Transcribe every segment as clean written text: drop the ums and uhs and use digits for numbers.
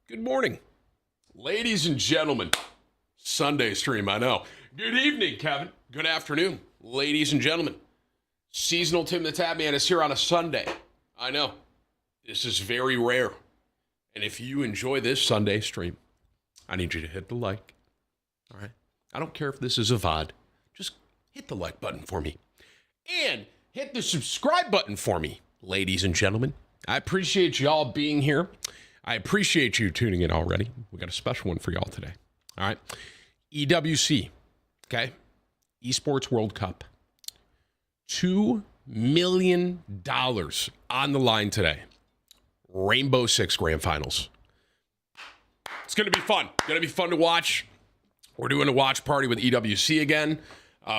Good morning, ladies and gentlemen. Sunday stream, I know. Good evening, Kevin. Good afternoon, ladies and gentlemen. Seasonal TimTheTatman is here on a Sunday. I know. This is very rare. And if you enjoy this Sunday stream, I need you to hit the like. All right? I don't care if this is a VOD. Just hit the like button for me. And hit the subscribe button for me, ladies and gentlemen. I appreciate y'all being here. I appreciate you tuning in already. We got a special one for y'all today. All right. EWC, okay? Esports World Cup. $2 million on the line today. Rainbow Six Grand Finals. It's going to be fun. Going to be fun to watch. We're doing a watch party with EWC again.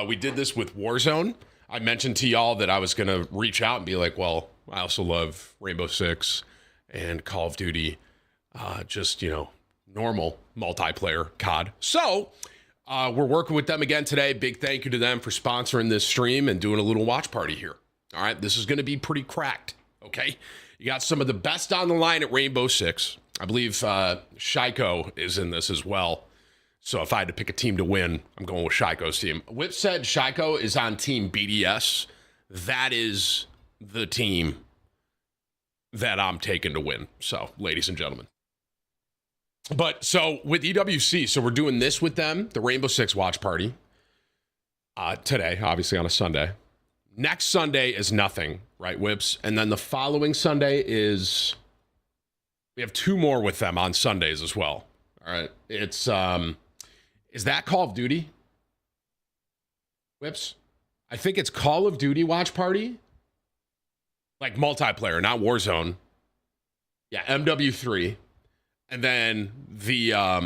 We did this with Warzone. I mentioned to y'all that I was going to reach out and be like, well, I also love Rainbow Six and Call of Duty, normal multiplayer COD. So we're working with them again today. Big thank you to them for sponsoring this stream and doing a little watch party here. All right, this is going to be pretty cracked, okay? You got some of the best on the line at Rainbow Six. I believe Shiko is in this as well. So if I had to pick a team to win, I'm going with Shiko's team. Whip said Shiko is on team BDS. That is the team that I'm taking to win. So, ladies and gentlemen. But so with EWC, so we're doing this with them, the Rainbow Six watch party today, obviously on a Sunday. Next Sunday is nothing, right, Whips? And then the following Sunday is, we have two more with them on Sundays as well. All right. It's, is that Call of Duty? Whips? I think it's Call of Duty watch party. Like multiplayer, not Warzone. Yeah, MW3. And then the, I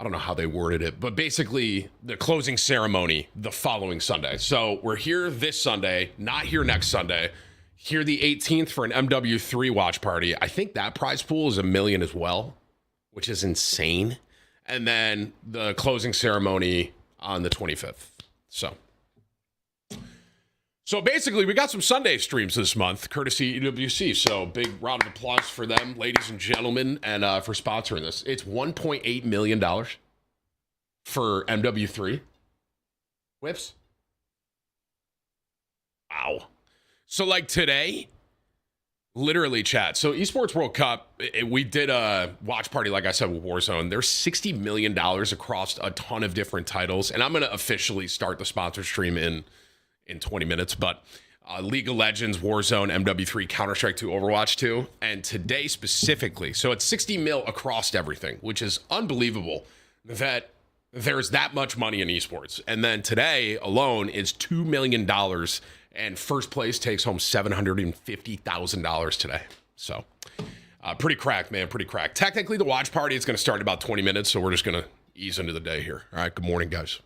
don't know how they worded it, but basically the closing ceremony the following Sunday. So we're here this Sunday, not here next Sunday. Here the 18th for an MW3 watch party. I think that prize pool is $1 million as well, which is insane. And then the closing ceremony on the 25th. So basically, we got some Sunday streams this month, courtesy EWC. So big round of applause for them, ladies and gentlemen, and for sponsoring this. It's $1.8 million for MW3. Whips. Wow. So like today, literally chat. So Esports World Cup, we did a watch party, like I said, with Warzone. There's $60 million across a ton of different titles. And I'm going to officially start the sponsor stream in 20 minutes, but League of Legends, Warzone, MW3, Counter-Strike 2, Overwatch 2, and today specifically. So it's 60 mil across everything, which is unbelievable that there's that much money in esports. And then today alone is $2 million, and first place takes home $750,000 today. So pretty cracked, man, pretty cracked. Technically, the watch party is going to start in about 20 minutes, so we're just going to ease into the day here. All right, good morning, guys.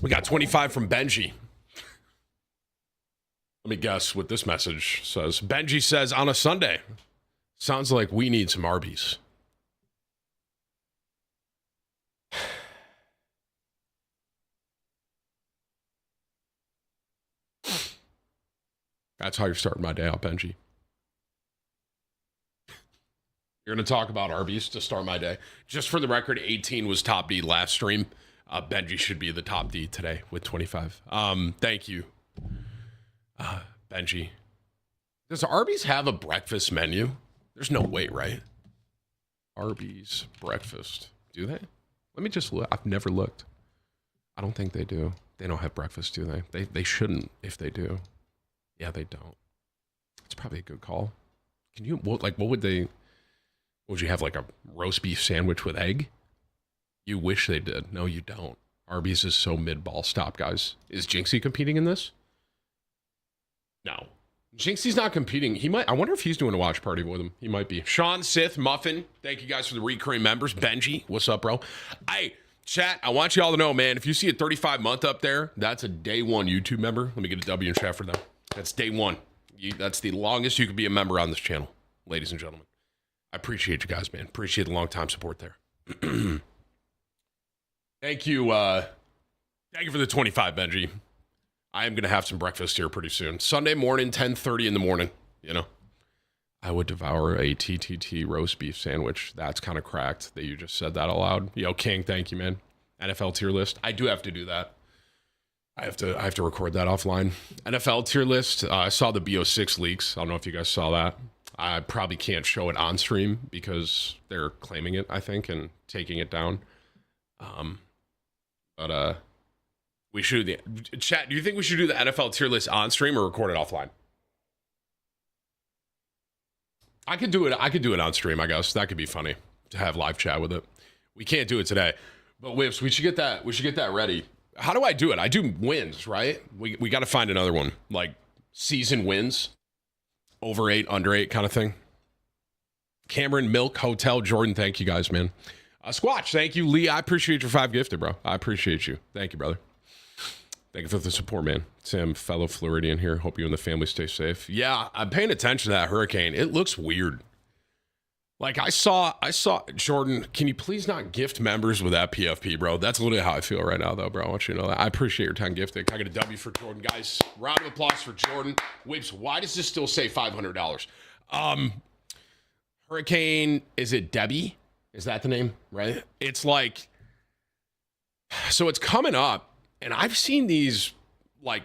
We got 25 from Benji. Let me guess what this message says. Benji says, on a Sunday, sounds like we need some Arby's. That's how you're starting my day out, Benji. You're going to talk about Arby's to start my day. Just for the record, 18 was top D last stream. Benji should be the top D today with 25. Thank you, Benji. Does Arby's have a breakfast menu? There's no way, right? Arby's breakfast. Do they? Let me just look. I've never looked. I don't think they do. They don't have breakfast, do they? They shouldn't if they do. Yeah, they don't. It's probably a good call. Can you, what would they, would you have like a roast beef sandwich with egg? You wish they did. No, you don't. Arby's is so mid-ball. Stop, guys. Is Jinxie competing in this? No. Jinxie's not competing. He might. I wonder if he's doing a watch party with him. He might be. Sean, Sith, Muffin. Thank you guys for the recurring members. Benji, what's up, bro? Chat, I want you all to know, man, if you see a 35-month up there, that's a day one YouTube member. Let me get a W in chat for them. That's day one. That's the longest you could be a member on this channel, ladies and gentlemen. I appreciate you guys, man. Appreciate the long-time support there. Thank you. Thank you for the 25, Benji. I am going to have some breakfast here pretty soon. Sunday morning, 10:30 in the morning, you know. I would devour a TTT roast beef sandwich. That's kind of cracked that you just said that aloud. Yo, King, thank you, man. NFL tier list. I do have to do that. I have to record that offline. NFL tier list. I saw the BO6 leaks. I don't know if you guys saw that. I probably can't show it on stream because they're claiming it, I think, and taking it down. But we should. Chat, do you think we should do the NFL tier list on stream or record it offline? I could do it on stream, I guess. That could be funny to have live chat with it. We can't do it today. But Whips, we should get that ready. How do I do it? I do wins, right? We got to find another one, like season wins, over 8, under 8 kind of thing. Cameron, Milk, Hotel, Jordan, thank you guys, man. Squatch, thank you. Lee, I appreciate your 5 gifted, bro. I appreciate you. Thank you, brother. Thank you for the support, man. Sam, fellow Floridian here. Hope you and the family stay safe. Yeah, I'm paying attention to that hurricane. It looks weird. Like I saw Jordan, can you please not gift members with that PFP, bro? That's literally how I feel right now, though, bro. I want you to know that. I appreciate your 10 gifting. Can I get a W for Jordan, guys? Round of applause for Jordan. Whips, why does this still say $500? Hurricane, is it Debbie? Is that the name, right? It's like, so it's coming up, and I've seen these, like,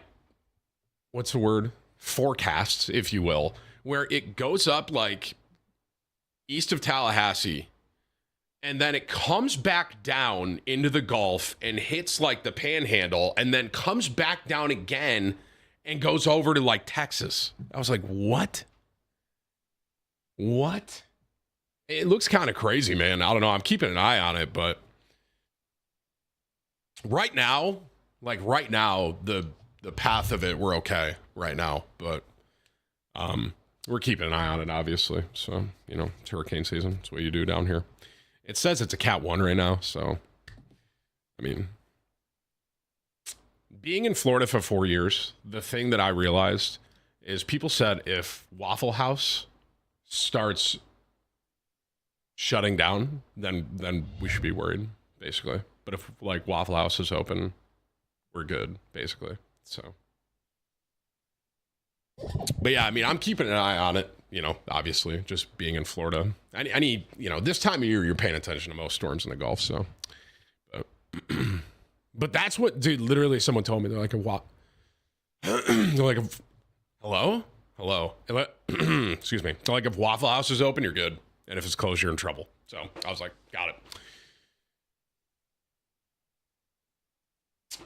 what's the word? Forecasts, if you will, where it goes up, like, east of Tallahassee, and then it comes back down into the Gulf and hits, like, the Panhandle, and then comes back down again and goes over to, like, Texas. I was like, what? What? It looks kind of crazy, man. I don't know. I'm keeping an eye on it, but right now, the path of it, we're okay right now, but we're keeping an eye on it, obviously. So, you know, it's hurricane season. It's what you do down here. It says it's a Cat 1 right now, so, I mean, being in Florida for 4 years, the thing that I realized is people said if Waffle House starts shutting down, then we should be worried, basically. But if, like, Waffle House is open, we're good, basically. So, but yeah, I mean, I'm keeping an eye on it, you know, obviously, just being in Florida. I need, you know, this time of year, you're paying attention to most storms in the Gulf, so. But that's what, dude, literally someone told me, they're like, what? They're like, hello? Excuse me. So, like, if Waffle House is open, you're good. And if it's closed, you're in trouble. So I was like, got it.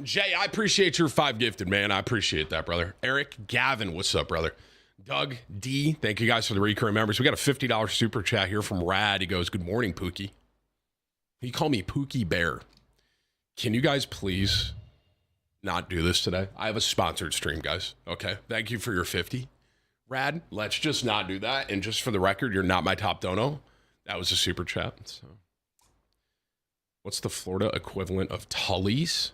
Jay, I appreciate your 5 gifted, man. I appreciate that, brother. Eric Gavin, what's up, brother? Doug D, thank you guys for the recurring members. We got a $50 super chat here from Rad. He goes, good morning, Pookie. He called me Pookie Bear. Can you guys please not do this today? I have a sponsored stream, guys. Okay. Thank you for your 50. Rad, let's just not do that. And just for the record, you're not my top dono. That was a super chat. So, what's the Florida equivalent of Tully's?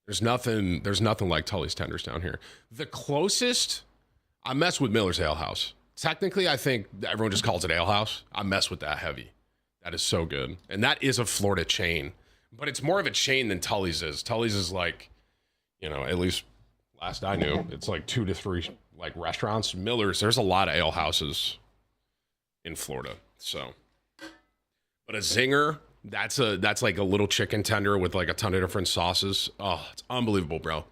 There's nothing like Tully's tenders down here. The closest, I mess with Miller's Ale House. Technically, I think everyone just calls it Ale House. I mess with that heavy. That is so good. And that is a Florida chain. But it's more of a chain than Tully's is. Tully's is like, you know, at least last I knew, it's like 2 to 3 like restaurants. Miller's, there's a lot of ale houses in Florida. So, but a zinger, that's like a little chicken tender with like a ton of different sauces. Oh, it's unbelievable, bro.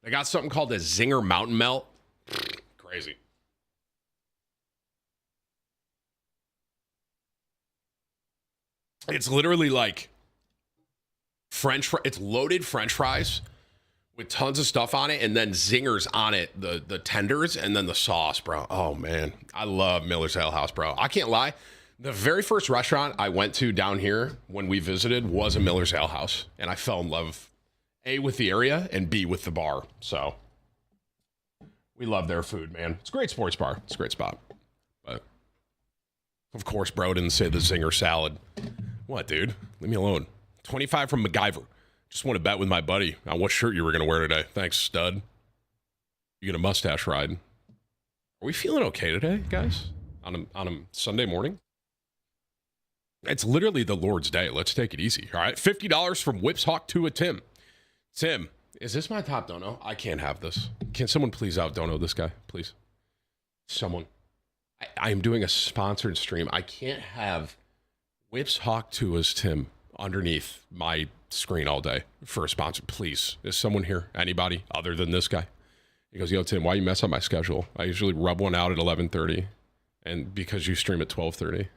They got something called a Zinger Mountain Melt. Crazy. It's literally like it's loaded French fries with tons of stuff on it, and then zingers on it, the tenders, and then the sauce, bro. Oh, man. I love Miller's Ale House, bro. I can't lie. The very first restaurant I went to down here when we visited was a Miller's Ale House, and I fell in love, A, with the area, and B, with the bar. So, we love their food, man. It's a great sports bar. It's a great spot. But, of course, bro didn't say the zinger salad. What, dude? Leave me alone. 25 from MacGyver. Just want to bet with my buddy on what shirt you were going to wear today. Thanks, stud. You get a mustache ride. Are we feeling okay today, guys? On a Sunday morning? It's literally the Lord's Day. Let's take it easy. All right. $50 from Whips Hawk to a Tim. Tim, is this my top dono? I can't have this. Can someone please out dono this guy, please? Someone. I am doing a sponsored stream. I can't have Whips Hawk 2 as Tim underneath my screen all day for a sponsor. Please, is someone here? Anybody other than this guy? He goes, yo, Tim, why you mess up my schedule? I usually rub one out at 11:30, and because you stream at 12:30.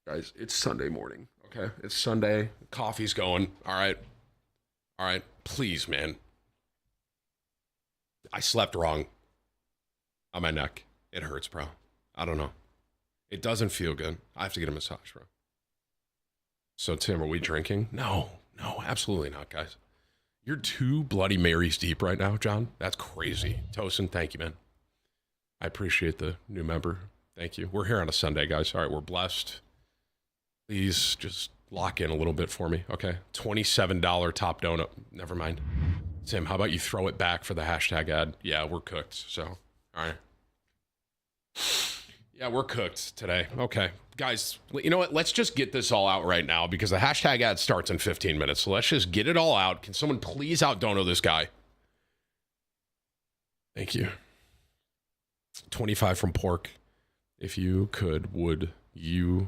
Guys, it's Sunday morning, okay? It's Sunday. Coffee's going. All right. All right. Please, man. I slept wrong on my neck. It hurts, bro. I don't know. It doesn't feel good. I have to get a massage, bro. So, Tim, are we drinking? No, absolutely not, guys. You're 2 Bloody Marys deep right now, John. That's crazy. Tosin, thank you, man. I appreciate the new member. Thank you. We're here on a Sunday, guys. All right, we're blessed. Please just lock in a little bit for me, okay? $27 top donut. Never mind. Tim, how about you throw it back for the hashtag ad? Yeah, we're cooked, so, all right. Yeah, we're cooked today. Okay. Guys, you know what? Let's just get this all out right now because the hashtag ad starts in 15 minutes. So let's just get it all out. Can someone please out-dono this guy? Thank you. 25 from Pork. If you could, would you,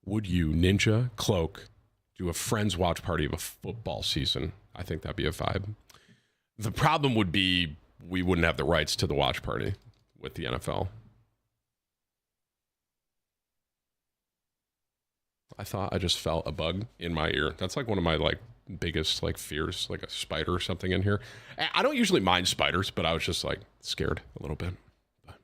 Ninja Cloak, do a friends watch party of a football season? I think that'd be a vibe. The problem would be we wouldn't have the rights to the watch party with the NFL. I thought I just felt a bug in my ear. That's like one of my biggest fears, like a spider or something in here. I don't usually mind spiders, but I was just scared a little bit. But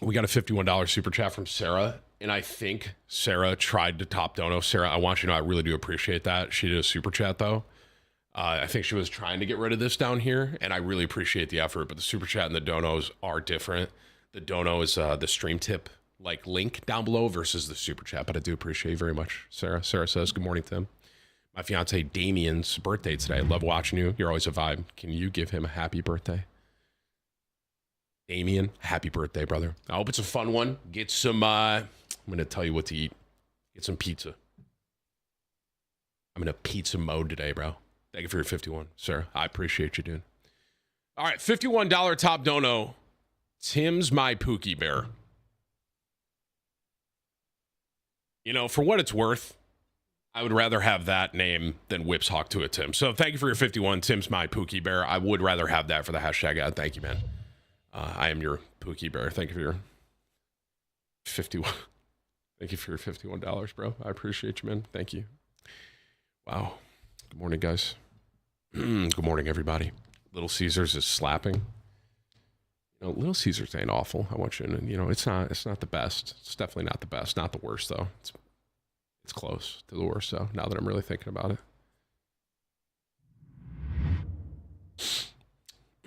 we got a $51 super chat from Sarah, and I think Sarah tried to top dono. Sarah, I want you to know I really do appreciate that. She did a super chat though. I think she was trying to get rid of this down here, and I really appreciate the effort. But the super chat and the donos are different. The dono is the stream tip link down below versus the super chat, but I do appreciate you very much, Sarah. Sarah says, good morning, Tim. My fiance Damien's birthday today. I love watching you. You're always a vibe. Can you give him a happy birthday? Damien, happy birthday, brother. I hope it's a fun one. Get some, I'm going to tell you what to eat. Get some pizza. I'm in a pizza mode today, bro. Thank you for your 51, Sarah. I appreciate you, dude. All right, $51 top dono. Tim's my Pookie Bear. You know, for what it's worth, I would rather have that name than Whips Hawk to it, Tim. So thank you for your 51. Tim's my Pookie Bear. I would rather have that for the hashtag ad. Thank you, man. I am your Pookie Bear. Thank you for your 51. Thank you for your $51, bro. I appreciate you, man. Thank you. Wow. Good morning, guys. Good morning, everybody. Little Caesars is slapping. You know, Little Caesars ain't awful. I want you to, you know, it's not the best. It's definitely not the best. Not the worst, though. It's close to the worst, though, now that I'm really thinking about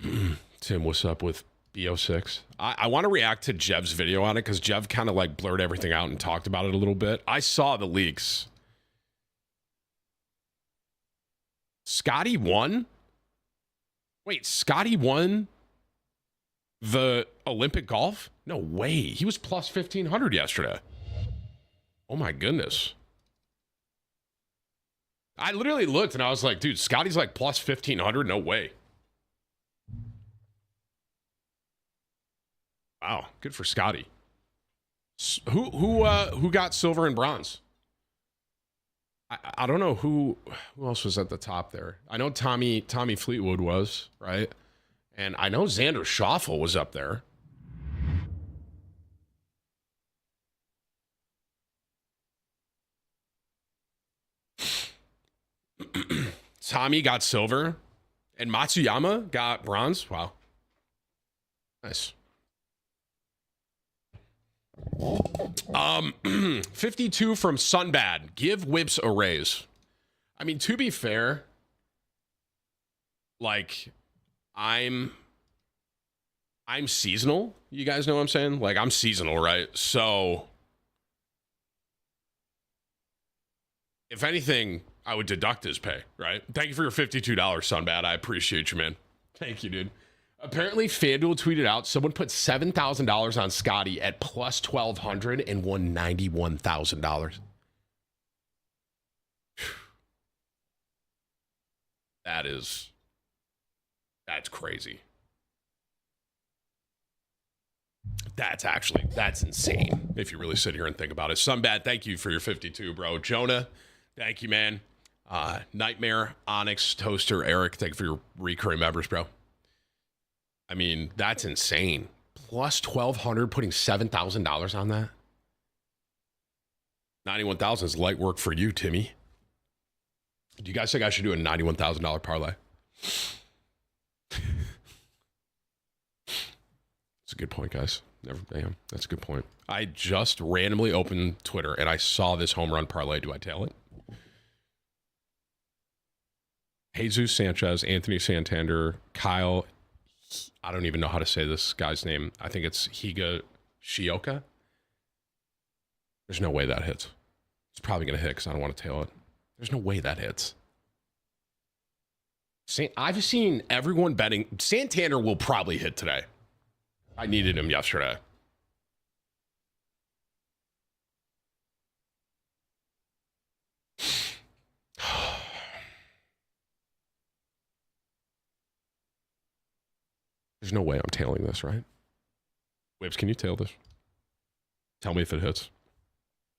it. Tim, what's up with BO6? I want to react to Jev's video on it because Jev kind of blurred everything out and talked about it a little bit. I saw the leaks. Scotty won? Wait, Scotty won the Olympic golf? No way. He was plus 1,500 yesterday. Oh my goodness. I literally looked and I was like, dude, Scotty's plus 1,500? No way. Wow, good for Scotty. Who got silver and bronze? I don't know who else was at the top there. I know Tommy Fleetwood was, right? And I know Xander Schauffele was up there. Tommy got silver. And Matsuyama got bronze. Wow. Nice. 52 from Sunbad. Give Whips a raise. I mean, to be fair, I'm seasonal. You guys know what I'm saying? I'm seasonal, right? So if anything, I would deduct his pay, right? Thank you for your $52, Sunbad. I appreciate you, man. Thank you, dude. Apparently, FanDuel tweeted out someone put $7,000 on Scotty at plus 1,200 and won $91,000. That's crazy. That's insane if you really sit here and think about it. Sunbad, thank you for your 52, bro. Jonah, thank you, man. Nightmare, Onyx, Toaster, Eric, thank you for your recurring members, bro. I mean, that's insane. Plus 1,200, putting $7,000 on that. 91,000 is light work for you, Timmy. Do you guys think I should do a $91,000 parlay? That's a good point, guys. Damn, that's a good point. I just randomly opened Twitter and I saw this home run parlay. Do I tail it? Jesus Sanchez, Anthony Santander, Kyle. I don't even know how to say this guy's name. I think it's Higa Shioka. There's no way that hits. It's probably going to hit because I don't want to tail it. There's no way that hits. I've seen everyone betting. Santander will probably hit today. I needed him yesterday. There's no way I'm tailing this, right? Whips, can you tail this? Tell me if it hits.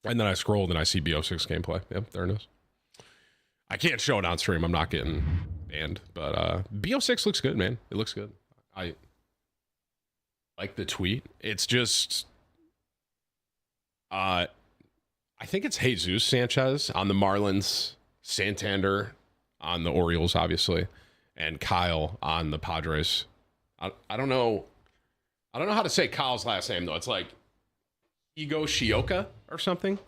And then I scrolled and I see BO6 gameplay. Yep, there it is. I can't show it on stream. I'm not getting banned. But BO6 looks good, man. It looks good. I like the tweet. It's just... I think it's Jesus Sanchez on the Marlins, Santander on the Orioles, obviously, and Kyle on the Padres. I don't know. I don't know how to say Kyle's last name, though. It's like Ego Shioka or something.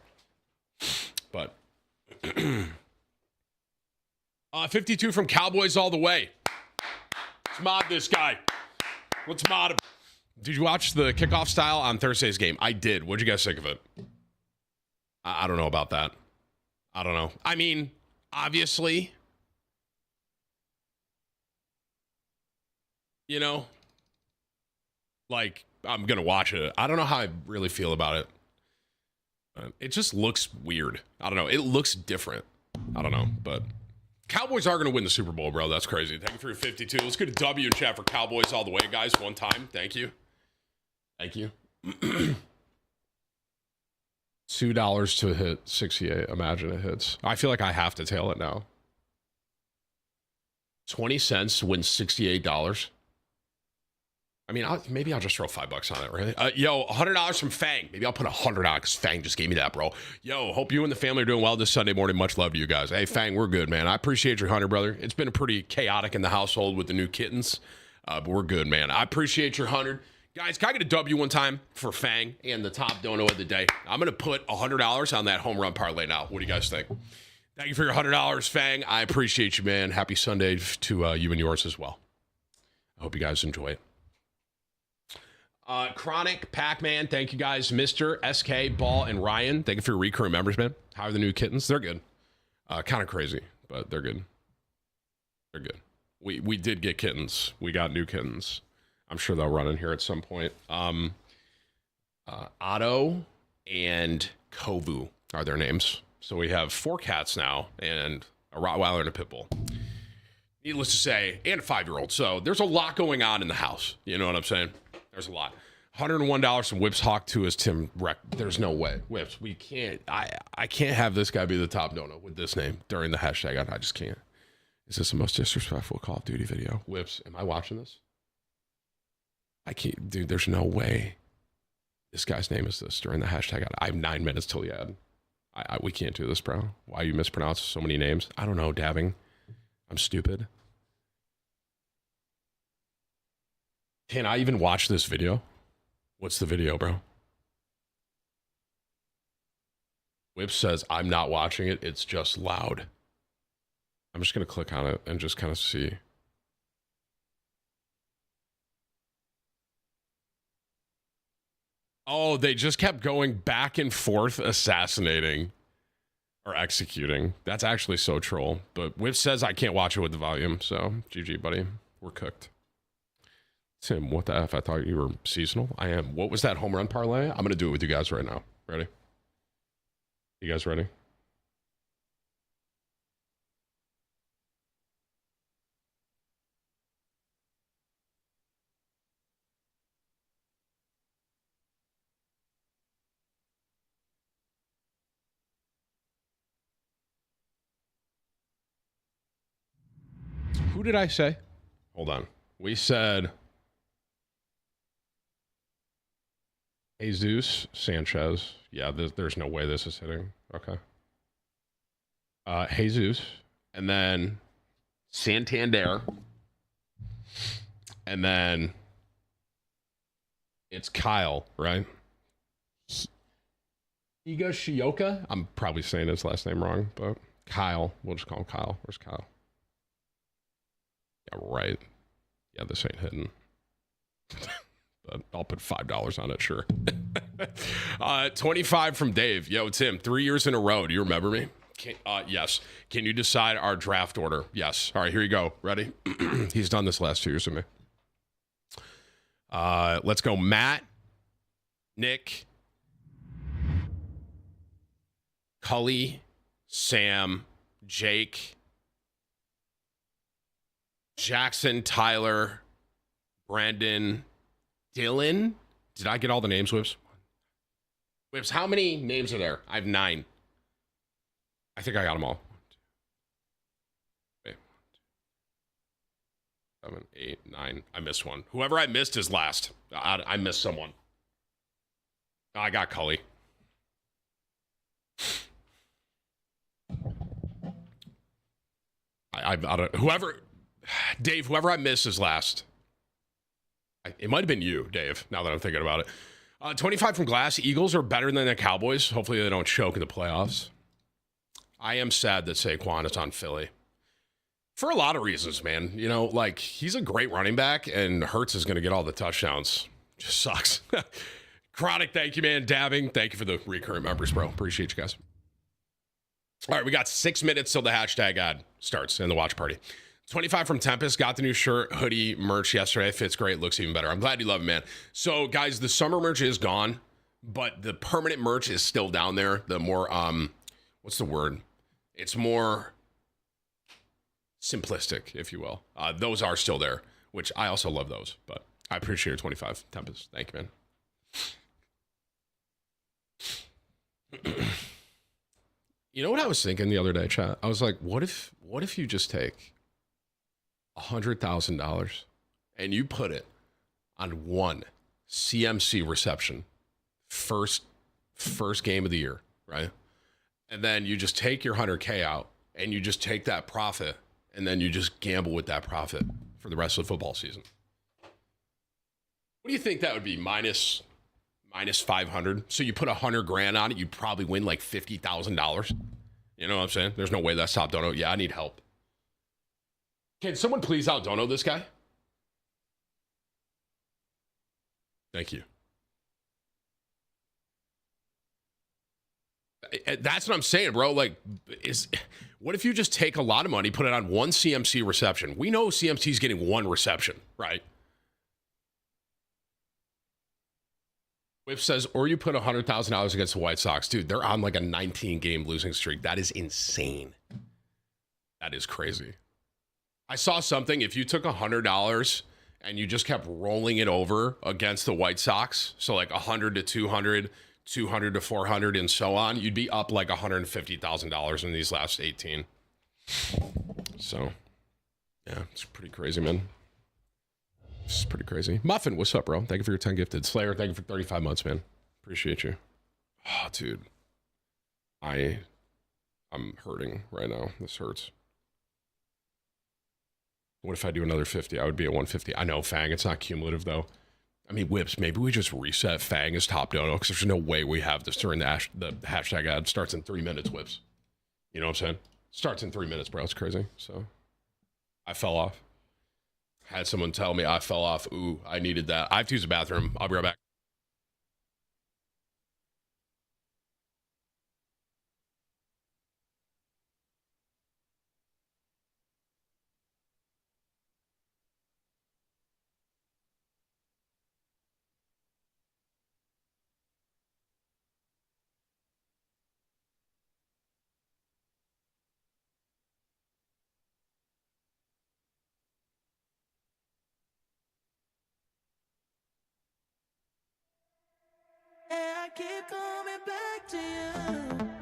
But 52 from Cowboys all the way. Let's mod this guy. Let's mod him. Did you watch the kickoff style on Thursday's game? I did. What'd you guys think of it? I don't know about that. I don't know. I mean, obviously, you know, like, I'm going to watch it. I don't know how I really feel about it. It just looks weird. I don't know. It looks different. I don't know. But Cowboys are going to win the Super Bowl, bro. That's crazy. Thank you for your 52. Let's get a W in chat for Cowboys all the way, guys. One time. Thank you. Thank you. $2 to hit 68. Imagine it hits. I feel like I have to tail it now. 20 cents wins $68. I mean, maybe I'll just throw $5 on it, really. Yo, $100 from Fang. Maybe I'll put $100 because Fang just gave me that, bro. Yo, hope you and the family are doing well this Sunday morning. Much love to you guys. Hey, Fang, we're good, man. I appreciate your 100, brother. It's been pretty chaotic in the household with the new kittens, but we're good, man. I appreciate your 100. Guys, can I get a W one time for Fang and the top dono of the day? I'm going to put $100 on that home run parlay now. What do you guys think? Thank you for your $100, Fang. I appreciate you, man. Happy Sunday to you and yours as well. I hope you guys enjoy it. Chronic, Pac-Man, thank you guys. Mr. SK, Ball, and Ryan, thank you for your recurring members, man. How are the new kittens? They're good. Kind of crazy, but they're good. They're good. We did get kittens. We got new kittens. I'm sure they'll run in here at some point. Otto and Kovu are their names. So we have 4 cats now and a Rottweiler and a pit bull. Needless to say, and a 5-year-old. So there's a lot going on in the house. You know what I'm saying? There's a lot. $101 from Whips Hawk 2 is Tim Rec. There's no way. Whips, we can't. I can't have this guy be the top dono with this name during the hashtag. I just can't. Is this the most disrespectful Call of Duty video? Whips, am I watching this? I can't. Dude, there's no way this guy's name is this during the hashtag. I have 9 minutes till the ad. We can't do this, bro. Why you mispronounce so many names? I don't know, dabbing. I'm stupid. Can I even watch this video? What's the video, bro? Whip says, I'm not watching it. It's just loud. I'm just going to click on it and just kind of see. Oh, they just kept going back and forth assassinating or executing. That's actually so troll. But Whip says I can't watch it with the volume. So, GG, buddy. We're cooked. Tim, what the F? I thought you were seasonal. I am. What was that home run parlay? I'm going to do it with you guys right now. Ready? You guys ready? Who did I say? Hold on. We said Jesus Sanchez. Yeah, there's no way this is hitting. Okay. Jesus. And then Santander. And then it's Kyle, right? Higashioka? I'm probably saying his last name wrong, but Kyle. We'll just call him Kyle. Where's Kyle? Yeah, right. Yeah, this ain't hitting. But I'll put $5 on it, sure. 25 from Dave. Yo, Tim, 3 years in a row. Do you remember me? Yes. Can you decide our draft order? Yes. All right, here you go. Ready? He's done this last 2 years with me. Let's go Matt, Nick, Cully, Sam, Jake, Jackson, Tyler, Brandon, Dylan. Did I get all the names, Whips? Whips, how many names are there? I have 9. I think I got them all. 1, 2, 7, 8, 9. I missed one. Whoever I missed is last. I missed someone. I got Cully. I don't. Dave. Whoever I missed is last. It might have been you, Dave. Now that I'm thinking about it. 25 from Glass. Eagles are better than the Cowboys. Hopefully they don't choke in the playoffs. I am sad that Saquon is on Philly. For a lot of reasons, man. You know, like, he's a great running back, and Hurts is going to get all the touchdowns. Just sucks. Chronic, thank you, man. Dabbing, thank you for the recurrent members, bro. Appreciate you guys. All right, we got 6 minutes till the hashtag ad starts in the watch party. 25 from Tempest. Got the new shirt, hoodie, merch yesterday. Fits great. Looks even better. I'm glad you love it, man. So, guys, the summer merch is gone, but the permanent merch is still down there. The more, what's the word? It's more simplistic, if you will. Those are still there, which I also love those, but I appreciate your 25, Tempest. Thank you, man. You know what I was thinking the other day, chat? I was like, what if you just take $100,000 and you put it on one CMC reception, first game of the year, right? And then you just take your 100K out and you just take that profit and then you just gamble with that profit for the rest of the football season. What do you think that would be? Minus 500. So you put $100,000 on it, you'd probably win like $50,000. You know what I'm saying? There's no way that's top dono. Yeah, I need help. Can someone please out dono this guy? Thank you. That's what I'm saying, bro. Like, what if you just take a lot of money, put it on one CMC reception? We know CMC's getting one reception, right? Whip says, or you put $100,000 against the White Sox. Dude, they're on like a 19-game losing streak. That is insane. That is crazy. I saw something. If you took $100 and you just kept rolling it over against the White Sox, so like 100 to 200, 200 to 400, and so on, you'd be up like $150,000 in these last 18. So, yeah, it's pretty crazy, man. It's pretty crazy. Muffin, what's up, bro? Thank you for your 10 gifted. Slayer, thank you for 35 months, man. Appreciate you. Oh, dude. I'm hurting right now. This hurts. What if I do another 50? I would be at 150. I know, Fang. It's not cumulative, though. I mean, Whips, maybe we just reset Fang as top dono, because there's no way we have this during the hashtag ad. Starts in 3 minutes, Whips. You know what I'm saying? Starts in 3 minutes, bro. It's crazy. So, I fell off. Had someone tell me I fell off. Ooh, I needed that. I have to use the bathroom. I'll be right back. I keep coming back to you.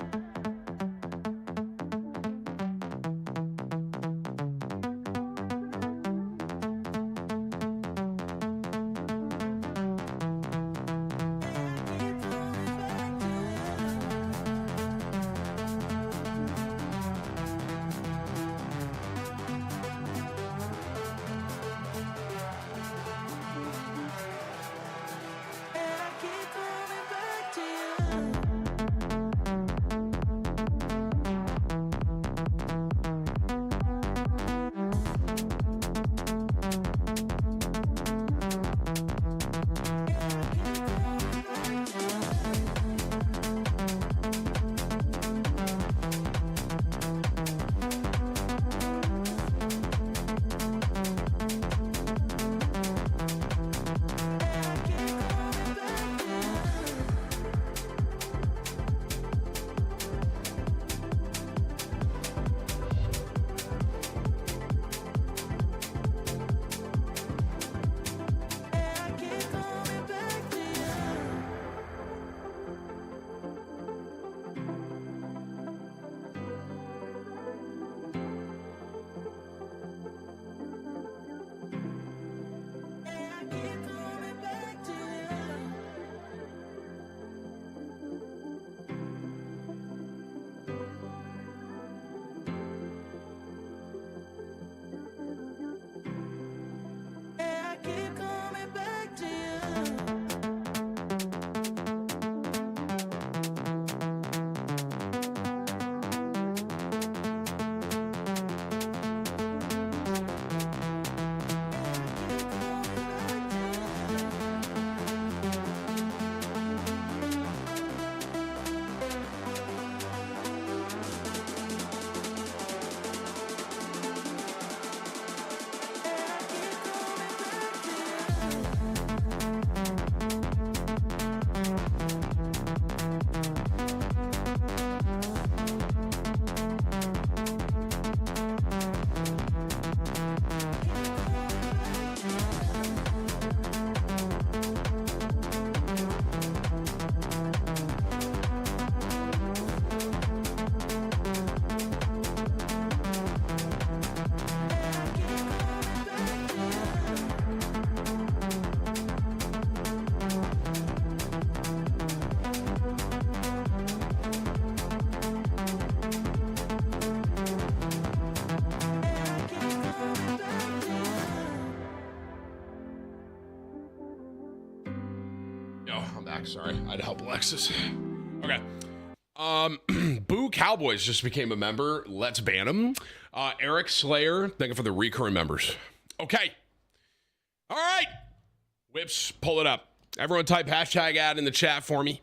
Yo, I'm back. Sorry. I had to help Alexis. Okay. Boo Cowboys just became a member. Let's ban them. Eric Slayer, thank you for the recurring members. Okay. All right. Whips, pull it up. Everyone type hashtag ad in the chat for me.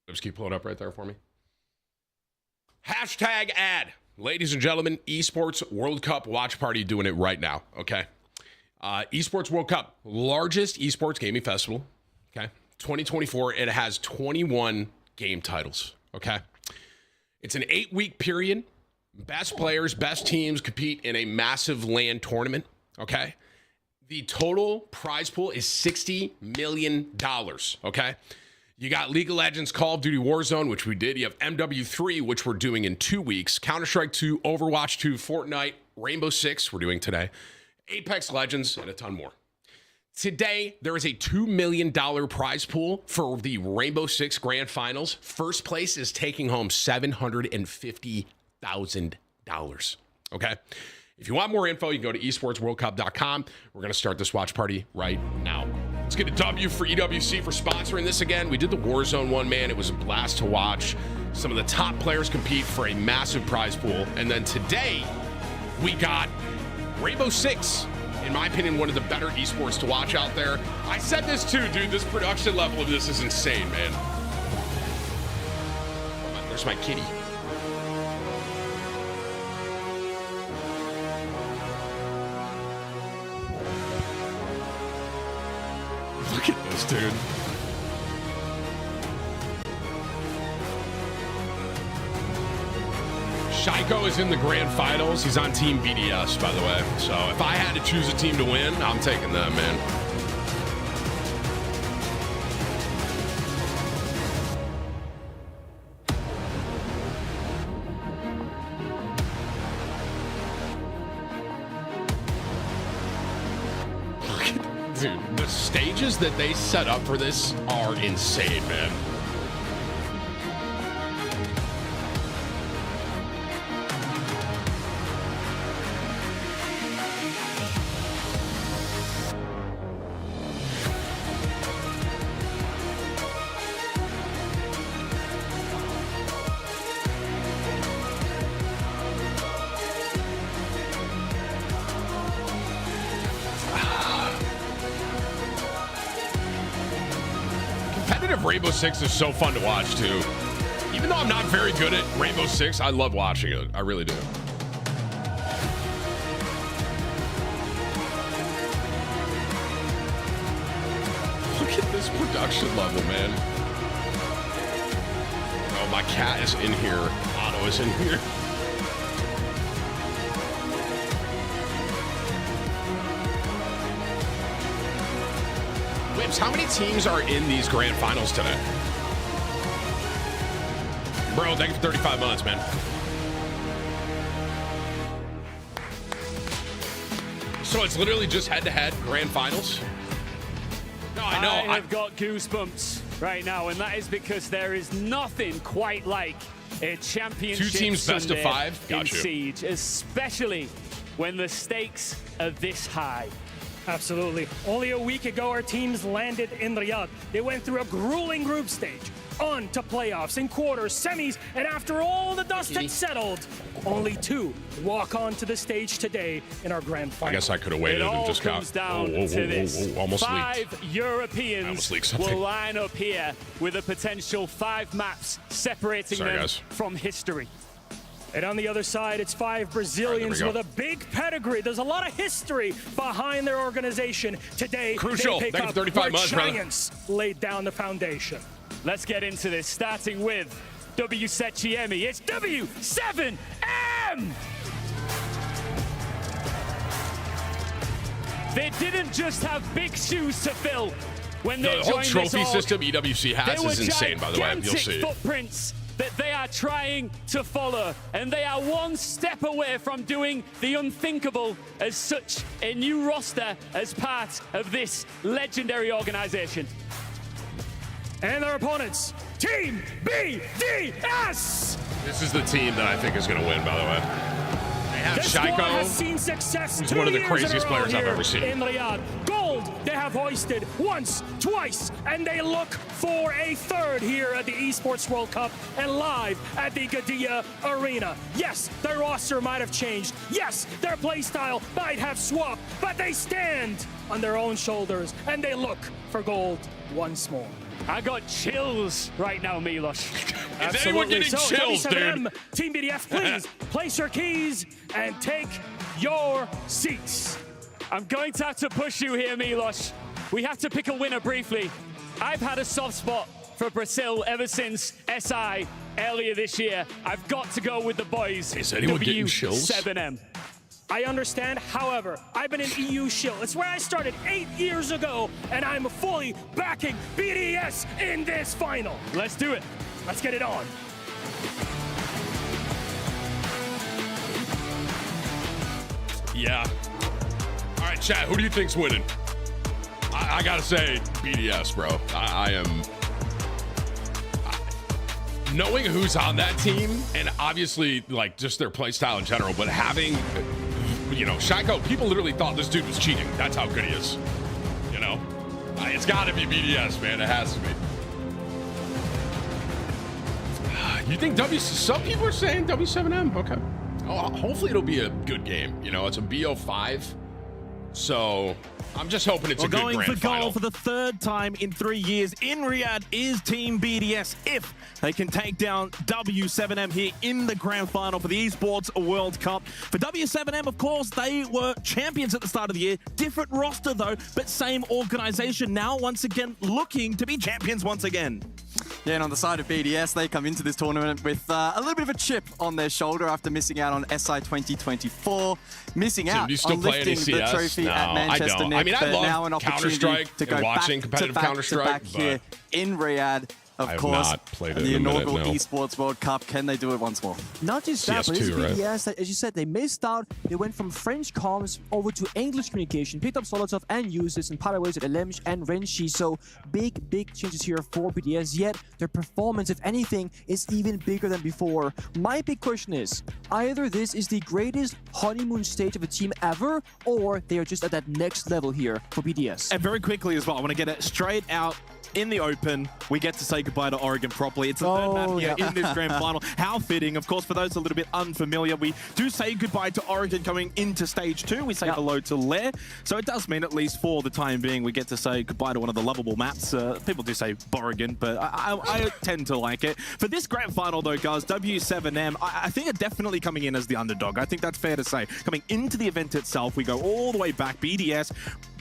Whips, can you pull it up right there for me? Hashtag ad. Ladies and gentlemen, Esports World Cup watch party doing it right now. Okay. Esports World Cup, largest esports gaming festival. Okay. 2024. It has 21 game titles. Okay. It's an 8-week period. Best players, best teams compete in a massive LAN tournament. Okay. The total prize pool is $60 million. Okay. You got League of Legends, Call of Duty Warzone, which we did. You have MW3, which we're doing in 2 weeks. Counter-Strike 2, Overwatch 2, Fortnite, Rainbow Six, we're doing today. Apex Legends, and a ton more. Today, there is a $2 million prize pool for the Rainbow Six Grand Finals. First place is taking home $750,000. Okay? If you want more info, you can go to esportsworldcup.com. We're going to start this watch party right now. Let's get a W for EWC for sponsoring this again. We did the Warzone one, man. It was a blast to watch. Some of the top players compete for a massive prize pool. And then today, we got Rainbow Six. In my opinion, one of the better esports to watch out there. I said this too, dude. This production level of this is insane, man. There's my kitty. Look at this, dude. Shaiko is in the grand finals. He's on Team BDS, by the way. So if I had to choose a team to win, I'm taking them, man. Dude, the stages that they set up for this are insane, man. Rainbow Six is so fun to watch too. Even though I'm not very good at Rainbow Six, I love watching it. I really do. Look at this production level, man. Oh, my cat is in here. Otto is in here. How many teams are in these grand finals today? Bro, thank you for 35 months, man. So it's literally just head-to-head grand finals? No, I know. I've got goosebumps right now, and that is because there is nothing quite like a championship 2 teams best of 5? in Siege, especially when the stakes are this high. Absolutely. Only a week ago, our teams landed in Riyadh. They went through a grueling group stage, on to playoffs, in quarters, semis, and after all the dust had settled, only 2 walk on to the stage today in our grand final. I guess I could have waited and just got down to this. Almost 5 leaked. Europeans will line up here with a potential 5 maps separating them from history. And on the other side, it's 5 Brazilians with a big pedigree. There's a lot of history behind their organization. Today, Crucial. they pick up 35 months, giants laid down the foundation. Let's get into this, starting with W7M. It's W7M! They didn't just have big shoes to fill when they joined this org. The whole trophy org. system EWC has is insane, by the way. You'll see. Footprints that they are trying to follow, and they are one step away from doing the unthinkable as such a new roster as part of this legendary organization. And their opponents, Team BDS! This is the team that I think is going to win, by the way. They have This squad has Shaiko. seen success He's 2 one of the years in a craziest row players I've here ever seen. in Riyadh. Gold they have hoisted once, twice, and they look for a third here at the Esports World Cup and live at the Gadia Arena. Yes, their roster might have changed. Yes, their playstyle might have swapped, but they stand on their own shoulders and they look for gold once more. I got chills right now, Milos. Is anyone getting chills, W7M, dude? Team BDF, please place your keys and take your seats. I'm going to have to push you here, Milos. We have to pick a winner briefly. I've had a soft spot for Brazil ever since SI earlier this year. I've got to go with the boys. Is anyone getting chills? W7M. I understand, however, I've been an EU shill. It's where I started 8 years ago, and I'm fully backing BDS in this final. Let's do it. Let's get it on. Yeah. All right, chat. Who do you think's winning? I gotta say, BDS, bro. I am. Knowing who's on that team, and obviously, like, just their play style in general, but having, you know, Shaco, people literally thought this dude was cheating. That's how good he is. You know? It's gotta be BDS, man. It has to be. You think some people are saying W7M? Okay. Oh, hopefully it'll be a good game. You know, it's a BO5. So I'm just hoping it's a good going grand for goal final. for the third time in 3 years in Riyadh is Team BDS if they can take down W7M here in the grand final for the Esports World Cup. For W7M, of course, they were champions at the start of the year. Different roster, though, but same organization. Now, once again, looking to be champions once again. Yeah, and on the side of BDS, they come into this tournament with a little bit of a chip on their shoulder after missing out on SI 2024, missing out do you still on play lifting any the CS? trophy No, at Manchester I don't. Nick, I mean, I but love now an opportunity Counter-Strike to go and watching back competitive to back Counter-Strike, to back here in Riyadh. Of I have course, not played it the in a minute, inaugural no. Esports World Cup. Can they do it once more? Not just that, but this CS2, right? BDS, as you said, they missed out. They went from French comms over to English communication, picked up Solotov and users and parted ways with Elemsh and Renshi. So big changes here for BDS, yet their performance, if anything, is even bigger than before. My big question is, either this is the greatest honeymoon stage of a team ever, or they are just at that next level here for BDS. And very quickly as well, I want to get it straight out. In the open, we get to say goodbye to Oregon properly. It's the third map here in this grand final. How fitting. Of course, for those a little bit unfamiliar, we do say goodbye to Oregon coming into stage 2. We say hello to Lair. So it does mean, at least for the time being, we get to say goodbye to one of the lovable maps. People do say Borrigan, but I tend to like it. For this grand final, though, guys, W7M, I think are definitely coming in as the underdog. I think that's fair to say. Coming into the event itself, we go all the way back. BDS,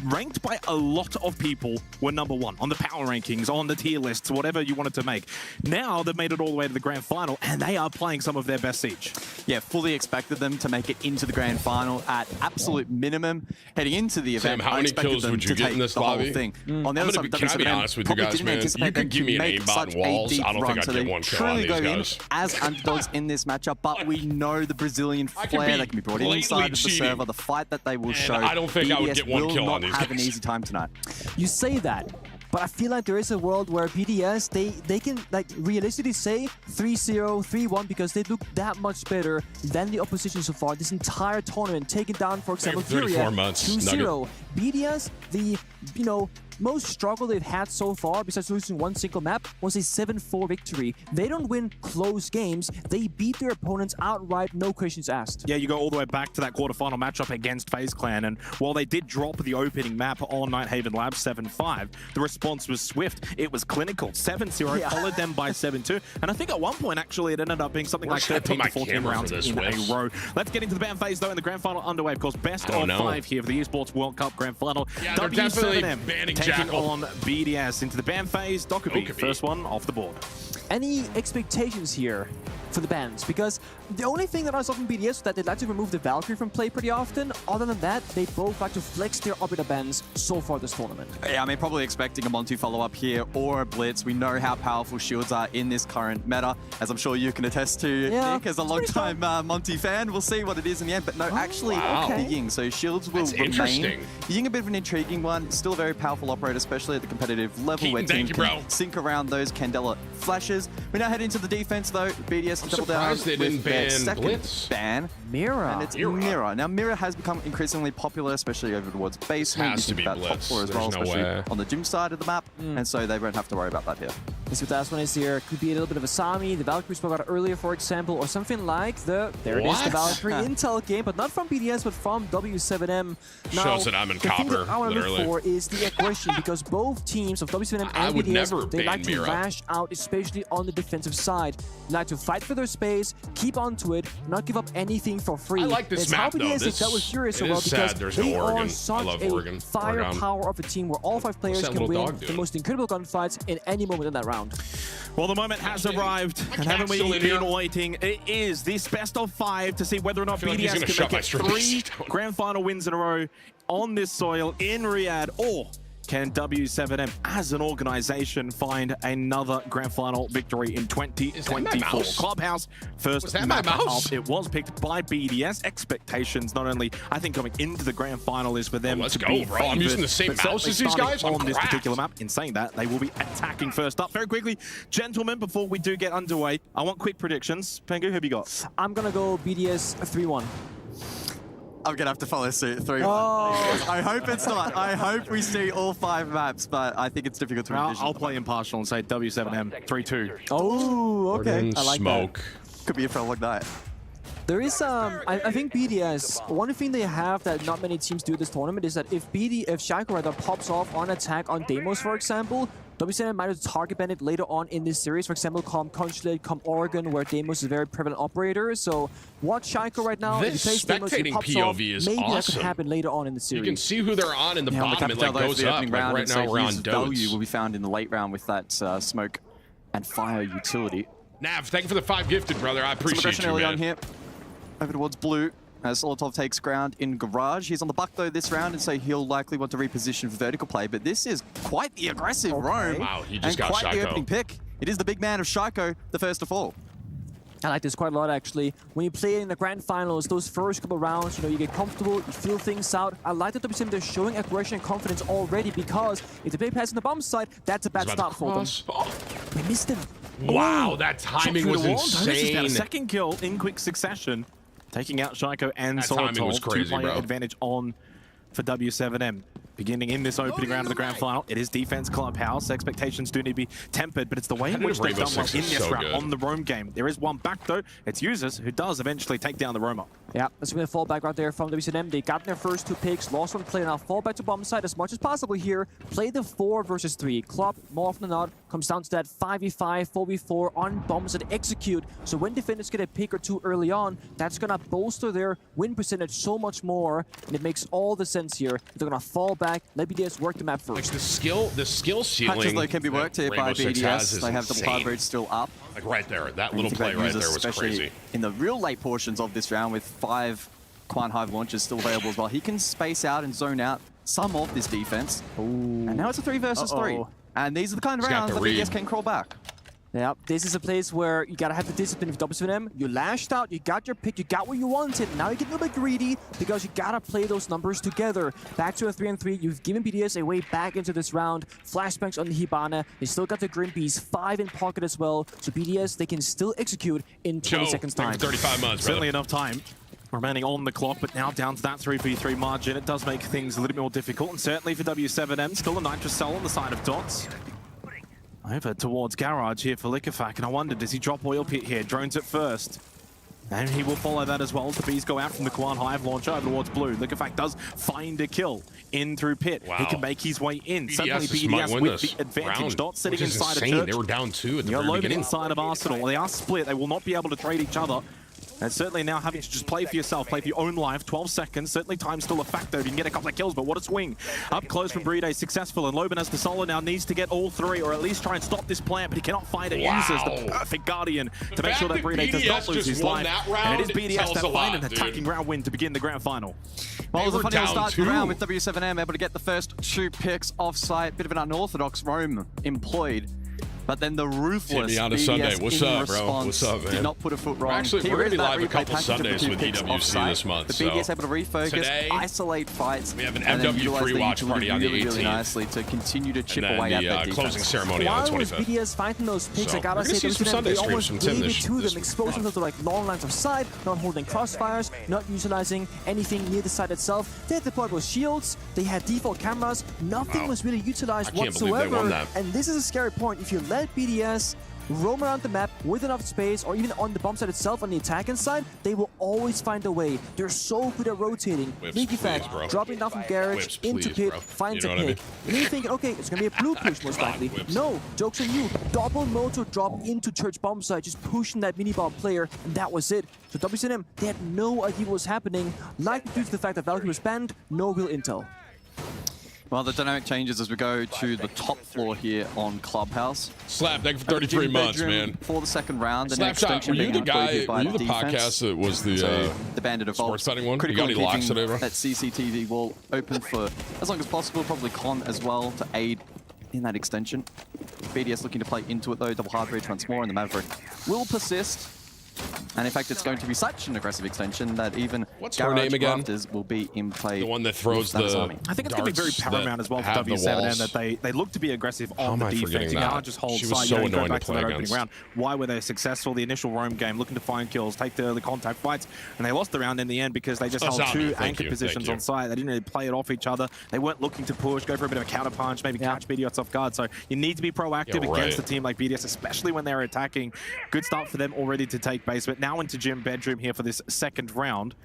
ranked by a lot of people, were #1 on the power rankings, on the tier lists, whatever you wanted to make. Now they've made it all the way to the grand final, and they are playing some of their best Siege. Yeah, fully expected them to make it into the grand final at absolute minimum. Heading into the event, Sam, how I many expected kills them would you to get take in this the whole lobby? thing. On the other side, Can I be W7M honest with you probably guys, didn't man? anticipate You could them give to me an make aimbot such and walls. a deep I don't run, think I'd so get they one kill on truly these go in guys. as underdogs in this matchup, but we know the Brazilian I can flair be that can be brought blatantly inside of the cheating. server, the fight that they will And show. I don't think I would BDS get one will kill on not these have an guys. easy time tonight. You say that, but I feel like there is a world where BDS, they can like realistically say 3-0, 3-1 because they look that much better than the opposition so far this entire tournament, taking down, for example, 34 Furia months, 2-0. BDS, the, most struggle they've had so far, besides losing one single map, was a 7-4 victory. They don't win close games. They beat their opponents outright, no questions asked. Yeah, you go all the way back to that quarterfinal matchup against FaZe Clan, and while they did drop the opening map on Nighthaven Labs 7-5, the response was swift. It was clinical. 7-0, followed them by 7-2, and I think at one point, actually, it ended up being something Where like should I put 13 my to 14 camera for rounds this, in Wiz? a row. Let's get into the ban phase, though, in the grand final underway. Of course, best of 5 here for the Esports World Cup grand final. Yeah, they're definitely W7M banning taking Jackal. on BDS into the ban phase. Dokubi, first one off the board. Any expectations here for the bans? Because the only thing that I saw from BDS was that they'd like to remove the Valkyrie from play pretty often. Other than that, they both like to flex their Arbiter bans so far this tournament. Yeah, I mean, probably expecting a Monty follow-up here or a Blitz. We know how powerful shields are in this current meta, as I'm sure you can attest to, Nick, as a long-time Monty fan. We'll see what it is in the end, but no, actually, the Ying. So shields will remain. Interesting. Ying, a bit of an intriguing one. Still a very powerful operator, especially at the competitive level, Keaton, where thank team you, bro. can sync around those Candela flashes. We now head into the defense, though. BDS double down surprised they with didn't their ban second Blitz. ban. Mira. And it's Mira. Mira. Now, Mira has become increasingly popular, especially over towards basement. Has You to think be about top Blitz. floor as There's well, no especially way. on the gym side of the map. And so they won't have to worry about that here. Let's see what the last one is here. Could be a little bit of a Sami. The Valkyrie spoke out earlier, for example, or something like the... There it is, the What? Valkyrie Intel game, but not from BDS, but from W7M. Now, Shows that I'm in the thing copper, that I want to literally. look for is the aggression, because both teams of W7M I and would never BDS, they ban like to Mira. lash out, especially on the defensive side. They like to fight for their space, keep onto it, not give up anything for free. I like this It's map, how though. BDS This- dealt with Furious so it well, is because sad there's no they Oregon. I are such love a Oregon. firepower of a team where all 5 players that can little win dog the doing? most incredible gunfights in any moment in that round. Well, the moment has arrived, and haven't we still in been here? waiting? It is this best of 5 to see whether or not feel like he's BDS gonna can shut make my it stream. 3 grand final wins in a row on this soil in Riyadh, or can W7M as an organization find another grand final victory in Is that my 2024? mouse? Clubhouse first Was that my map mouse? up. It was picked by BDS. Expectations not only, I think, coming into the grand final is for them let's to go, be bro. I'm favored, using the same but mouse certainly as these starting guys? I'm on this cracked. particular map. In saying that, they will be attacking first up. Very quickly, gentlemen, before we do get underway, I want quick predictions. Pengu, who have you got? I'm gonna go BDS 3-1. I'm going to have to follow suit. 3-1. Oh. I hope it's not. I hope we see all 5 maps, but I think it's difficult to envision. I'll play impartial and say W7M 3-2. Oh, okay. Oregon I like smoke. Could be a long night. that. There is I think BDS, one thing they have that not many teams do this tournament is that if Shaiko rather pops off on attack on Deimos, for example, W7M might have to target ban it later on in this series. For example, come Consulate, come Oregon, where Deimos is a very prevalent operator. So watch Shaiko right now. This if he plays Deimos, he spectating pops off, POV is maybe that awesome. could happen later on in the You series. can see who they're on in the Yeah, on the bottom. It like Capital, though, goes for the up. opening Like round, right and so now we're on his value Dodes. will be found in the late round with that smoke and fire utility. Nav, thank you for the 5 gifted, brother. I Some appreciate aggression you, early man. on here. Over towards blue. As Solotov takes ground in garage. He's on the buck though this round, and so he'll likely want to reposition for vertical play. But this is quite the aggressive roam. Wow, he just and got quite the Shaiko. opening pick. It is the big man of Shaiko, the first to fall. I like this quite a lot, actually. When you play in the grand finals, those first couple rounds, you get comfortable, you feel things out. I like that WCM, they're showing aggression and confidence already, because if they play pass in the bomb side, that's a bad He's about start to for them. cross. Oh, We missed him. wow, that timing was This is now insane. second kill in quick succession, taking out Shaiko and That timing was Solotov. crazy, 2-player bro. advantage on for W7M. Beginning in this opening round of the grand final, it is defense Clubhouse. Expectations do need to be tempered, but it's the way in which they've Rainbow done well Six in is this so round good. on the roam game. There is one back though. It's Users who does eventually take down the roamer. Yeah, that's going to fall back right there from WCM. They got their first 2 picks, lost 1 player, now fall back to bomb side as much as possible here. Play the 4 versus 3. Club, more often than not, comes down to that 5v5, 4v4 on bombs that execute. So when defenders get a pick or 2 early on, that's going to bolster their win percentage so much more, and it makes all the sense here. They're going to fall back, let BDS work the map Like first. the skill ceiling. Patches though can be worked here that by Rainbow Six has BDS. is They have the insane. hard bridge still up. Like right there, that And little you think play about right users, there was especially crazy. in the real late portions of this round with 5 Quan Hive launches still available as well. He can space out and zone out some of this defense. And now it's a 3 versus 3. And these are the kind of He's got rounds the that BDS read. can crawl back. Yeah, this is a place where you gotta have the discipline with WCM. You lashed out, you got your pick, you got what you wanted. Now you get a little bit greedy because you gotta play those numbers together. Back to a 3-3. You've given BDS a way back into this round. Flashbangs on the Hibana. They still got the Grimpies, 5 in pocket as well. So BDS, they can still execute in 20 Joe, seconds thank you time. for 35 months, brother. Certainly enough time remaining on the clock, but now down to that 3v3 margin. It does make things a little bit more difficult, and certainly for W7M, still a Nitrous Cell on the side of Dots. Over towards Garage here for Liquefac, and I wonder, does he drop Oil Pit here? Drones at first. And he will follow that as well. The bees go out from the Quan Hive launcher over towards blue. Liquefac does find a kill in through pit. Wow. He can make his way in. Suddenly BDS might BDS win with this the advantage. round, Dots sitting which is inside insane. a church. They were down 2 at the You're very loaded beginning. inside of Arsenal. They are split. They will not be able to trade each other. And certainly now having to just play for yourself, play for your own life. 12 seconds. Certainly time's still a factor if you can get a couple of kills, but what a swing. Up close from Bride, successful. And Loban as the solo now needs to get all 3, or at least try and stop this plant, but he cannot find it. Wow. Uses the perfect Guardian to make sure that fact Bride that does not BDS lose just his won life. that And it round is BDS tells that a find lot, an attacking dude. round win to begin the grand final. Well, it was were a funny little down start to the 2. round with W7M able to get the first 2 picks off-site. Bit of an unorthodox roam employed. But then the ruthless Hit me on a BDS Sunday. What's in up, bro? response What's up, man? did not put a foot wrong. Actually, He we're gonna read be that live a replay couple package of Sundays two with picks EWC offside. this month, The so BDS able to refocus, today, isolate fights. we have an and then MW utilize free the watch utility party on the really, really 18th. nicely to continue to chip and away then at that the defense. closing ceremony on While the with 25th. BDS finding those picks, So, I gotta we're gonna say, see some WCM, Sunday they streams almost from Tim gave it this to them, month. exposing themselves to like long lines of sight, not holding crossfires, not utilizing anything near the site itself. They had deployed with shields, they had default cameras, nothing was really utilized I can't believe they whatsoever. won that. And this is a scary point. If you let BDS roam around the map with enough space, or even on the bomb site itself on the attacking side, they will always find a way. They're so good at rotating. Whips, Leaky please, Fact, bro. dropping down from garage Whips, into please, pit, bro. finds You know a what I pick. And you're thinking, okay, it's gonna be a blue push most likely. Whips. No, joke's on you. Double motor drop into church bomb site, just pushing that mini bomb player, and that was it. So WCM, they had no idea what was happening, likely due to the fact that Valkyrie was banned, no real intel. Well, the dynamic changes as we go to the top floor here on Clubhouse. Slap, thank you for 33 Gym months, bedroom man. For the second round, the next Slapshot, extension were you being the guy, included by were you the defense. podcast that was the So the Bandit sports evolved. betting one? You Critical got any in locks keeping today, bro? that CCTV wall open for as long as possible, probably Con as well to aid in that extension. BDS looking to play into it though, double hard bridge once more, and the Maverick will persist. And in fact, it's going to be such an aggressive extension that even What's her Garage name again? Rafters will be in play. The one that throws with that the army. I think it's going to be very darts paramount that as well for have the W7M walls. that they look to be aggressive on am the I defense. forgetting You that? can't just hold She was side. so You go annoying back to to play that opening against. round. Why were they successful? The initial roam game, looking to find kills, take the early contact fights, and they lost the round in the end because they just Oh, held Zombie, two thank anchor you, positions thank you. on site. They didn't really play it off each other. They weren't looking to push, go for a bit of a counter punch, maybe catch BDS off guard. So you need to be proactive Yeah, right. against a team like BDS, especially when they're attacking. Good start for them already to take base, but now into gym bedroom here for this second round.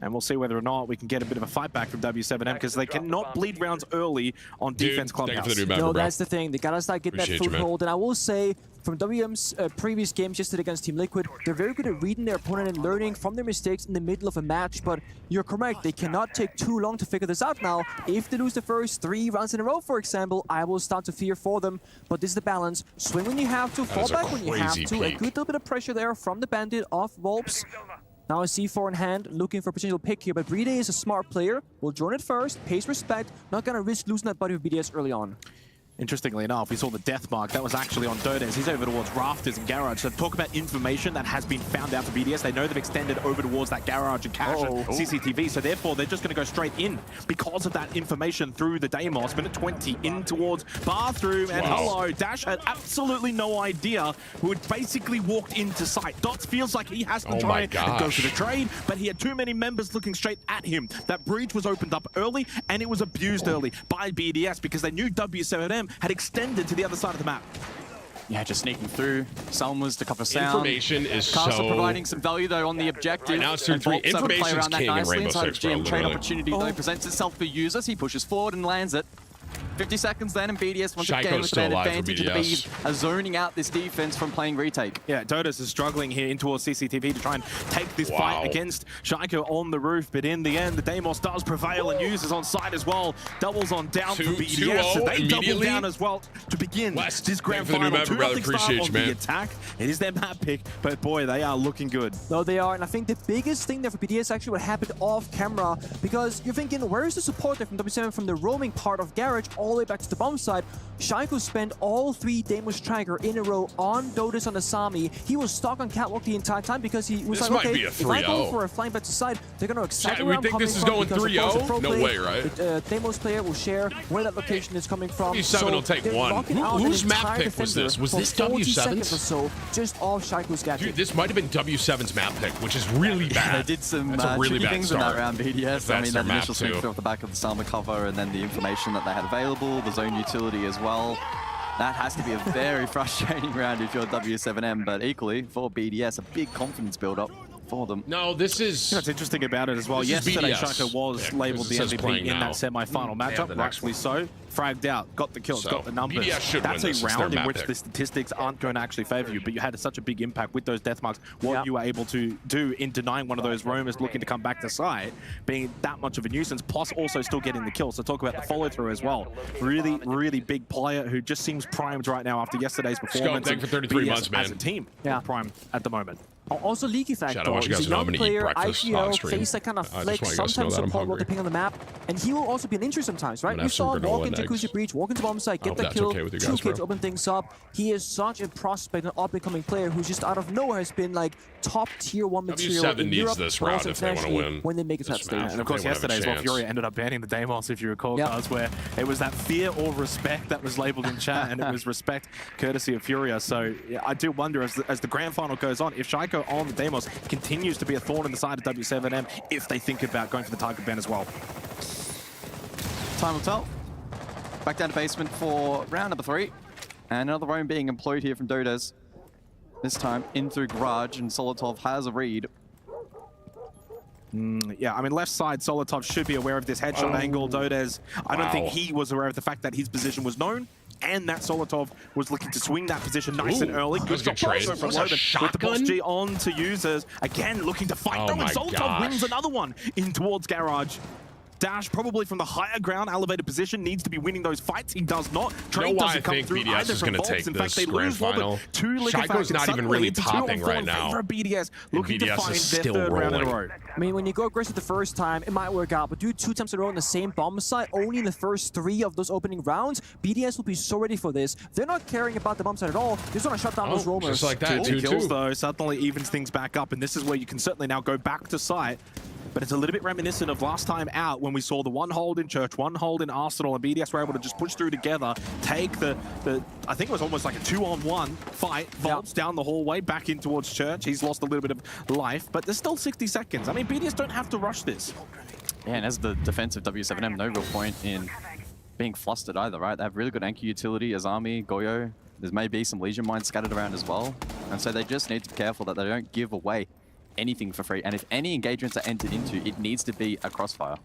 And we'll see whether or not we can get a bit of a fight back from W7M because they cannot bleed rounds early on Dude, defense thank you Clubhouse. for the new member, No, bro. that's the thing. They gotta start getting Appreciate that you, man. foothold. And I will say, from WM's previous games yesterday against Team Liquid, they're very good at reading their opponent and learning from their mistakes in the middle of a match. But you're correct, they cannot take too long to figure this out now. If they lose the first 3 rounds in a row, for example, I will start to fear for them. But this is the balance. Swing when you have to, fall is a back when you have crazy to. A peak. good little bit of pressure there from the Bandit off Volps. Now a C4 in hand, looking for a potential pick here, but Brede is a smart player, will join it first, pays respect, not gonna risk losing that buddy with BDS early on. Interestingly enough, we saw the death mark. That was actually on Dodes. He's over towards Rafters and Garage. So talk about information that has been found out for BDS. They know they've extended over towards that Garage and Cache and CCTV. So therefore, they're just going to go straight in because of that information through the Deimos. Minute 20 in towards bathroom. And Wow. hello, Dash had absolutely no idea who had basically walked into sight. Dots feels like he has to Oh try my and go for the gosh. trade, but he had too many members looking straight at him. That breach was opened up early, and it was abused early by BDS because they knew W7M had extended to the other side of the map. Yeah, just sneaking through. Selma's to cover sound. Information is Castle so... providing some value though on the objective. Right now it's 3-3. And Volps able to play Information's around that king in nicely Rainbow inside Six, of bro, GM. Trade literally. opportunity though presents itself for users. He pushes forward and lands it. 50 seconds then, and BDS once Shaiko's again with still an alive for advantage to BDS. be zoning out this defense from playing retake. Yeah, Dodos is struggling here in towards CCTV to try and take this Wow. fight against Shaiko on the roof, but in the end, the Deimos does prevail and uses on side as well. Doubles on down for 2-0 BDS, so they double immediately. down as well to begin West, this grand thank you for the new final. member, brother. 2-0 start Appreciate on you, the man. attack. It is their map pick, but boy, they are looking good. No, they are, and I think the biggest thing there for BDS actually what happened off camera, because you're thinking, where is the support there from W7 from the roaming part of Garage all the way back to the bomb side? Shaiko spent all 3 Deimos Striker in a row on Dotus on the Sami. He was stuck on Catwalk the entire time because he was This like, might okay, be a if I go 3-0. for a flying back to side, they're going to excite Chat, where we I'm think coming this is from going because, of course, 3-0? the pro No play, way, right? The Deimos player will share where that location is coming from. W7 will take they're one. locking Who- out an whose map entire pick was defender this? Was for this 40 W7's? seconds or so, just off Shaiko's gadget. Dude, this might have been W7's map pick, which is really bad. They did some That's a really tricky bad things in start. that round, BDS. I That's mean, their that map initial too. swing off the back of the Sama cover and then the information that they had available, the zone utility as well. That has to be a very frustrating round if you're W7M, but equally for BDS, a big confidence build-up for them. No, this is... You know what's interesting about it as well, This is yesterday BDS. Shaiko was Yeah, labeled the because it says MVP playing in now. that semi-final They have matchup, the next rightfully so. Fragged out, got the kills, So, got the numbers. BDS should That's win a this. It's their round in map which pick. the statistics aren't going to actually favor you, but you had such a big impact with those death marks. What Yeah. you were able to do in denying one of those roamers looking to come back to side, being that much of a nuisance, plus also still getting the kill. So talk about the follow-through as well. Really, really big player who just seems primed right now after yesterday's performance. Thank you for 33 BDS months, man. as a team, Yeah. prime at the moment. Also, Leaky Chad, I Factor. want you guys He's to a know I'm young gonna eat player, breakfast on IGL, stream. face that kind of I just flex, want you guys to know sometimes that I'm support well hungry. depending on the map. And he will also be an injury sometimes, right? gonna You have some saw him walk granola into and eggs. Jacuzzi Breach, walk into bomb site, I get hope the that's kill, okay with you 2 guys, kills, bro. open things up. He is such a prospect, an up-and-coming player who's just out of nowhere has been like top tier 1 material W7 in needs Europe, this but round also if they wanna internationally win when they make it to that this stage. match. And of course, They won't have a yesterday as well, chance. Furia ended up banning the Deimos, if you recall, Yep. guys, where it was that fear or respect that was labeled in chat, and it was respect courtesy of Furia. So yeah, I do wonder as the grand final goes on, if Shaiko on the Deimos continues to be a thorn in the side of W7M, if they think about going for the target ban as well. Time will tell. Back down to basement for round number 3. And another roam being employed here from Dodes. This time in through Garage, and Solotov has a read. Yeah, I mean, left side, Solotov should be aware of this headshot angle. Dodes, I don't think Wow. he was aware of the fact that his position was known, and that Solotov was looking to swing that position nice and Ooh, early. that Good was a good job trade. also from That was a Loden with the boss shotgun? G on to users. Again, looking to fight Oh though, and my Solotov gosh. wins another one in towards Garage. Dash probably from the higher ground, elevated position, needs to be winning those fights. He does not. Trade why doesn't I come think through BDS either is from gonna Volks. take In fact, this they grand lose Loden final. to Liquefact, Shaiko's and not even suddenly really it's a popping 2-on-4 right in now. favor of BDS, looking to BDS find is their still third round in a rolling. row. I mean, when you go aggressive the first time, it might work out, but do 2 times in a row on the same bomb site, only in the first 3 of those opening rounds, BDS will be so ready for this. They're not caring about the bomb site at all. They just want to shut down those roamers. Just like that, 2 kills 2-2. though suddenly evens things back up, and this is where you can certainly now go back to site. But it's a little bit reminiscent of last time out when we saw the 1 hold in Church, 1 hold in Arsenal, and BDS were able to just push through together, take the I think it was almost like a 2-on-1 fight. Volts down the hallway, back in towards Church. He's lost a little bit of life, but there's still 60 seconds. I mean, BDS don't have to rush this. Yeah, and as the defensive W7M, no real point in being flustered either, right? They have really good anchor utility, Azami, Goyo. There may be some Legion mines scattered around as well. And so they just need to be careful that they don't give away anything for free. And if any engagements are entered into, it needs to be a crossfire.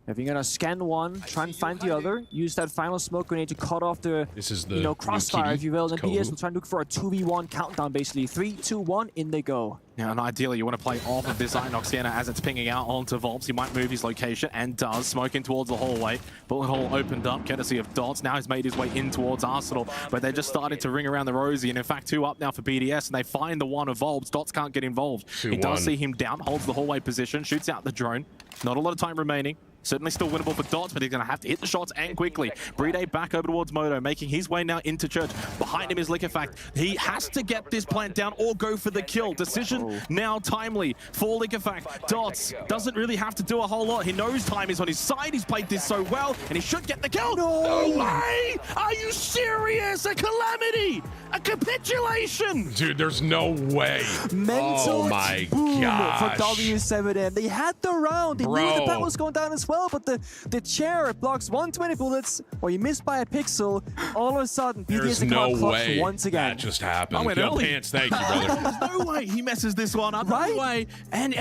If you're gonna scan one, try and find the other, use that final smoke grenade to cut off the, This is the you know, crossfire, new if you will, and Kohu. BDS will try and look for a 2v1 countdown, basically. 3, 2, 1, in they go. Yeah, and ideally you want to play off of this Inox Sienna as it's pinging out onto Volps. He might move his location, and does, smoking towards the hallway. Bullet hole opened up, courtesy of Dots. Now he's made his way in towards Arsenal, but they're just starting to ring around the rosy, and in fact 2 up now for BDS, and they find the one of Volps. Dots can't get involved. He 2-1. does see him down, holds the hallway position, shoots out the drone. Not a lot of time remaining. Certainly still winnable for Dots, but he's going to have to hit the shots and quickly. Brede back over towards Moto, making his way now into Church. Behind him is Liquefact. He has to get this plant down or go for the kill. Decision now timely for Liquefact. Dots doesn't really have to do a whole lot. He knows time is on his side. He's played this so well, and he should get the kill. No way! Are you serious? A calamity! A capitulation! Dude, there's no way. Mental Oh my boom gosh. for W7M. They had the round. They knew the Bro. bat was going down as well, but the chair blocks 120 bullets, or you miss by a pixel. All of a sudden, There's BDS come no out clutch way once again. that just happened. I went Yo, early. Pants, thank you, brother. There's no way he messes this one up. Right? No way. And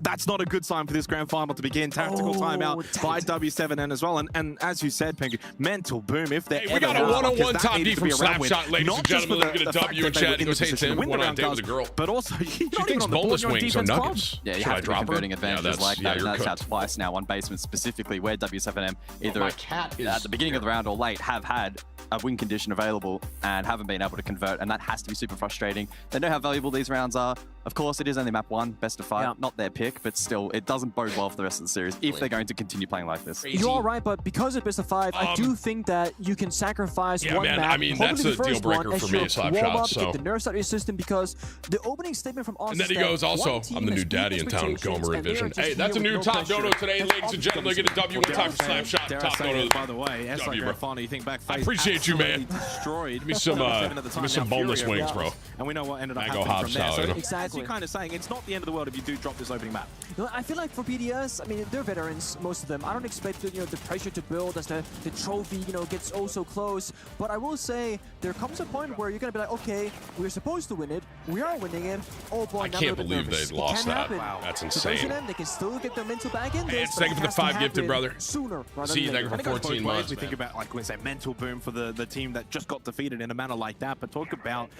that's not a good sign for this grand final to begin. Tactical timeout by W7N as well. And as you said, Pinky, mental boom if they're Hey, we got a one-on-one top D from Slapshot, ladies and gentlemen. Let's get a W in chat. He goes, hey, Tim, went on a date with a girl. But also, She thinks boneless wings are nuggets. Yeah, you Should I have to be drop her? converting advantages like that. you're And that's how cooked. twice now on basement specifically where W7M either my cat is at the beginning of the round or late have had a win condition available and haven't been able to convert, and that has to be super frustrating. They know how valuable these rounds are. Of course, it is only map 1, best of 5, Yeah. not their pick, but still, it doesn't bode well for the rest of the series if they're going to continue playing like this. You are right, but because of best of 5, I do think that you can sacrifice yeah, one man, map. I mean, hopefully that's the a first deal breaker one, for as me, your Slapshot, warm-up, so- get the nerfs out of your system, because the opening statement from us And then is he that goes also, one team I'm the has new daddy beat in town, expectations, Gomer and they are Envision. just Hey, that's a here new with no top pressure. dono today, That's ladies and gentlemen. Get a W one time for Slapshot. Dare I Top say dono. it, by the way, SI W, Grand bro. Final, you think back I phase appreciate you, man. absolutely destroyed. Give me some, give me some boneless wings, bro. And we know what ended up Mango happening Hobbs from there. style, So you know? as Exactly. you're kind of saying, it's not the end of the world if you do drop this opening map. You know, I feel like for BDS, I mean, they're veterans, most of them. I don't expect the pressure to build as the trophy, gets oh so close. But I will say, there comes a point where you're gonna be like, okay, we're supposed to win it, we are winning it. Oh boy, I now I'm a can't little bit believe nervous. they It lost can that. happen. Wow, that's For insane. those of them, they can still get their mental back in Hey, this. it's but thank you it for the has to 5 gifted, happen brother. Sooner rather See you, than thank you later. for I think it goes 14 both ways. months, We man. think about, like we say, mental boom for the team that just got defeated in a manner like that. But talk about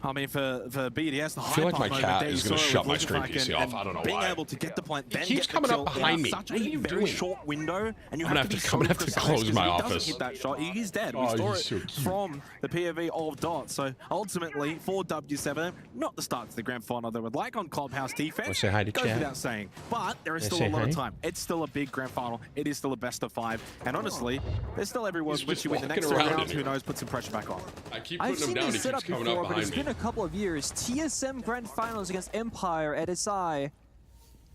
I mean, for BDS, the I feel like my cat is going to shut my stream Lucifac PC off. I don't know being why. able to get the plant, then keeps get the coming up kill behind in me. such What are a you very doing? short window, and you I'm have gonna to be I'm gonna have to precise, close 'cause my if he doesn't office. hit that shot, he's dead. Oh, We saw he's it so cute. from the POV of Dot. So ultimately, for W7, not the start to the grand final they would like on Clubhouse defense. Wanna say hi to goes chat? without saying, but there is Wanna still say a lot hi? of time. It's still a big grand final. It is still a best of 5, and honestly, there's still everyone He's with just you in the walking next around round. in Who here. knows? Put some pressure back on. I keep I've putting him seen down. this He keeps setup coming up before, but it's behind been me. a couple of years. TSM Grand Finals against Empire at SI,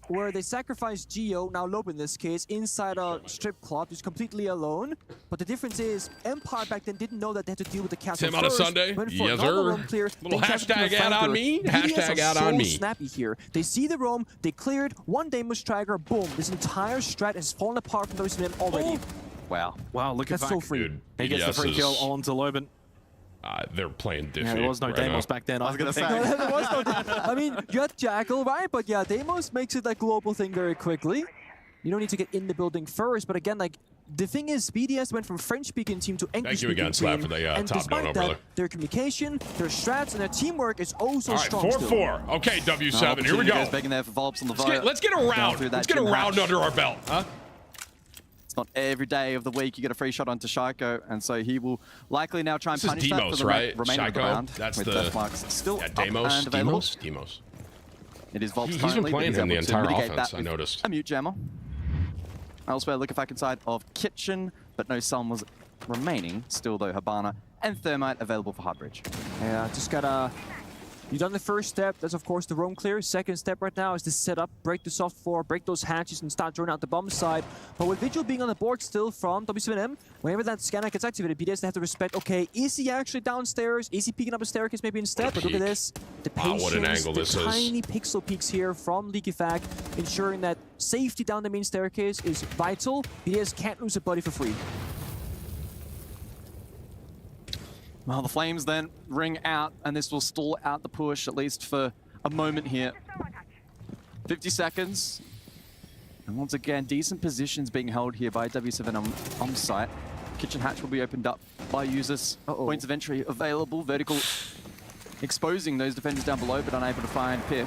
where they sacrificed Geo, now Lob in this case, inside a strip club, just completely alone. But the difference is, Empire back then didn't know that they had to deal with the castle Tim on a first. Sunday? Went for Yes, a normal sir. roam clear, Little then tried to kill hashtag a ad on flanker. me, BDS hashtag are ad so on me. snappy here. They see the roam, they cleared, one Deimos Striker, boom. This entire strat has fallen apart from those men already. Wow. Wow, look at That's so free. Dude, He gets the free BDS kill is- onto Loben. They're playing diffy. Yeah, there was no right Deimos now. back then. I was gonna say. There was no- I mean, you had Jackal, right? But yeah, Deimos makes it a global thing very quickly. You don't need to get in the building first, but again, like, the thing is, BDS went from French-speaking team to Thank you English-speaking again, Slap, team, for the and top despite dono, that, brother. their communication, their strats, and their teamwork is also All right, strong still. 4-4. Okay, W7. Here we go. Begging there for Volps on the Let's get a round. through that Let's get a gym round hatch. under our belt, huh? It's not every day of the week you get a free shot onto Shaiko, and so he will likely now try and This is punish that Demos, for the right? remainder of the Shaiko? round. That's with the- death marks still Yeah, up Demos. and available. Demos. It is Volps He's been currently, but playing he's him the able to entire mitigate offense, that I with noticed. a mute jammer. Elsewhere, Lucifac inside of Kitchen, but no Selmas remaining. Still, though, Habana and Thermite available for Hardbridge. Yeah, just gotta... You've done the first step, that's of course the roam clear. Second step right now is to set up, break the soft floor, break those hatches, and start drawing out the bomb side. But with Vigil being on the board still from W7M, whenever that scanner gets activated, BDS have to respect, okay, is he actually downstairs? Is he peeking up a staircase maybe instead? But look at peek. this. The Wow, patience, what an angle the this is. tiny pixel peaks here from Lucifac, ensuring that safety down the main staircase is vital. BDS can't lose a buddy for free. Well, the flames then ring out, and this will stall out the push, at least for a moment here. 50 seconds. And once again, decent positions being held here by W7 on site. Kitchen hatch will be opened up by users. Points of entry available. Vertical exposing those defenders down below, but unable to find pick.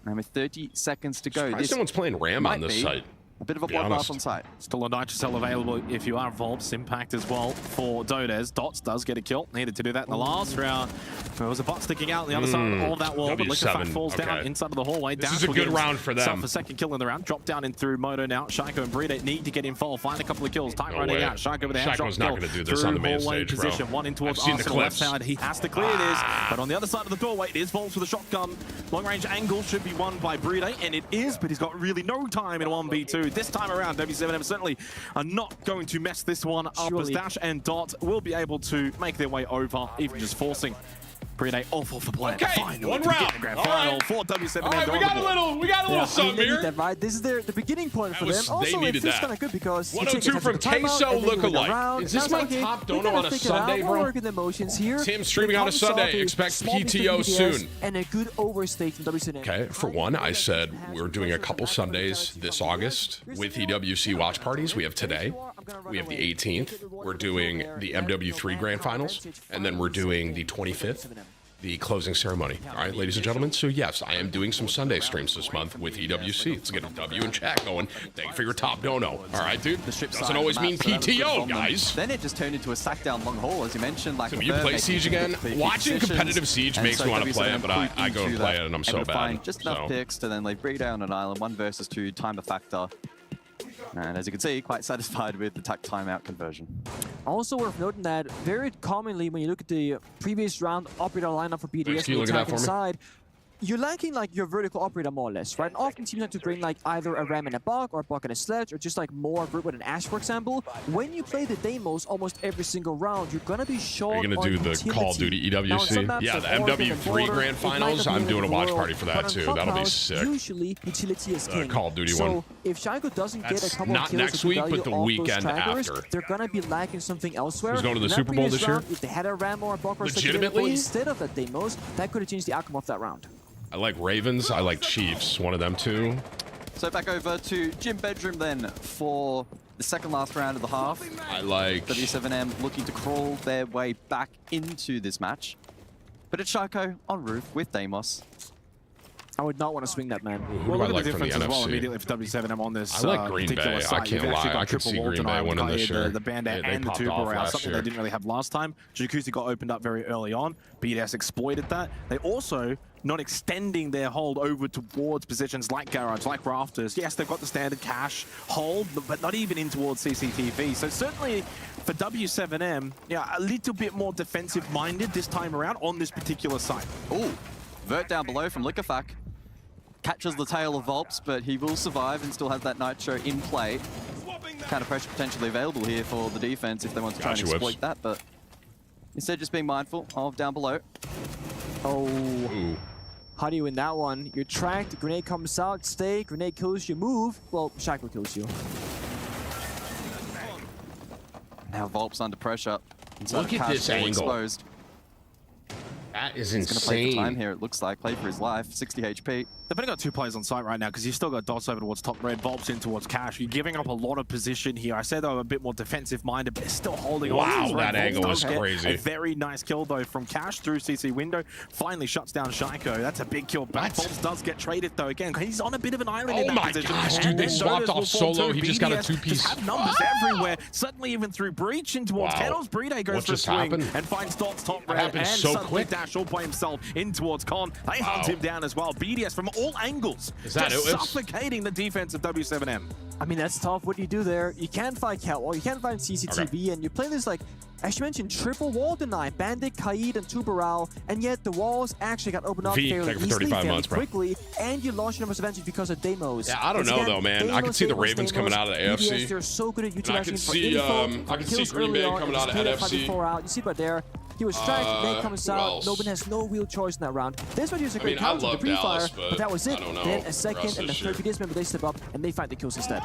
And with 30 seconds to go, Surprised this no one's playing Ram might on this be site. a bit of a be bloodbath honest. on site. Still a Nitrocell available if you are Volps. Impact as well for Dodez. Dots does get a kill. Needed to do that in the last round. There was a bot sticking out on the other side of that wall, but W7, Lucifac falls down okay. inside of the hallway. This Dash is a will good get round for them. himself a second kill in the round. Drop down in through Moto now. Shaiko and Brita need to get involved. Find a couple of kills. Time No running way. out. Shaiko with a Shaiko's headshot not kill gonna do this through on the main hallway stage, bro. position. One in towards I've seen the Arsenal left clips. side. He has to clear this, but on the other side of the doorway, it is Volps with a shotgun. Long range angle should be won by Brita, and it is, but he's got really no time in a 1v2. This time around, W7M certainly are not going to mess this one up, as Surely. Dash and Dot will be able to make their way over, even just forcing Brita off the plan. Okay, Finally, one to begin round. the grand All final right. for W7M. All right, They're we on got the a board. little I mean, something they need here. that, right? This is the beginning point for them. they Also, needed it feels that. kind of good because 102 from Queso Lookalike. Is this my top dono on a Sunday, bro? We're working the emotions here. Tim streaming on a It comes off Sunday. a Expect small victory PTO for BDS soon. And a good overstake from WCN. Okay, for one, I said we're doing a couple Sundays this August with EWC watch parties. We have today. We have the 18th. We're doing the MW3 Grand Finals. And then we're doing the 25th, the closing ceremony. All right, ladies and gentlemen. So yes, I am doing some Sunday streams this month with EWC. Let's get a W in chat going. Thank you for your top dono. All right, dude. The strip Doesn't side always of the mean map, so that was good PTO, from them. guys. Then it just turned into a sack down long haul, as you mentioned. Like So a you bird play making Siege again? key Watching positions. competitive Siege And makes so me want to play W7M it, but I proved go and into play that, it, and I'm able so to bad. find just enough So. picks to then leave Bree down on an island, 1 versus 2, time the factor. And as you can see, quite satisfied with the tack timeout conversion. Also worth noting that very commonly when you look at the previous round operator lineup for BDS Can you on look the at that attacking for me? side, you're lacking like your vertical operator more or less, right? And often teams like to bring like either a ram and a bug or a bug and a sledge or just like more group with an ash, for example. When you play the Deimos almost every single round, you're gonna be short. Are you on gonna do the utility. Call of Duty Now, in some EWC? maps Yeah, like the Oregon and MW3 Border, Grand it might Finals. not be I'm the doing a end of watch the party world, for but that on too. That'll be Clubhouse, sick. Usually utility is king. Call of Duty so one. if Shaiko doesn't get That's a couple not of kills next with week, value but the off those weekend trackers, after. they're gonna be lacking something elsewhere. Who's going to the In that Super Bowl previous this year? round, if they had a ram or a bug or a Legitimately? instead of that Deimos, that could have changed the outcome of that round. I like Ravens. I like Chiefs. One of them two. So back over to Gym Bedroom then for the second last round of the half. I like. W7M looking to crawl their way back into this match. But it's Shaco on roof with Deimos. I would not want to swing that, man. Who Well, do I look like at the from the difference as well NFC? immediately for W7M on this I like Green particular Bay. site. I can't You've actually lie. got I could triple see Walt Green and Bay winning Ivan this Kai, year. the Bandit They and the popped Tuber off Route, last something year. they didn't really have last time. Jacuzzi got opened up very early on. BDS exploited that. They also not extending their hold over towards positions like Garage, like Rafters. Yes, they've got the standard cash hold, but not even in towards CCTV. So certainly for W7M, yeah, a little bit more defensive-minded this time around on this particular site. Ooh, vert down below from Liquefac. Catches the tail of Volps, but he will survive and still has that Nitro in play. Counter pressure potentially available here for the defense if they want to try and Gotcha, exploit that, but instead just being mindful of down below. Oh. Ooh. How do you win that one? You're tracked, grenade comes out, stay, grenade kills you, move. Well, Shaco kills you. Now Volps under pressure. Look at this angle. Exposed. That is He's going to play for time insane. here, it looks like. Play for his life, 60 HP. They've only got 2 players on site right now because you've still got Dots over towards top red, Volps in towards Cash. You're giving up a lot of position here. I said they were a bit more defensive-minded, but they're still holding on. Wow, to that Volps angle does is get crazy. A very nice kill, though, from Cash through CC window. Finally shuts down Shaiko. That's a big kill back. What? Volps does get traded, though, again. He's on a bit of an island Oh in that my position. gosh, And dude, they the swapped Sodas off will fall solo. too. He just got a BDS two-piece. just have numbers everywhere. Suddenly, even through breach in towards Wow. Kettles, Bride goes What for a just swing happened? and finds Dots top red. happened And so suddenly quick? Dash all by himself in towards Con. They hunt Wow. him down as well. BDS from all angles. Is that just it? It's- suffocating the defense of W7M. I mean, that's tough. What do you do there? You can't find Catwall, you can't find CCTV, and you play this, like, as you mentioned, triple wall deny. Bandit, Kaid, and Tuberal, and yet the walls actually got opened up V, fairly take it for easily, 35 fairly months, bro. quickly, and you launch numbers eventually because of Deimos. Yeah, I don't Because know, again, though, man. I Deimos, could see the Deimos, Ravens coming out of the AFC. BDS, they're so good at utilizing could it for see, info, I could see kills Green early Bay on, coming just out of clear the fight NFC. before out. You see right there. He was tracked, then comes who out. else? Nobin has no real choice in that round. This one was a great I counter, love the pre-fire, Dallas, but but that was I it. don't know Then a the second rest and the this third year. BDS member, they step up and they find the kills instead.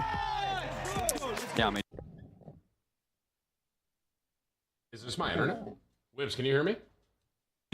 Yeah, I mean, Is this my internet? Wibbs, can you hear me?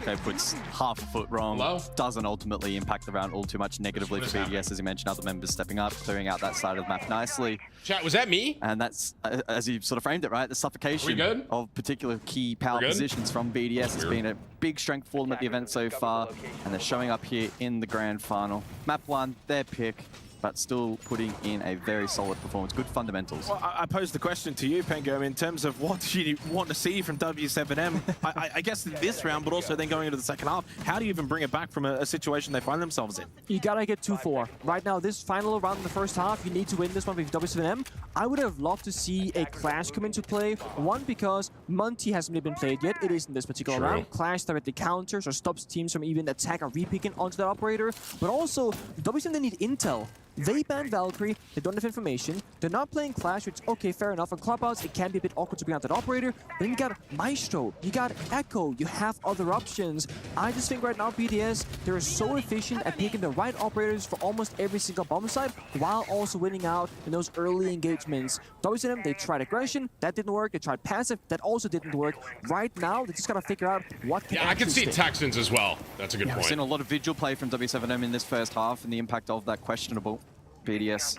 Shaco puts half a foot wrong. Hello? Doesn't ultimately impact the round all too much negatively What for is BDS, happening? as you mentioned, other members stepping up, clearing out that side of the map nicely. Chat, was that me? And that's, as you sort of framed it, right? The suffocation good? of particular key power We're good? positions from BDS has Weird. been a big strength for them at the event so far, and they're showing up here in the grand final. Map 1, their pick, but still putting in a very solid performance. Good fundamentals. Well, I posed the question to you, Pengo, in terms of what do you want to see from W7M, I guess in this round, but also then going into the second half. How do you even bring it back from a situation they find themselves in? You gotta get 2-4. Right now, this final round in the first half, you need to win this one with W7M. I would have loved to see a Clash come into play. One, because Monty hasn't really been played yet. It is in this particular True. round. Clash directly counters or stops teams from even attack or repicking onto that operator. But also, W7M, they need intel. They ban Valkyrie, they don't have information, they're not playing Clash, which, okay, fair enough. On Clubhouse, it can be a bit awkward to bring out that operator. Then you got Maestro, you got Echo, you have other options. I just think right now, BDS, they're so efficient at picking the right operators for almost every single bomb site, while also winning out in those early engagements. WCM, they tried aggression, that didn't work. They tried passive, that also didn't work. Right now, they just gotta figure out what can Yeah, I can see actually stick. Texans as well. That's a good We've point. seen a lot of vigil play from W7M in this first half, and the impact of that questionable. BDS,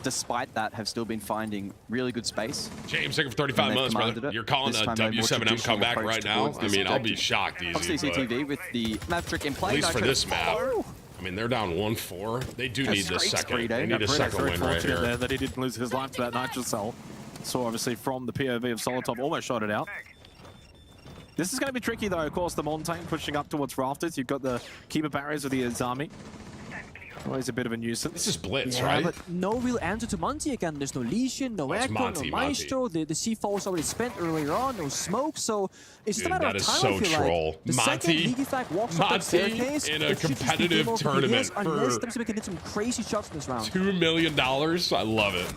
despite that, have still been finding really good space. James, take it for 35 And they've months, commanded brother. it. You're calling This a time, a more W7M traditional comeback approach right now? towards I this mean, I'll be objective. shocked easy, Of CCTV with the map trick in play. at least for Nitro- this map. I mean, they're down 1-4. They do need this Scrapes second. Brito. They need a Brito's second very win right fortunate here. there that he didn't lose his life to that Nitro Cell. So obviously from the POV of Solotop, almost shot it out. This is going to be tricky though, of course, the Montaigne pushing up towards Rafters. You've got the keeper barriers of the Azami. Always a bit of a nuisance. This is Blitz, Yeah, right? but no real answer to Monty again. There's no Lesion, no it's Echo, Monty, no Maestro. The C4 was already spent earlier on, no smoke, so it's just Dude, a matter that of is time, so I feel troll. like. The Monty- second Leaky walks up that Monty staircase, in a it should just be competitive game over for tournament BDS, unless for- WCM can hit some crazy shots in this round. $2 million. I love it.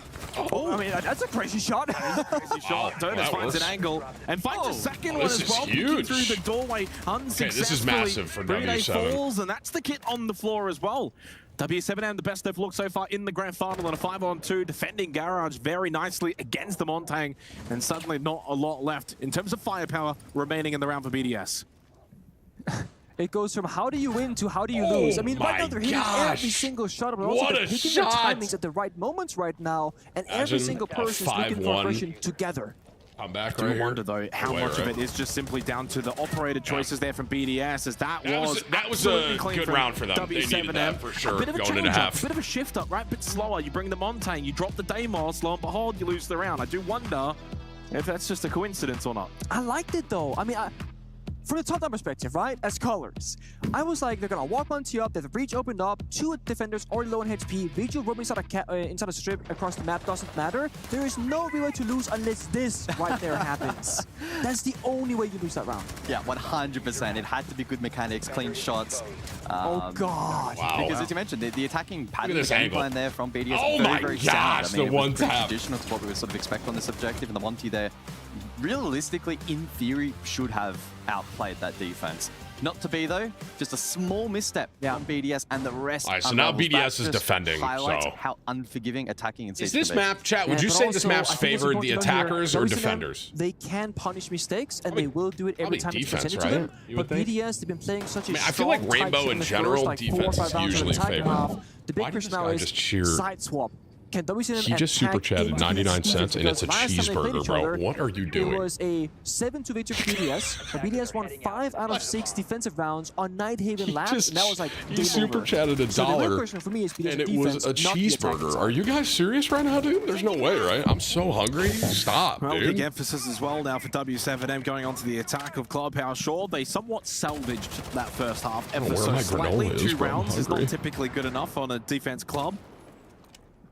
Oh, I mean, that's a crazy shot. Crazy shot. Donis that finds works. an angle and finds a second one this as is well. Peeking huge. through the doorway unsuccessfully. massive for Bride W7. falls, and that's the kit on the floor as well. W7M, the best they've looked so far in the grand final on a 5-on-2, defending Garage very nicely against the Montaigne, and suddenly not a lot left in terms of firepower remaining in the round for BDS. It goes from how do you win to how do you lose. I mean, right my now they're hitting gosh. every single shot, but also What they're a picking their shot. timings at the right moments right now, and every Imagine single at person is looking for 5-1. aggression together. I'm back Do right wonder here. though how Away, much of right? it is just simply down to the operator choices there from BDS, as that was a clean good from round for them. They needed W7M. that for sure, A bit of a going into change-up, half. a bit of a shift up, right? A bit slower. You bring the Montaigne, you drop the Daymar, slow and behold, you lose the round. I do wonder if that's just a coincidence or not. I liked it though. I mean, from the top-down perspective, right? As colors, I was like, they're gonna walk Monty up. The breach opened up. 2 defenders already low on HP. Vigil roaming inside a strip across the map doesn't matter. There is no real way to lose unless this right there happens. That's the only way you lose that round. Yeah, 100%. It had to be good mechanics, clean shots. Oh God! Wow. Because as you mentioned, the attacking pattern, the this game angle. plan there from BDS Oh very, my very gosh, sound. I mean, the it was one pretty tap. traditional to what we would sort of expect on this objective, and the Monty there, realistically, in theory, should have outplayed that defense. Not to be though, just a small misstep from BDS, and the rest. All right, so are now levels. BDS That is just defending, highlights so- how unforgiving attacking and Is this map, chat? Would Yeah, you but say this also, map's I think it's favored the important to know here, attackers or WCM, defenders? They can punish mistakes, and Probably- they will do it every probably time it's defense, presented to them. right? You But would think? BDS, they've been playing such a I feel like strong tight Rainbow ship in the general, first, like, 4 or defense 5 is rounds of usually the second favored. half. The big Why did question this now guy is just cheer? side swap. Can WCM He just super chatted 99 cents, and it's a cheeseburger, bro. What are you It doing? was a 7-2 victory for BDS. But BDS won 5 out of 6 defensive rounds on Nighthaven labs, and that was like he game super over. chatted a So the real dollar, question for me is BDS and it defense, was a not the attacking cheeseburger. side. Are you guys serious right now, dude? There's no way, right? I'm so hungry. Stop, Well, big dude. emphasis as well now for W7M going on to the attack of Clubhouse. Sure, they somewhat salvaged that first half ever where so my slightly. granola is, 2 bro. I'm rounds is not hungry. typically good enough on a defense club.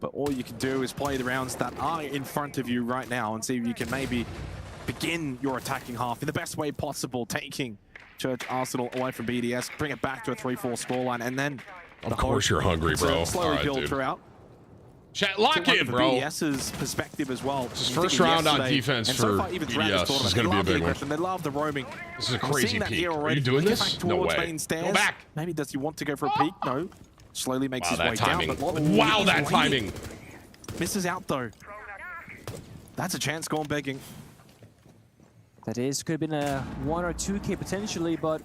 But all you can do is play the rounds that are in front of you right now and see if you can maybe begin your attacking half in the best way possible, taking Church Arsenal away from BDS, bring it back to a 3-4 scoreline, and then Of course you're hungry, bro. slowly All right, build dude. throughout. Chat, lock From in, the bro. BDS's perspective as well. This is first round on defense and so for far, even throughout BDS. this This is tournament, gonna they be a love the big one. aggression, they love the roaming. This is a I'm crazy seeing that peek. here Are already. you doing Get this? back No towards way. main stairs. Go back. Maybe does he want to go for a peek? No. Slowly makes Wow, his that way timing. down. But Wow, that waiting. timing. Misses out though. That's a chance gone begging. That is, could have been a 1 or 2K potentially, but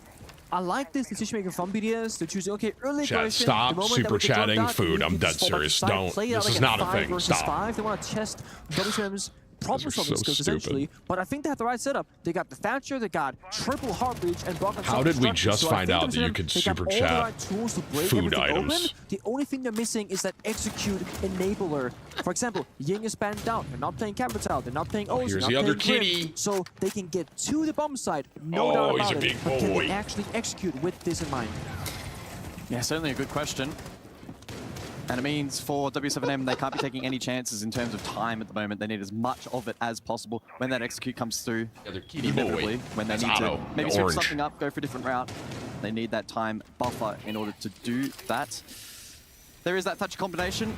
I like this decision making from BDS. They're choosing, okay, early Chat, aggression. stop the moment that super we get dropped chatting out, food. you I'm can dead just fall back serious. to side, Don't. play it out This is like not a 5 thing. versus Stop. 5. They want to test WCM's problem so solving skills, stupid. essentially. But I think they have the right setup. They got the Thatcher, they got triple heart breach, and block on How did we self-destruction. just So I find think out that you WCM, could they got super all the chat right tools to break food everything items? open. The only thing they're missing is that execute enabler. For example, Ying is banned down. They're not playing Capital. They're not playing O's. here's they're not the other playing Grim. kitty. So they can get to the bomb site. No Oh, doubt he's about a it. big But can boy. they actually execute with this in mind? Yeah, certainly a good question. And it means for W7M, they can't be taking any chances in terms of time at the moment. They need as much of it as possible. When that execute comes through, Yeah, they're kitty inevitably, boy. when they That's need Otto, to maybe the switch orange. something up, go for a different route, they need that time buffer in order to do that. There is that Thatcher combination,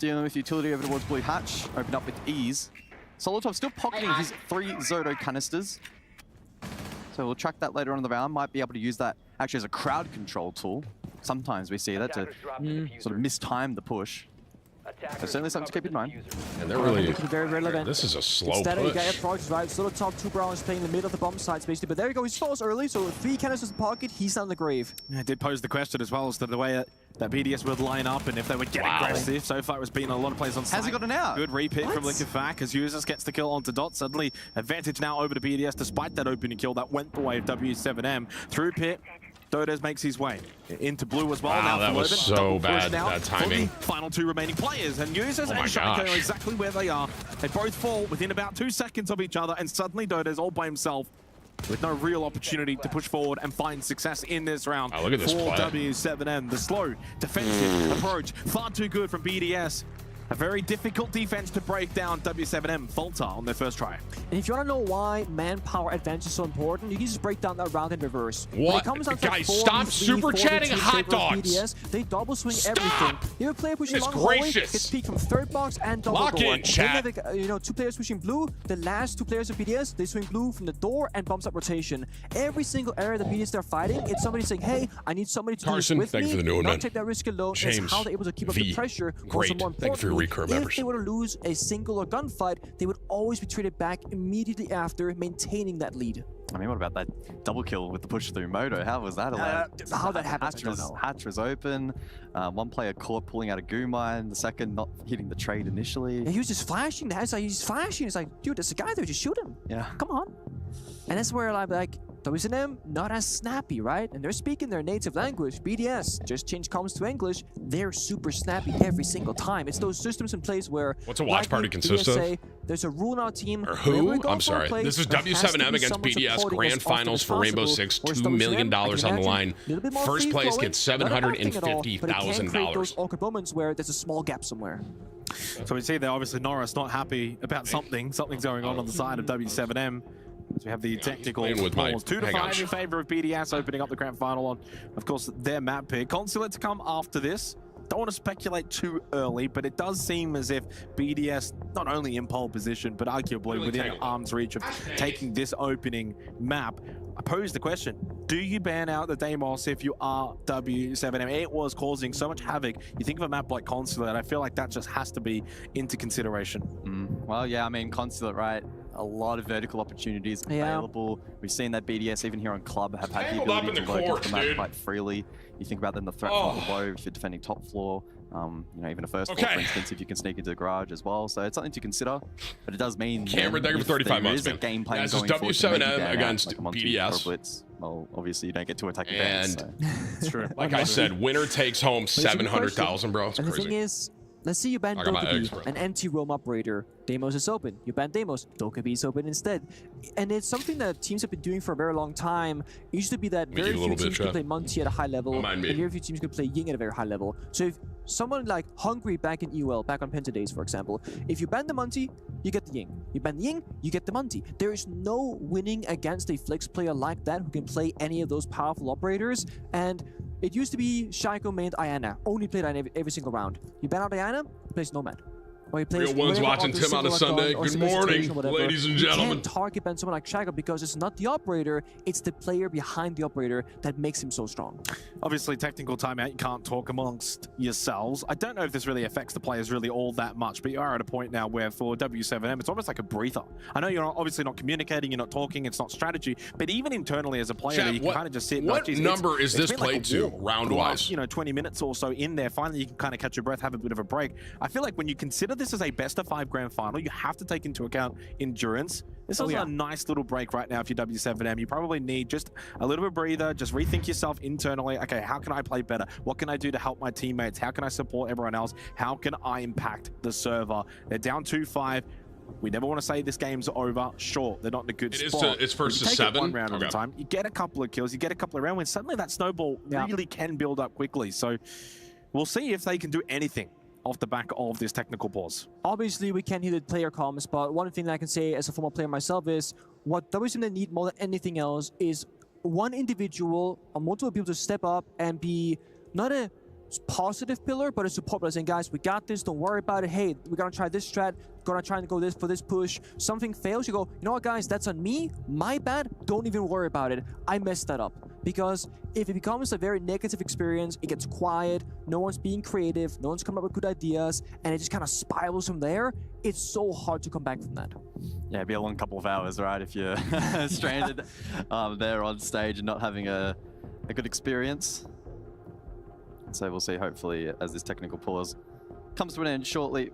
dealing with utility over towards Blue Hatch, open up with ease. Solotov still pocketing his 3 Zoto canisters. So we'll track that later on in the round. Might be able to use that actually as a crowd control tool. Sometimes we see that to sort of mistime the push. So certainly something to keep in mind. And they're really. This is very relevant. This is a slow Instead of Gaia push. Project, right? Still a top 2 Browns playing in the middle of the bomb sites, basically. But there you go, he falls early, so 3 canisters in the pocket, he's on the grave. Yeah, it did pose the question as well as to the way that BDS would line up and if they would get aggressive. So far, it's been a lot of plays on site. Has he got an out? Good repick from Liquefac as Users gets the kill onto Dot. Suddenly, advantage now over to BDS despite that opening kill that went the way of W7M. Through pit, Dodes makes his way into blue as well. Wow, now that for was Logan. so Double push bad, now that for timing. the final 2 remaining players. And Users Oh my and Shaiko gosh. know exactly where they are. They both fall within about 2 seconds of each other, and suddenly Dodes all by himself with no real opportunity to push forward and find success in this round. Wow, look at this for play. W7M. The slow defensive approach, far too good from BDS. A very difficult defense to break down. W7M falter on their first try. And if you want to know why manpower advantage is so important, you can just break down that round in reverse. When What? it comes down to Guys, 4v3, stop super 4v2 chatting hot favor of dogs. BDS, they double swing Stop! everything. You have a player pushing Goodness long hallway, gracious. gets peeked from third box and double Lock door. in, chat. Then you have 2 players pushing blue. The last 2 players of BDS, they swing blue from the door and bumps up rotation. Every single area that BDS they're fighting, it's somebody saying, hey, I need somebody to Carson, do this with thank me, you for the new one, not man. take that risk alone. James, It's how they're able to keep up V, the pressure. great. Also, more Thank you for your importantly, recurve members. if they were to lose a single or gunfight, they would always be treated back immediately after maintaining that lead. I mean, what about that double kill with the push through moto? How was that allowed? How that happened, I don't know. Hatch was open. One player caught pulling out a goo mine. The second not hitting the trade initially. Yeah, he was just flashing. That's like he's flashing. It's like, dude, there's a guy there. Just shoot him. Yeah. Come on. And that's where I'm like, WSM not as snappy, right? And they're speaking their native language. BDS just change comms to English. They're super snappy every single time. It's those systems in place where What's a watch party consist of? There's a rule in our team. Or who? I'm sorry. This is W7M against BDS Grand Finals for Rainbow Six. $2 million on the line. First place gets $750,000. Those awkward moments where there's a small gap somewhere. So we see there, obviously, Norris not happy about something. Something's going on the side of W7M. So we have the technical calls. 2-5 in favor of BDS, opening up the grand final on, of course, their map pick. Consulate to come after this. Don't want to speculate too early, but it does seem as if BDS, not only in pole position, but arguably within arm's reach of taking this opening map. I pose the question, do you ban out the Deimos if you are W7M? It was causing so much havoc. You think of a map like Consulate, I feel like that just has to be into consideration. Well, yeah, I mean, Consulate, right? A lot of vertical opportunities available. We've seen that BDS, even here on Club, have had the ability to work into the map quite freely. You think about then the threat from below if you're defending top floor, you know, even a first floor, for instance, if you can sneak into the garage as well. So it's something to consider, but it does mean Camera Dagger for 35 months, man. Game plan this is W7M against BDS. Blitz. Well, obviously you don't get 2 attacking bans. So. It's true. Like I said, winner takes home 700,000, bro. It's and crazy. the thing is, let's see you ban Dokkaebi, an anti-roam operator. Deimos is open. You ban Deimos, Dokkaebi is open instead. And it's something that teams have been doing for a very long time. It used to be that very few teams could play Monty at a high level, and very few teams could play Ying at a very high level. So if someone like Hungry back in EUL, back on Penta days, for example, if you ban the Monty, you get the Ying. You ban the Ying, you get the Monty. There is no winning against a Flex player like that who can play any of those powerful operators. And it used to be Shaiko mained Iana, only played Iana every single round. You ban out Iana, he plays Nomad. Or he plays Real ones watching Tim on a Sunday. Good morning, ladies and gentlemen. You can't target ban someone like Shaiko because it's not the operator, it's the player behind the operator that makes him so strong. Obviously, technical timeout, you can't talk amongst yourselves. I don't know if this really affects the players really all that much, but you are at a point now where for W7M, it's almost like a breather. I know you're obviously not communicating, you're not talking, it's not strategy, but even internally as a player, Chat, you can kind of just sit. What number is this played to, round-wise? You know, 20 minutes or so in there, finally you can kind of catch your breath, have a bit of a break. I feel like when you consider this as a best-of-5 grand final, you have to take into account endurance. This is a nice little break right now if you're W7M. You probably need just a little bit of breather, just rethink yourself internally. Okay, how can I play better? What can I do to help my teammates? How can I support everyone else? How can I impact the server? They're down 2-5. We never want to say this game's over. Sure, they're not in a good spot. It's first to 7. One round at a time. You get a couple of kills, you get a couple of rounds, when suddenly that snowball really can build up quickly. So we'll see if they can do anything off the back of this technical pause. Obviously, we can't hear the player comms, but one thing that I can say as a former player myself is what WSM need more than anything else is one individual or multiple people to step up and be not a positive pillar, but a support pillar saying, guys, we got this, don't worry about it. Hey, we're gonna try this strat, gonna try and go this for this push. Something fails, you go, you know what, guys, that's on me, my bad, don't even worry about it. I messed that up. Because if it becomes a very negative experience, it gets quiet, no one's being creative, no one's coming up with good ideas, and it just kind of spirals from there, it's so hard to come back from that. Yeah, it'd be a long couple of hours, right, if you're stranded there on stage and not having a good experience. So we'll see, hopefully, as this technical pause comes to an end shortly,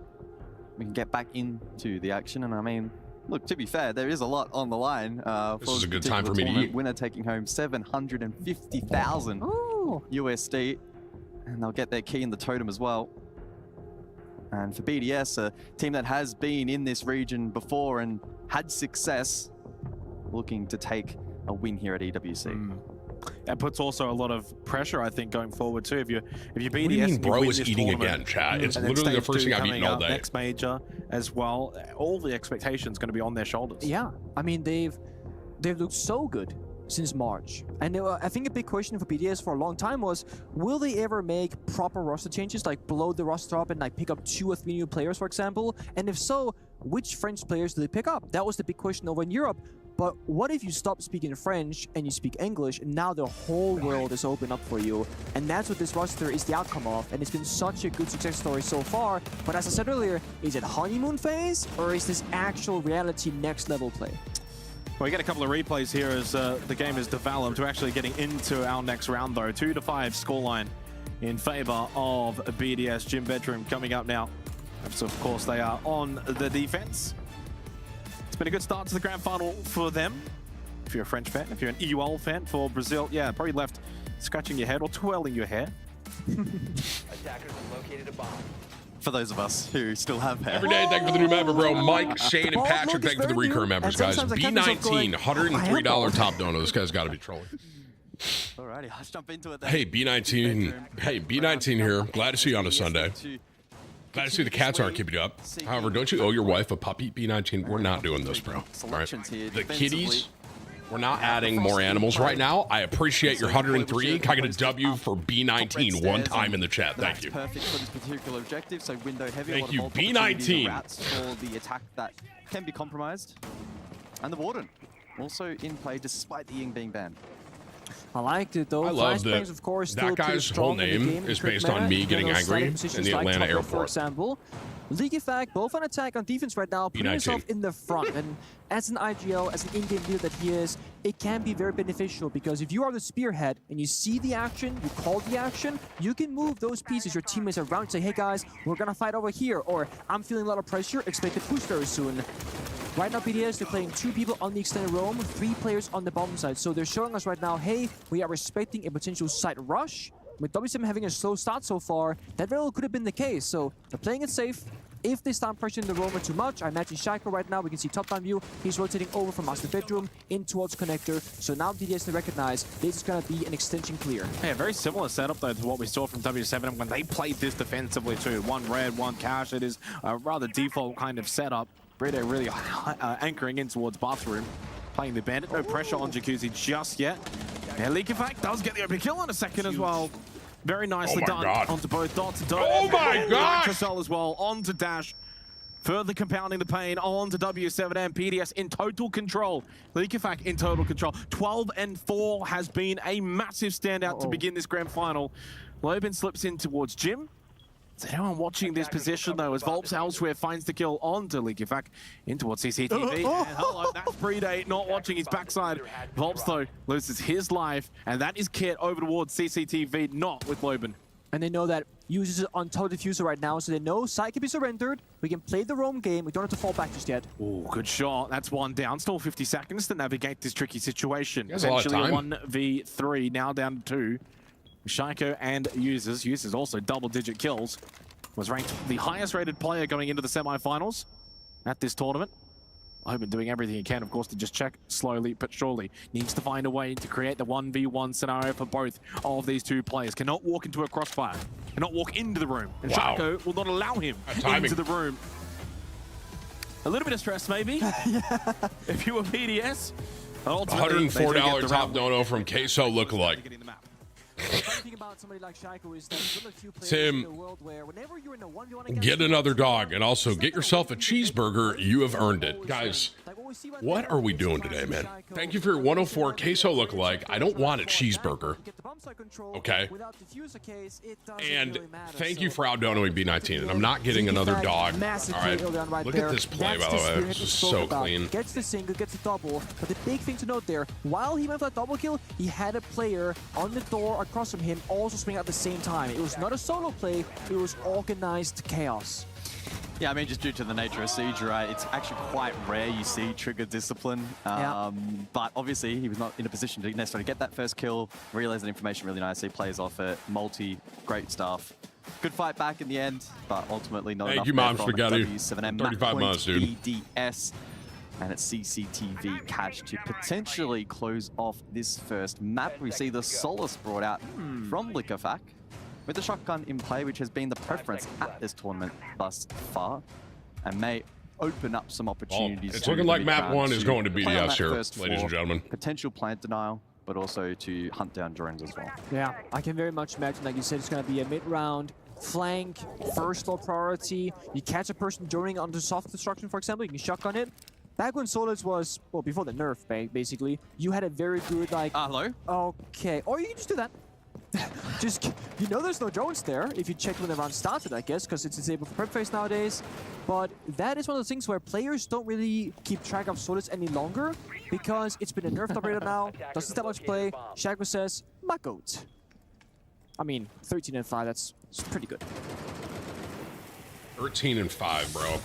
we can get back into the action. And I mean, look, to be fair, there is a lot on the line. This is a good time for me to eat. Winner taking home 750,000 USD, and they'll get their key in the totem as well. And for BDS, a team that has been in this region before and had success, looking to take a win here at EWC. That puts also a lot of pressure, I think, going forward too. If you BDS, what do you mean, bro is eating again, chat? It's literally the first thing I've eaten all day. Next major as well. All the expectations going to be on their shoulders. Yeah, I mean they've looked so good since March, and I think a big question for BDS for a long time was, will they ever make proper roster changes, like blow the roster up and like pick up 2 or 3 new players, for example? And if so, which French players do they pick up? That was the big question over in Europe. But what if you stop speaking French and you speak English, and now the whole world is open up for you? And that's what this roster is the outcome of, and it's been such a good success story so far. But as I said earlier, is it honeymoon phase, or is this actual reality next level play? Well, we get a couple of replays here as the game is developed. We're actually getting into our next round, though. 2-5 scoreline in favor of BDS. Gym Bedroom coming up now. So, of course, they are on the defense. It's been a good start to the grand final for them. If you're a French fan, if you're an EUL fan for Brazil, yeah, probably left scratching your head or twirling your hair. Attackers have located a bomb. For those of us who still have hair. Every day, thank you for the new member, bro. Mike, Shane, and Patrick, thank you for the recurring members, guys. B19, $103 top donor. This guy's got to be trolling. Alrighty, let's jump into it then. Hey, B19. Hey, B19 here. Glad to see you on a Sunday. Glad to see the cats aren't keeping you up. However, don't you owe your wife a puppy, B19? We're not doing this, bro. All right? The kitties, we're not adding more animals right now. I appreciate your 103. Can I get a W for B19 one time in the chat? Thank you. Perfect for this particular objective. So window heavy. Thank you, B19. For the attack that can be compromised. And the Warden also in play despite the Ying being banned. I liked it though. I love that of course, that guy's whole name is based on me getting angry in the Atlanta airport. For example, League Fact, both on attack on defense right now, putting himself in the front. And as an IGL, as an in-game leader that he is, it can be very beneficial because if you are the spearhead and you see the action, you call the action, you can move those pieces, your teammates around and say, hey guys, we're gonna fight over here, or I'm feeling a lot of pressure, expect a push very soon. Right now, BDS, they're playing 2 people on the extended roam, 3 players on the bottom side. So they're showing us right now, hey, we are respecting a potential side rush. With W7 having a slow start so far, that very well could have been the case. So they're playing it safe. If they start pressuring the roamer too much, I imagine Shaiko right now, we can see top-down view. He's rotating over from master bedroom in towards connector. So now BDS can recognize this is going to be an extension clear. Yeah, very similar setup though to what we saw from W7 when they played this defensively too. 1 red, 1 cash. It is a rather default kind of setup. Brito really anchoring in towards bathroom, playing the bandit. No pressure on Jacuzzi just yet. And Leaky Fact does get the open kill in a second as well. Very nicely done onto both dots. Oh my gosh! As well onto Dash, further compounding the pain onto W7 and PDS in total control. Leaky Fact in total control. 12-4 has been a massive standout to begin this grand final. Loban slips in towards Jim. Is anyone watching this position though as Volps elsewhere finds the kill onto Leaky Fact in towards CCTV. And hello, that's Predate not watching his backside. Volps though loses his life, and that is Kit over towards CCTV, not with Loban. And they know that users are on total diffuser right now, so they know side can be surrendered. We can play the roam game. We don't have to fall back just yet. Oh, good shot. That's 1 down. Still 50 seconds to navigate this tricky situation. There's a lot of time. 1v3, now down to 2. Shaiko and Users. Users also double-digit kills. Was ranked the highest rated player going into the semifinals at this tournament. Loban doing everything he can, of course, to just check slowly but surely. Needs to find a way to create the 1v1 scenario for both of these 2 players. Cannot walk into a crossfire. Cannot walk into the room. And Shaiko will not allow him into the room. A little bit of stress, maybe, if you were PDS. $104 top dono from Queso Lookalike. Tim, get another dog and also get yourself a cheeseburger. You have earned it. Guys, what are we doing today, man? Thank you for your 104 Queso Lookalike. I don't want a cheeseburger. Okay. And thank you for out-donoing B19. And I'm not getting another dog. All right. Look at this play, by the way. This is so clean. Gets the single, gets the double. But the big thing to note there, while he went for that double kill, he had a player on the door across from him also swing at the same time. It was not a solo play, it was organized chaos. Yeah, I mean, just due to the nature of Siege, right, it's actually quite rare you see trigger discipline. But obviously, he was not in a position to necessarily get that first kill, realize that information really nicely, plays off it, multi, great stuff. Good fight back in the end, but ultimately not enough. Thank you, Mom from Spaghetti. W7M 35 months, dude. BDS. And it's CCTV catch to potentially close off this first map. We see the Solace brought out from Liquefac with the shotgun in play, which has been the preference at this tournament thus far, and may open up some opportunities. It's looking like map 1 is going to BDS here, ladies and gentlemen. Potential plant denial, but also to hunt down drones as well. Yeah, I can very much imagine, like you said, it's going to be a mid-round flank, first low priority. You catch a person joining onto soft destruction, for example, you can shotgun it. Back when Solus was, well, before the nerf, basically, you had a very good, like... Hello? Okay. Or you can just do that. just, you know there's no drones there if you check when the round started, I guess, because it's disabled for prep phase nowadays. But that is one of those things where players don't really keep track of solos any longer because it's been a nerfed operator now, doesn't that much play. Shaco says, my goat. I mean, 13-5, that's pretty good. 13-5, bro.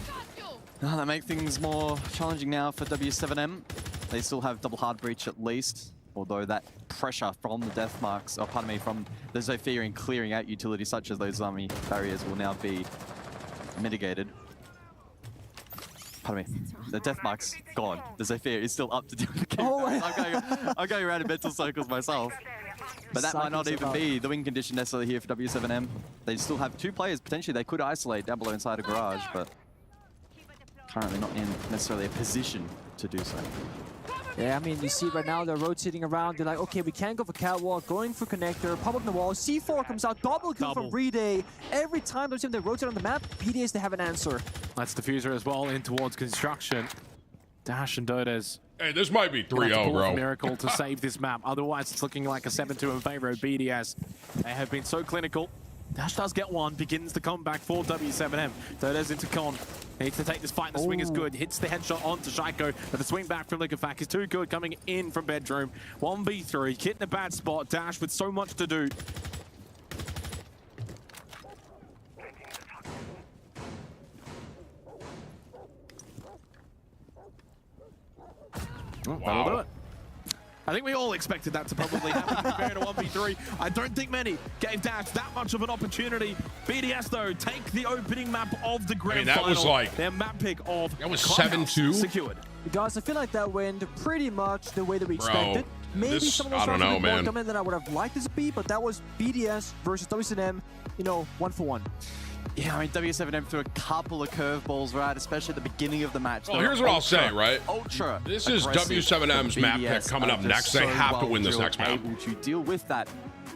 That makes things more challenging now for W7M. They still have double hard breach at least, although that pressure from the death marks, or pardon me, from the Zofia in clearing out utilities such as those army barriers will now be mitigated. Pardon me, the death mark's gone. The Zofia is still up to deal with the game. Oh, I'm going around in mental circles myself. But that might not even be the win condition necessarily here for W7M. They still have 2 players potentially they could isolate down below inside a garage, but currently not in necessarily a position to do so. Yeah, I mean, you see right now they're rotating around. They're like, okay, we can't go for catwalk, going for connector, pop up the wall. C4 comes out, double kill from Reday. Every time they rotate on the map, PDS, they have an answer. That's Diffuser as well in towards construction. Dash and Dodes. Hey, this might be 3-0, bro. Miracle to save this map. Otherwise, it's looking like a 7-2 in favor of BDS. They have been so clinical. Dash does get one, begins the comeback for W7M. Dodes into Con. Needs to take this fight. The swing is good. Hits the headshot onto Shaiko, but the swing back from Likafak is too good. Coming in from bedroom. 1v3. Kit in a bad spot. Dash with so much to do. Oh, that'll do it. I think we all expected that to probably happen compared to 1v3. I don't think many gave Dash that much of an opportunity. BDS, though, take the opening map of the grand final. That was like... Their map pick of... That was 7-2? Secured. Guys, I feel like that went pretty much the way that we expected. Maybe some of those rounds were more dominant than I would have liked it to be, but that was BDS versus W7M, you know, 1-for-1. Yeah, I mean, W7M threw a couple of curveballs, right? Especially at the beginning of the match. Well, here's what I'll say, right? Ultra. This is W7M's map pick coming up next. They have to win this next map. Able to deal with that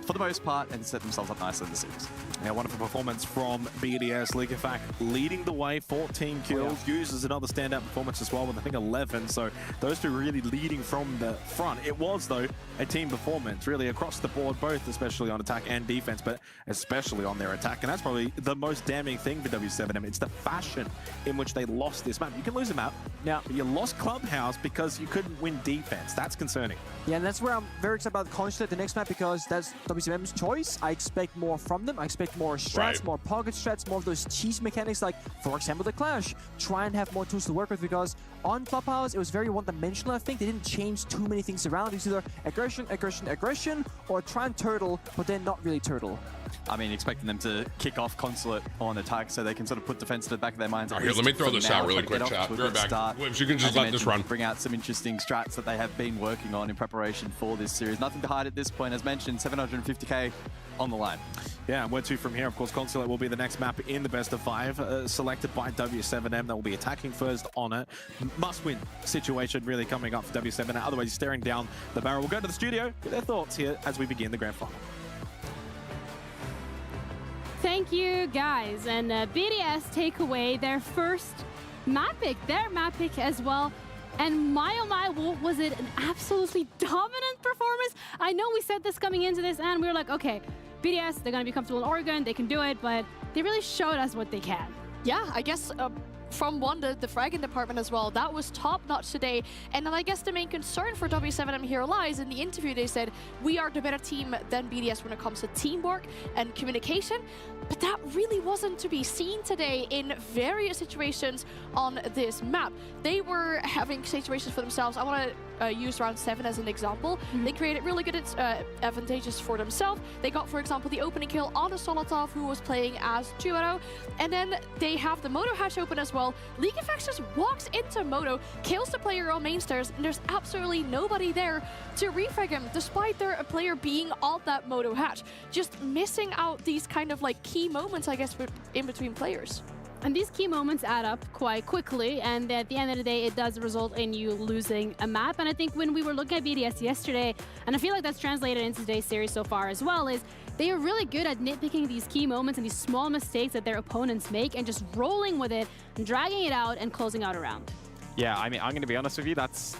for the most part and set themselves up nicely in the series. Yeah, wonderful performance from BDS. Likafak leading the way, 14 kills. Uses another standout performance as well with, I think, 11. So those two really leading from the front. It was, though, a team performance really across the board, both especially on attack and defense, but especially on their attack. And that's probably the most damning thing for W7M. It's the fashion in which they lost this map. You can lose a map. Now, you lost Clubhouse because you couldn't win defense. That's concerning. Yeah, and that's where I'm very excited about Constellate the next map because that's W7M's choice. I expect more from them. I expect more strats, more pocket strats, more of those cheese mechanics like, for example, the Clash. Try and have more tools to work with because on Clubhouse, it was very one-dimensional, I think. They didn't change too many things around. It's either aggression, aggression, aggression, or try and turtle, but then not really turtle. I mean, expecting them to kick off Consulate on attack so they can sort of put defense to the back of their minds. Here, let me throw this out really quick, chat. Be right back. Whips, you can just let this run. Bring out some interesting strats that they have been working on in preparation for this series. Nothing to hide at this point. As mentioned, 750k on the line. Yeah, and where to from here? Of course, Consulate will be the next map in the best of 5, selected by W7M. That will be attacking first on it. Must-win situation really coming up for W7M. Otherwise, staring down the barrel. We'll go to the studio, get their thoughts here as we begin the grand final. Thank you, guys. And BDS take away their first map pick, their map pick as well. And my oh my, was it an absolutely dominant performance? I know we said this coming into this, and we were like, okay, BDS, they're going to be comfortable in Oregon, they can do it, but they really showed us what they can. Yeah, I guess from the fragging department as well, that was top-notch today. And then I guess the main concern for W7M here lies in the interview. They said, we are the better team than BDS when it comes to teamwork and communication. But that really wasn't to be seen today in various situations on this map. They were having situations for themselves. I want to use round 7 as an example. They created really good advantages for themselves. They got, for example, the opening kill on a Solotov who was playing as 2-0. And then they have the Moto hatch open as well. League of Legends just walks into Moto, kills the player on main stairs, and there's absolutely nobody there to refrag him, despite their player being on that Moto hatch. Just missing out these kind of like key moments, I guess, in between players. And these key moments add up quite quickly, and at the end of the day, it does result in you losing a map. And I think when we were looking at BDS yesterday, and I feel like that's translated into today's series so far as well, is they are really good at nitpicking these key moments and these small mistakes that their opponents make and just rolling with it and dragging it out and closing out a round. Yeah, I mean, I'm going to be honest with you, that's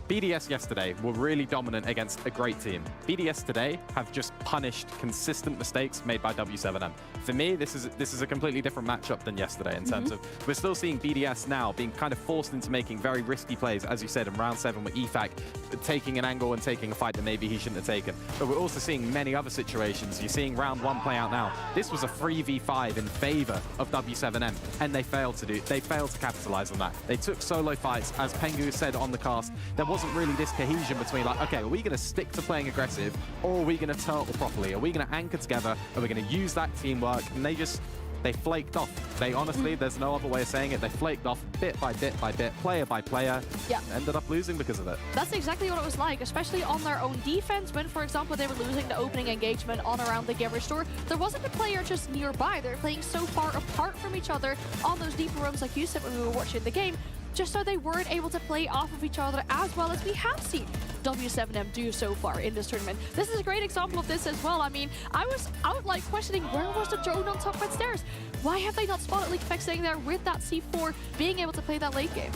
BDS yesterday were really dominant against a great team. BDS today have just punished consistent mistakes made by W7M. For me, this is a completely different matchup than yesterday in terms of we're still seeing BDS now being kind of forced into making very risky plays, as you said, in round 7 with EFAC taking an angle and taking a fight that maybe he shouldn't have taken. But we're also seeing many other situations. You're seeing round 1 play out now. This was a 3v5 in favor of W7M, and they failed to capitalize on that. They took solo fights, as Pengu said on the cast. There wasn't really this cohesion between like, okay, are we going to stick to playing aggressive, or are we going to turtle properly? Are we going to anchor together? Are we going to use that teamwork? And they flaked off. They honestly, there's no other way of saying it. They flaked off bit by bit by bit, player by player. Yeah. Ended up losing because of it. That's exactly what it was like, especially on their own defense. When, for example, they were losing the opening engagement on around the Giver store, there wasn't a player just nearby. They were playing so far apart from each other on those deeper rooms, like you said when we were watching the game, just so they weren't able to play off of each other as well as we have seen W7M do so far in this tournament. This is a great example of this as well. I mean, I was out like questioning where was the drone on top red stairs? Why have they not spotted Leakfek sitting there with that C4 being able to play that late game?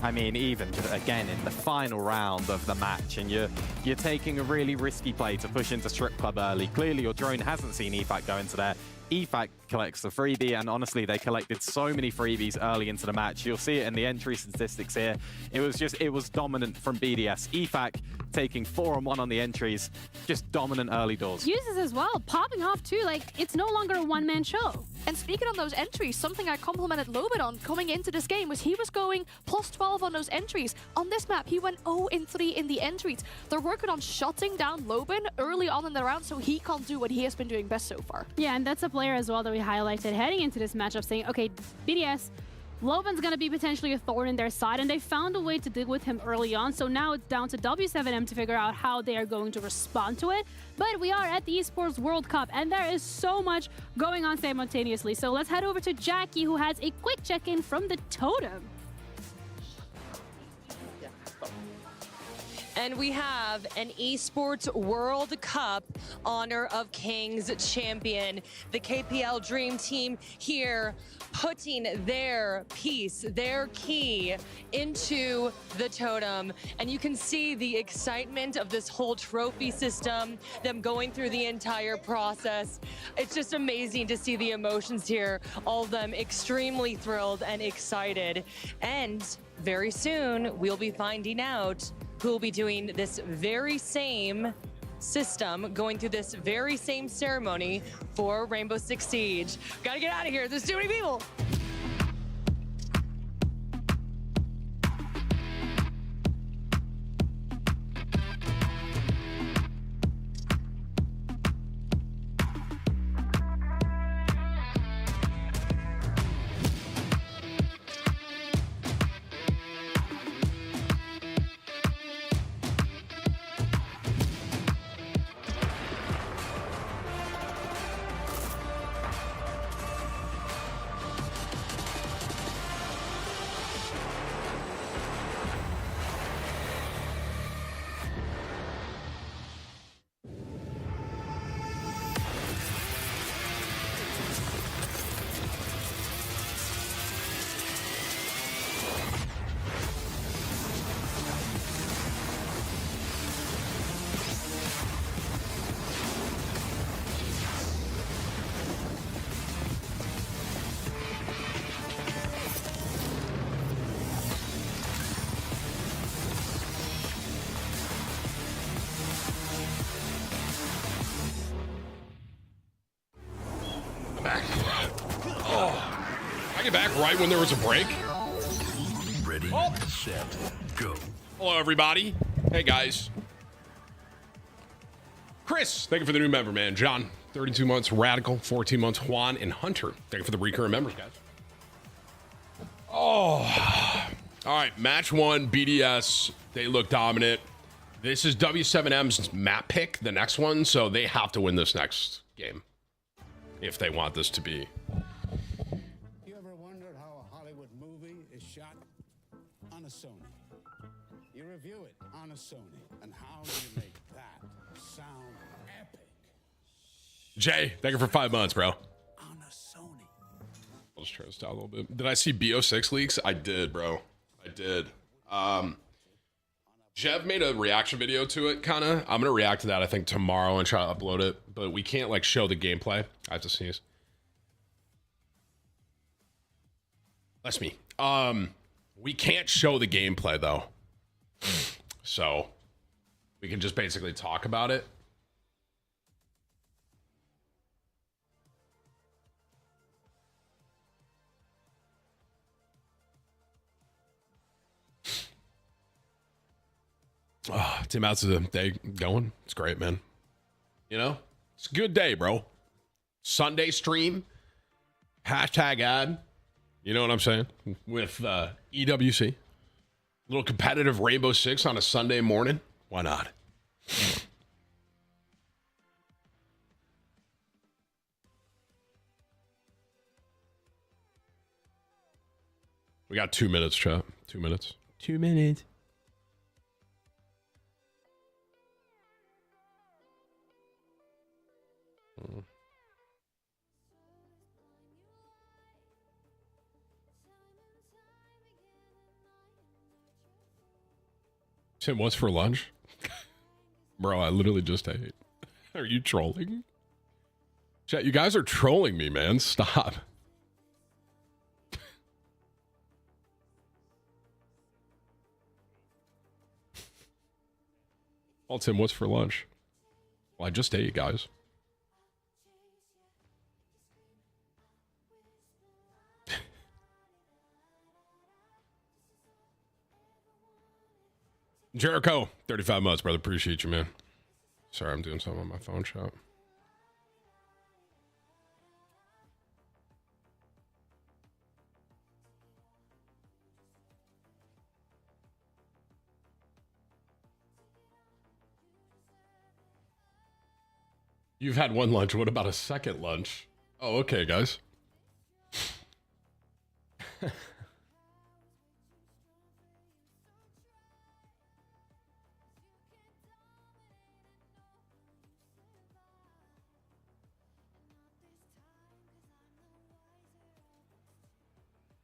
I mean, even again in the final round of the match, and you're taking a really risky play to push into Strip Club early. Clearly, your drone hasn't seen EFAC go into there. EFAC collects the freebie, and honestly, they collected so many freebies early into the match. You'll see it in the entry statistics here. It was dominant from BDS. EFAC taking 4-on-1 on the entries, just dominant early doors. Uses as well, popping off too. Like, it's no longer a one-man show. And speaking on those entries, something I complimented Lobin on coming into this game was he was going +12 on those entries. On this map, he went 0-3 in the entries. They're working on shutting down Lobin early on in the round so he can't do what he has been doing best so far. Yeah, and that's a player as well that we highlighted heading into this matchup, saying, okay, BDS, Lobin's going to be potentially a thorn in their side, and they found a way to deal with him early on, so now it's down to W7M to figure out how they are going to respond to it. But we are at the Esports World Cup, and there is so much going on simultaneously. So let's head over to Jackie, who has a quick check-in from the Totem. And we have an Esports World Cup Honor of Kings champion. The KPL Dream Team here putting their piece, their key into the totem. And you can see the excitement of this whole trophy system, them going through the entire process. It's just amazing to see the emotions here, all of them extremely thrilled and excited. And very soon, we'll be finding out who will be doing this very same system, going through this very same ceremony for Rainbow Six Siege. Gotta get out of here, there's too many people. I get back right when there was a break. Ready, set, go. Hello, everybody. Hey, guys. Chris, thank you for the new member, man. John, 32 months. Radical, 14 months. Juan and Hunter, thank you for the recurring members, guys. Oh, all right. Match 1, BDS. They look dominant. This is W7M's map pick, the next one, so they have to win this next game if they want this to be. You ever wondered how a Hollywood movie is shot? On a Sony. You review it on a Sony. And how do you make that sound epic? Jay, thank you for 5 months, bro. On a Sony. I'll just turn this down a little bit. Did I see BO6 leaks? I did, bro. I did. Jev made a reaction video to it, kind of. I'm gonna react to that, I think, tomorrow and try to upload it. But we can't like show the gameplay. I have to sneeze. That's me. We can't show the gameplay though, so we can just basically talk about it. Oh, Tim, how's the day going? It's great, man. You know, it's a good day, bro. Sunday stream, hashtag ad. You know what I'm saying? With EWC. Little competitive Rainbow Six on a Sunday morning. Why not? We got 2 minutes, chat. 2 minutes. 2 minutes. Tim, what's for lunch? Bro, I literally just ate. Are you trolling? Chat, you guys are trolling me, man. Stop. Well, Tim, what's for lunch? Well, I just ate, guys. Jericho, 35 months, brother. Appreciate you, man. Sorry, I'm doing something on my phone, chat. You've had one lunch. What about a second lunch? Oh, okay, guys.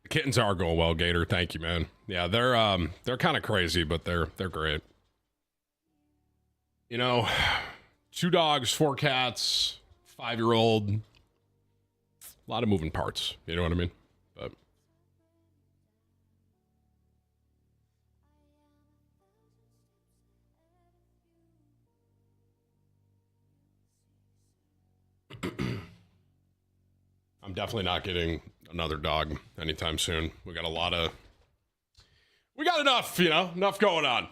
The kittens are going well, Gator. Thank you, man. Yeah, they're kind of crazy, but they're great. You know, 2 dogs, 4 cats, 5-year-old. A lot of moving parts. You know what I mean? But I'm definitely not getting another dog anytime soon. We got enough, you know, enough going on.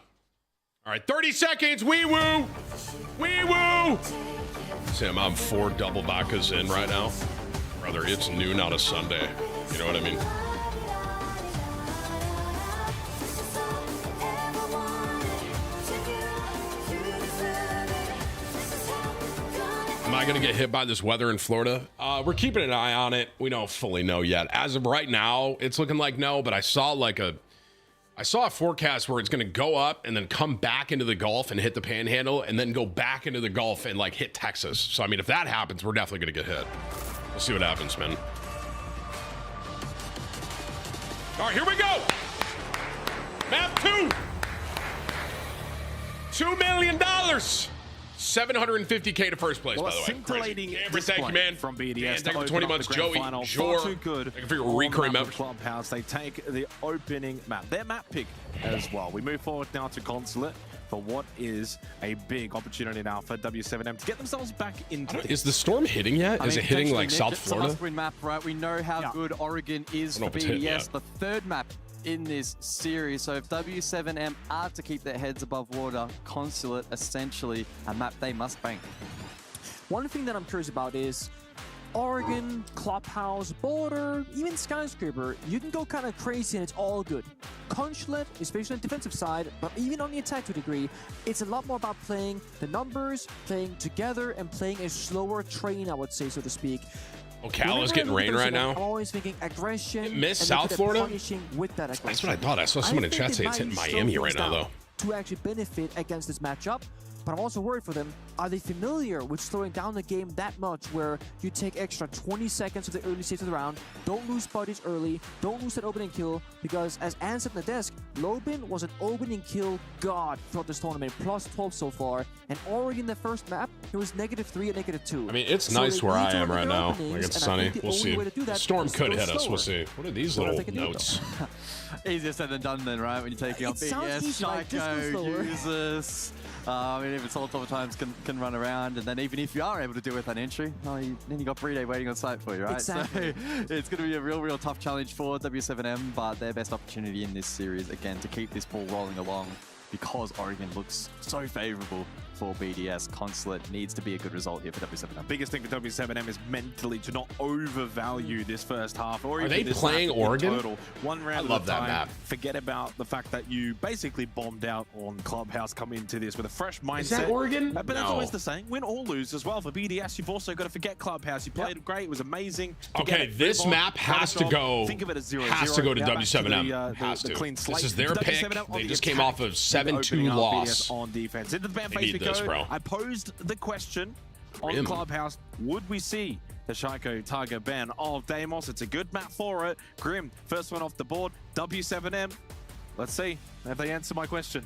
All right, 30 seconds. Wee woo. Wee woo. Sam, I'm 4 double vodkas in right now. Brother, it's noon on a Sunday. You know what I mean? Am I going to get hit by this weather in Florida? We're keeping an eye on it. We don't fully know yet. As of right now, it's looking like no, but I saw a forecast where it's going to go up and then come back into the Gulf and hit the Panhandle and then go back into the Gulf and like hit Texas. So, I mean, if that happens, we're definitely going to get hit. We'll see what happens, man. All right, here we go. Map 2. $2 million. $750K to first place, well, by the way. Scintillating Cameron, thank you, man. From BDS Dan, to thank you for 20 open up months. the grand Joey, final. Jor, Far too good. thank you for your recurring member. Clubhouse, they take the opening map. Their map pick as well. We move forward now to Consulate for what is a big opportunity now for W7M to get themselves back into it. Is the storm hitting yet? Is it hitting like South Florida? It's a must-win map, right? We know how good Oregon is for BDS. The 3rd map in this series. So if W7M are to keep their heads above water, Consulate essentially a map they must bank. One thing that I'm curious about is Oregon, Clubhouse, Border, even Skyscraper, you can go kind of crazy and it's all good. Consulate, especially on the defensive side, but even on the attack to a degree, it's a lot more about playing the numbers, playing together, and playing a slower train, I would say, so to speak. Ocala is getting rain right now. I'm always thinking aggression. Miss South Florida? With that aggression. That's what I thought. I saw someone in chat say it's hitting Miami right now, though. To actually benefit against this matchup. But I'm also worried for them. Are they familiar with slowing down the game that much where you take extra 20 seconds of the early stage of the round, don't lose bodies early, don't lose that opening kill, because as Ann said in the desk, Lobin was an opening kill god throughout this tournament, plus 12 so far. And Oregon, the first map, it was -3 and -2. I mean, it's So nice they where need I to am limit right their now. openings, Like, it's and I sunny. think the We'll only see. way to do that Storm is to could go hit us. We'll slower. see. What are these What if little they can do it, notes? Easier said than done then, right? When you're taking on It sounds BDS, easy, like, just go Shaiko, slower. users. I mean, even Solitov times can run around, and then even if you are able to do it with an entry, then you got Bride waiting on site for you, right? Exactly. So it's going to be a real tough challenge for W7M, but their best opportunity in this series, again, to keep this ball rolling along, because Oregon looks so favorable for BDS. Consulate needs to be a good result here for W7M. Biggest thing for W7M is mentally to not overvalue this first half. Or Are even they this playing map in Oregon? Total. One round I love at a that time. map. Forget about the fact that you basically bombed out on Clubhouse, come into this with a fresh mindset. Is that Oregon? But that's No. always the same. Win or lose as well. For BDS, you've also got to forget Clubhouse. You played great. It was amazing. Forget Okay, it. this Move on. map has to Job. go. Think of it as 0-0. Has to go to Now back W7M. the Has to. clean slate. This is their pick. W7M on They the just came attack. off of 7-2 Opening up loss. BDS on defense. Into the ban They phase need we this, go. bro. I posed the question on Grim. Clubhouse, would we see the Shaiko target ban of Deimos? It's a good map for it. Grim, first one off the board. W7M. Let's see if they answer my question.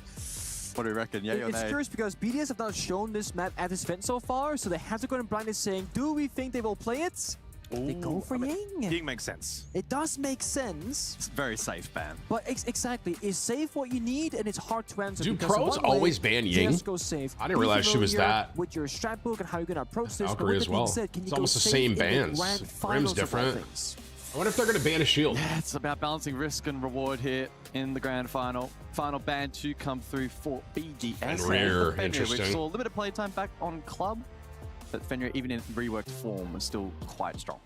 What do you reckon? Yeah or It's nay? curious because BDS have not shown this map at this event so far, so they have to go in blindly saying, do we think they will play it? They go for Ying. Ying makes sense. It does make sense, It's a very safe ban. but exactly, is safe what you need, and it's hard to answer. Do because pros one way, always ban Ying? Just go safe. I didn't Be realize she was familiar that. with your strat book and how you're gonna approach this. but Valkyrie with as that being well. said, can you It's go almost the safe same in the bans. grand Grim's finals of all different. things? I wonder if they're going to ban a shield. Yeah, it's about balancing risk and reward here in the grand final. Final ban to come through for BDS. Fenrir, Which interesting. saw limited playtime back on club, but Fenrir, even in reworked form, was still quite strong.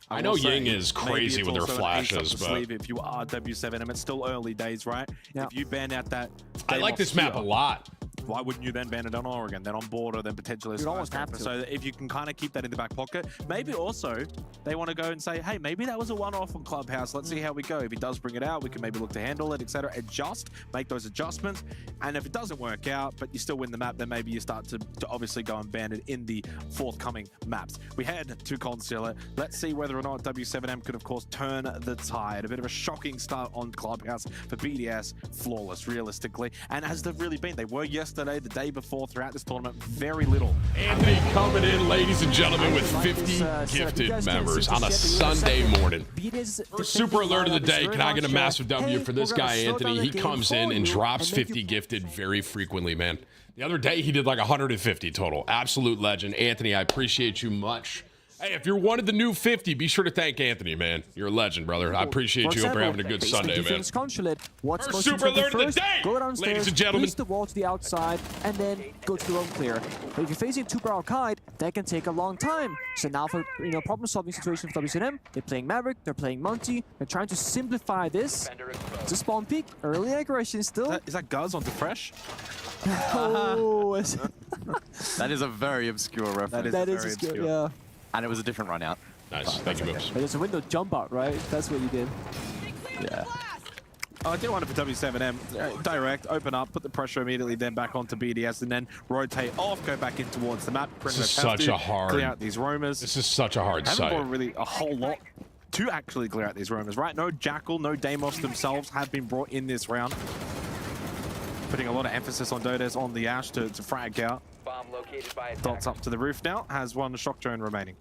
I know will say, Ying is maybe crazy it's with her also an ace up flashes, the but sleeve if you are W7M, it's still early days, right? Yeah. If you ban out that, I like this map a lot. Why wouldn't you then ban it on Oregon, then on Border, then potentially You'd almost have to. So that if you can kind of keep that in the back pocket, maybe also they want to go and say, hey, maybe that was a one-off on Clubhouse. Let's see how we go. If he does bring it out, we can maybe look to handle it, etc. Adjust, make those adjustments. And if it doesn't work out, but you still win the map, then maybe you start to obviously go and ban it in the forthcoming maps. We head to Consulate. Let's see whether or not W7M could, of course, turn the tide. A bit of a shocking start on Clubhouse for BDS. Flawless, realistically. And as they've really been, they were yesterday, the day before, throughout this tournament, very little. Anthony coming in, ladies and gentlemen, with like 50 this, setup. You gifted guys can't members see on a this yet, but Sunday you're in a morning. BDS First super alert of the defensive lineup day. is Can very I get a much, massive W hey, for this we're gonna guy, slow down Anthony? the He game comes for in and you drops and make 50 you- gifted very frequently, man. The other day, he did like 150 total. Absolute legend. Anthony, I appreciate you much. Hey, if you're one of the new 50, be sure to thank Anthony, man. You're a legend, brother. I appreciate For you. Hope you're example, having a good based on Sunday, man. defense Consulate, what's First most super important alert of the first? day, Go downstairs, ladies and gentlemen. push the wall to the outside, and then go to the roam clear. But if you're facing two-barrel kite, that can take a long time. So now for problem-solving situation for WCNM, they're playing Maverick, they're playing Monty, they're trying to simplify this. It's a spawn peak, early aggression still. Is that Guz onto Fresh? Oh, That is a very obscure reference. that is very a skill, obscure. yeah. And it was a different run out. Nice. Thank you, Boops. But there's a window jump out, right? That's what you did. Yeah. I do want it for W7M. Direct, open up, put the pressure immediately, then back onto BDS, and then rotate off, go back in towards the map. This is Pretty much have such to a hard- clear out these roamers. This is such a hard Haven't site. brought really a whole lot to actually clear out these roamers, right? No Jackal, no Deimos themselves have been brought in this round. Putting a lot of emphasis on Dodes on the Ash to frag out. Bomb located by Dots up to the roof now, has one shock drone remaining.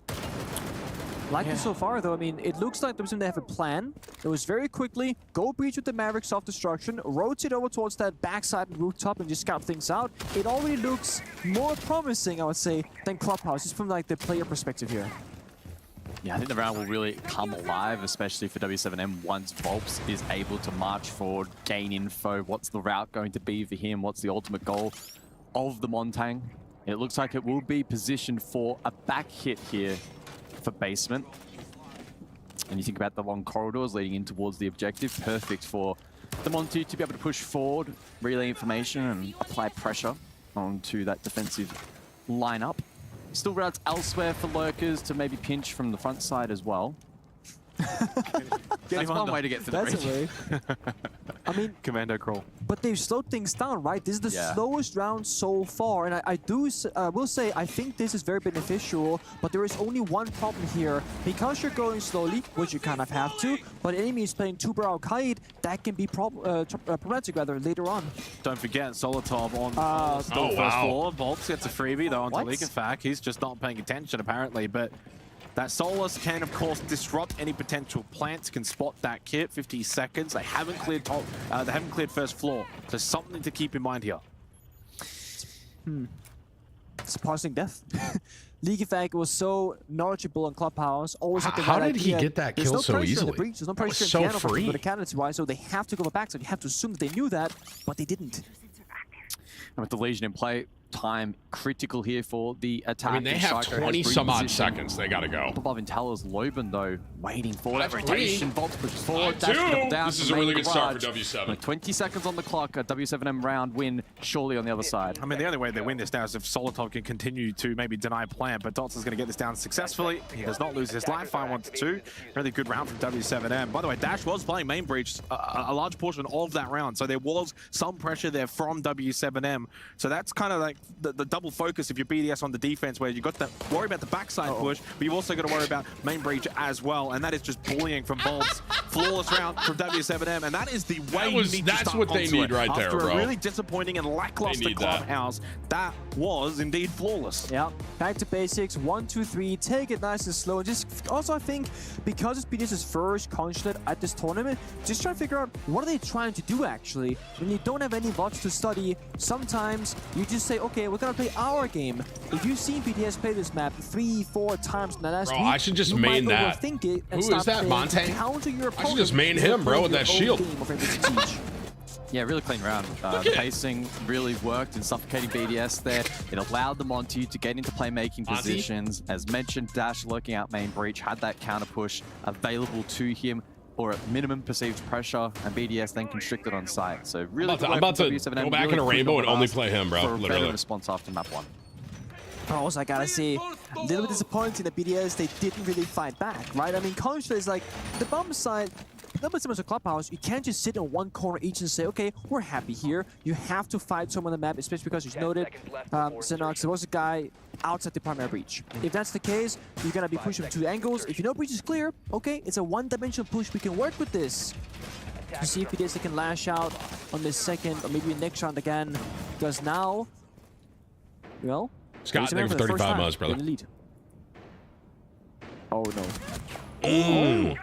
Like this so far, though, I mean, it looks like they have a plan. It was very quickly, go breach with the Maverick self-destruction, rotate over towards that backside and rooftop and just scout things out. It already looks more promising, I would say, than Clubhouse, just from like the player perspective here. Yeah, I think the round will really come alive, especially for W7M once Volps is able to march forward, gain info. What's the route going to be for him? What's the ultimate goal of the Montang? It looks like it will be positioned for a back hit here for basement. And you think about the long corridors leading in towards the objective, perfect for the Monty to be able to push forward, relay information and apply pressure onto that defensive lineup. Still routes elsewhere for lurkers to maybe pinch from the front side as well. That's one way to get to the That's a bridge. way. I mean, Commando crawl. but they've slowed things down, right? This is the slowest round so far, and I will say I think this is very beneficial, but there is only one problem here. Because you're going slowly, which you kind of have to, but enemy is playing 2 Barrel Kite, that can be problematic rather later on. Don't forget, Solotov on the first floor. Bolts gets a freebie though onto Leakafak. He's just not paying attention apparently, but that Solus can of course disrupt any potential plants, can spot that kit. 50 seconds. They haven't cleared top. They haven't cleared first floor. So something to keep in mind here. Surprising death. Leakafak was so knowledgeable on Clubhouse. Always had the How right did he idea. get that There's kill no so pressure in easily? the breach. There's no pressure in so piano free. for the candidates wise, so they have to go back. So you have to assume that they knew that, but they didn't. And with the Legion in play, time critical here for the attack. I mean, they have 20 some odd seconds. They got to go. Up above Intello's Loban, though, waiting for that 5-3. rotation. Volts pushes forward. Dash double down This to is a main really good start for garage. W7. With 20 seconds on the clock, a W7M round win surely on the other side. I mean, the only way they win this now is if Solotov can continue to maybe deny plant, but Dots is going to get this down successfully. He does not lose his life. 5-1-2. Really good round from W7M. By the way, Dash was playing main breach a large portion of that round, so there was some pressure there from W7M. So that's kind of like the double focus if you're BDS on the defense, where you got to worry about the backside push, but you've also got to worry about main breach as well, and that is just bullying from Bolts. Flawless round from W7M, and that is the way you need to start That's what they onto need it. right there, After bro. a really disappointing and lackluster Clubhouse, that was indeed flawless. Yeah, back to basics. 1, 2, 3. Take it nice and slow. And just also, I think because it's BDS's first consulate at this tournament, just try to figure out what are they trying to do actually. When you don't have any VODs to study, sometimes you just say, okay, we're gonna play our game. If you've seen BDS play this map 3-4 times in the last week, I should just you main might that. overthink it and Who is start that, playing Monte? to counter your I should opponent. just main him, bro, with that shield. Yeah, really clean round. The pacing really worked in suffocating BDS there. It allowed the Monty to get into playmaking positions. As mentioned, Dash lurking out main breach, had that counter push available to him, or at minimum perceived pressure, and BDS then constricted on site. So really I'm about to go back in a rainbow and only play him, bro. For a Literally. better response after map 1. Pros, I gotta say, a little bit disappointing that BDS, they didn't really fight back, right? I mean, Contra is like, the bomb side, a little bit similar to Clubhouse, you can't just sit in one corner each and say, okay, we're happy here. You have to fight someone on the map, especially because you noted, Xenox, there was a guy outside the primary breach. If that's the case, you're gonna be pushing from 2 angles. If you know breach is clear, okay, it's a one-dimensional push, we can work with this. To see if BDS can lash out on this second, or maybe next round again, because now, well, Scott, thank you for 35 months, brother. Lead. Oh no.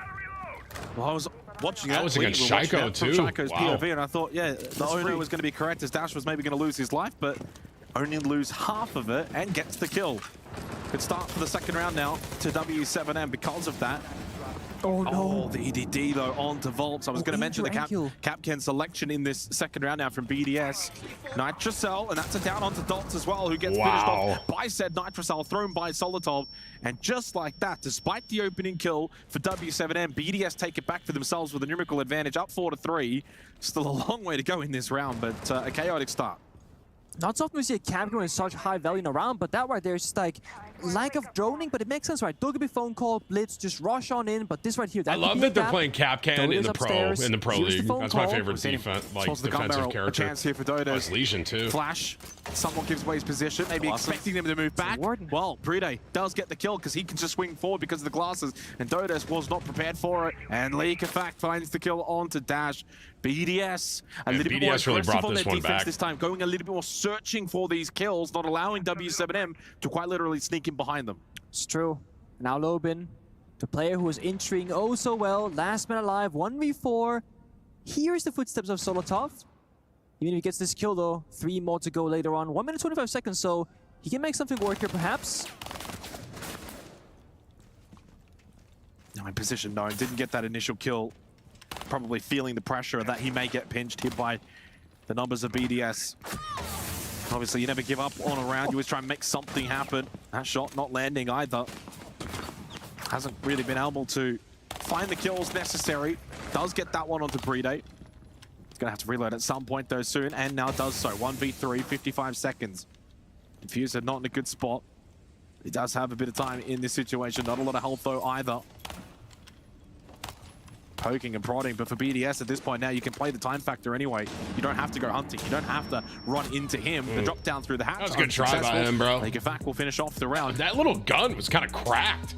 Well, I was watching that. That was against Shaiko too. Shaiko's Wow. POV, and I thought, yeah, the owner was going to be correct, as Dash was maybe going to lose his life, but only lose half of it and gets the kill. Good start for the second round now to W7M because of that. Oh no. Oh, the EDD though onto Volts. I was going to mention the Capcan selection in this second round now from BDS. Nitrocell, and that's a down onto Dots as well, who gets finished off by said Nitrocell, thrown by Solotov. And just like that, despite the opening kill for W7M, BDS take it back for themselves with a numerical advantage, up 4-3. Still a long way to go in this round, but a chaotic start. Not so often we see a Capcan in such high value in a round, but that right there is just like lack of droning, but it makes sense, right? Don't get a phone call, blitz, just rush on in, but this right here, that I love that they're playing Capcan in the pro league. That's my favorite defense, like defensive character. A chance here for Dodos. Legion too. Flash, someone gives away his position, maybe expecting them to move back. Well, Bride does get the kill because he can just swing forward because of the glasses, and Dodos was not prepared for it, and Leakafak finds the kill onto Dash. BDS, a little bit more aggressive on their defense this time, going a little bit more searching for these kills, not allowing W7M to quite literally sneak in behind them. It's true. Now Lobin, the player who was entering oh so well, last man alive, 1v4. Here's the footsteps of Solotov. Even if he gets this kill though, 3 more to go later on. 1 minute 25 seconds, so he can make something work here perhaps. Now in position, no, didn't get that initial kill. Probably feeling the pressure that he may get pinched here by the numbers of BDS. Obviously, you never give up on a round. You always try and make something happen. That shot not landing either. Hasn't really been able to find the kills necessary. Does get that one onto Bride. He's going to have to reload at some point, though, soon, and now does so. 1v3, 55 seconds. Infuser not in a good spot. He does have a bit of time in this situation. Not a lot of health, though, either. poking and prodding, but for BDS at this point now, you can play the time factor anyway. You don't have to go hunting. You don't have to run into him. The drop down through the hat. That was a good try by him, bro. Lekefak will finish off the round. That little gun was kind of cracked.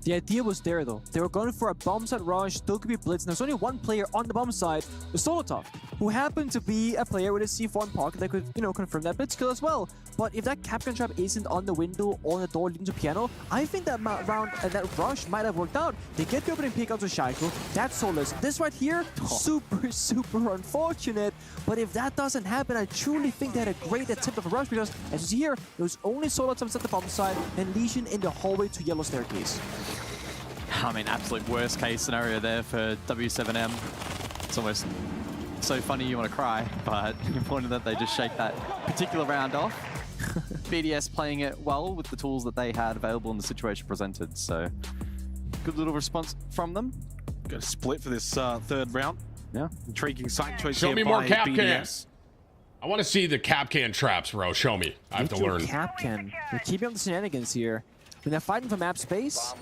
The idea was there though. They were going for a bomb side rush, still could be blitz, and there's only one player on the bomb side, Solotov, who happened to be a player with a C4 pocket that could, you know, confirm that blitz kill as well. But if that Capcan trap isn't on the window or on the door leading to piano, I think that round and that rush might have worked out. They get the opening pick out to Shaiko. That's soulless. This right here, super unfortunate. But if that doesn't happen, I truly think they had a great attempt of a rush, because as you see here, there was only Solotov at the bomb side and Legion in the hallway to yellow staircase. I mean, absolute worst case scenario there for W7M. It's almost so funny you want to cry, but important that they just shake that particular round off. BDS playing it well with the tools that they had available in the situation presented. So good little response from them. Got a split for this third round. Yeah. Intriguing site choice. Show me more Capcan. BDS. I want to see the Capcan traps, bro. Show me. I have to learn. Capcan. They're keeping up the shenanigans here. When they're fighting for map space,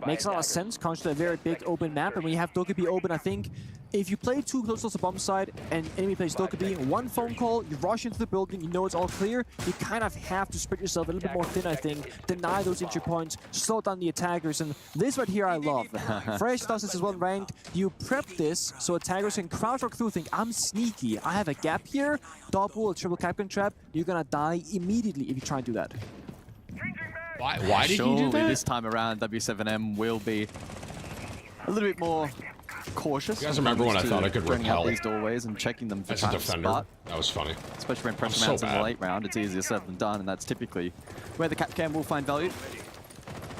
makes a lot of sense, contra to a very big open map. And when you have Dokkaebi open, I think if you play too close to the bomb side and enemy plays Dokkaebi, one phone call, you rush into the building, you know it's all clear, you kind of have to spread yourself a little bit more thin, I think, deny those entry points, slow down the attackers, and this right here I love. Fresh does this as well ranked. You prep this so attackers can crouch walk through, think, I'm sneaky, I have a gap here, double or triple Capcan trap, you're gonna die immediately if you try and do that. Why did you do that? This time around, W7M will be a little bit more cautious. You guys remember when I thought I could bringing out repel these doorways and checking them for as a traps, defender? but That was funny. especially when pressure so mounts in the bad. late round, it's easier said than done, and that's typically where the Capcan will find value.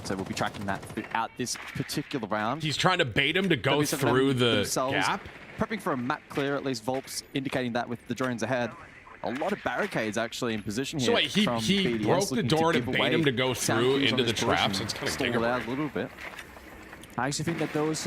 So we'll be tracking that throughout this particular round. He's trying to bait him to go W7M through the themselves gap. Prepping for a map clear, at least Volp's indicating that with the drones ahead. A lot of barricades actually in position here. So wait, he from BDS, broke the looking door to give bait away him to go sound through cues on into the his bush traps. and It's kind of stall it out a little bit. I actually think that those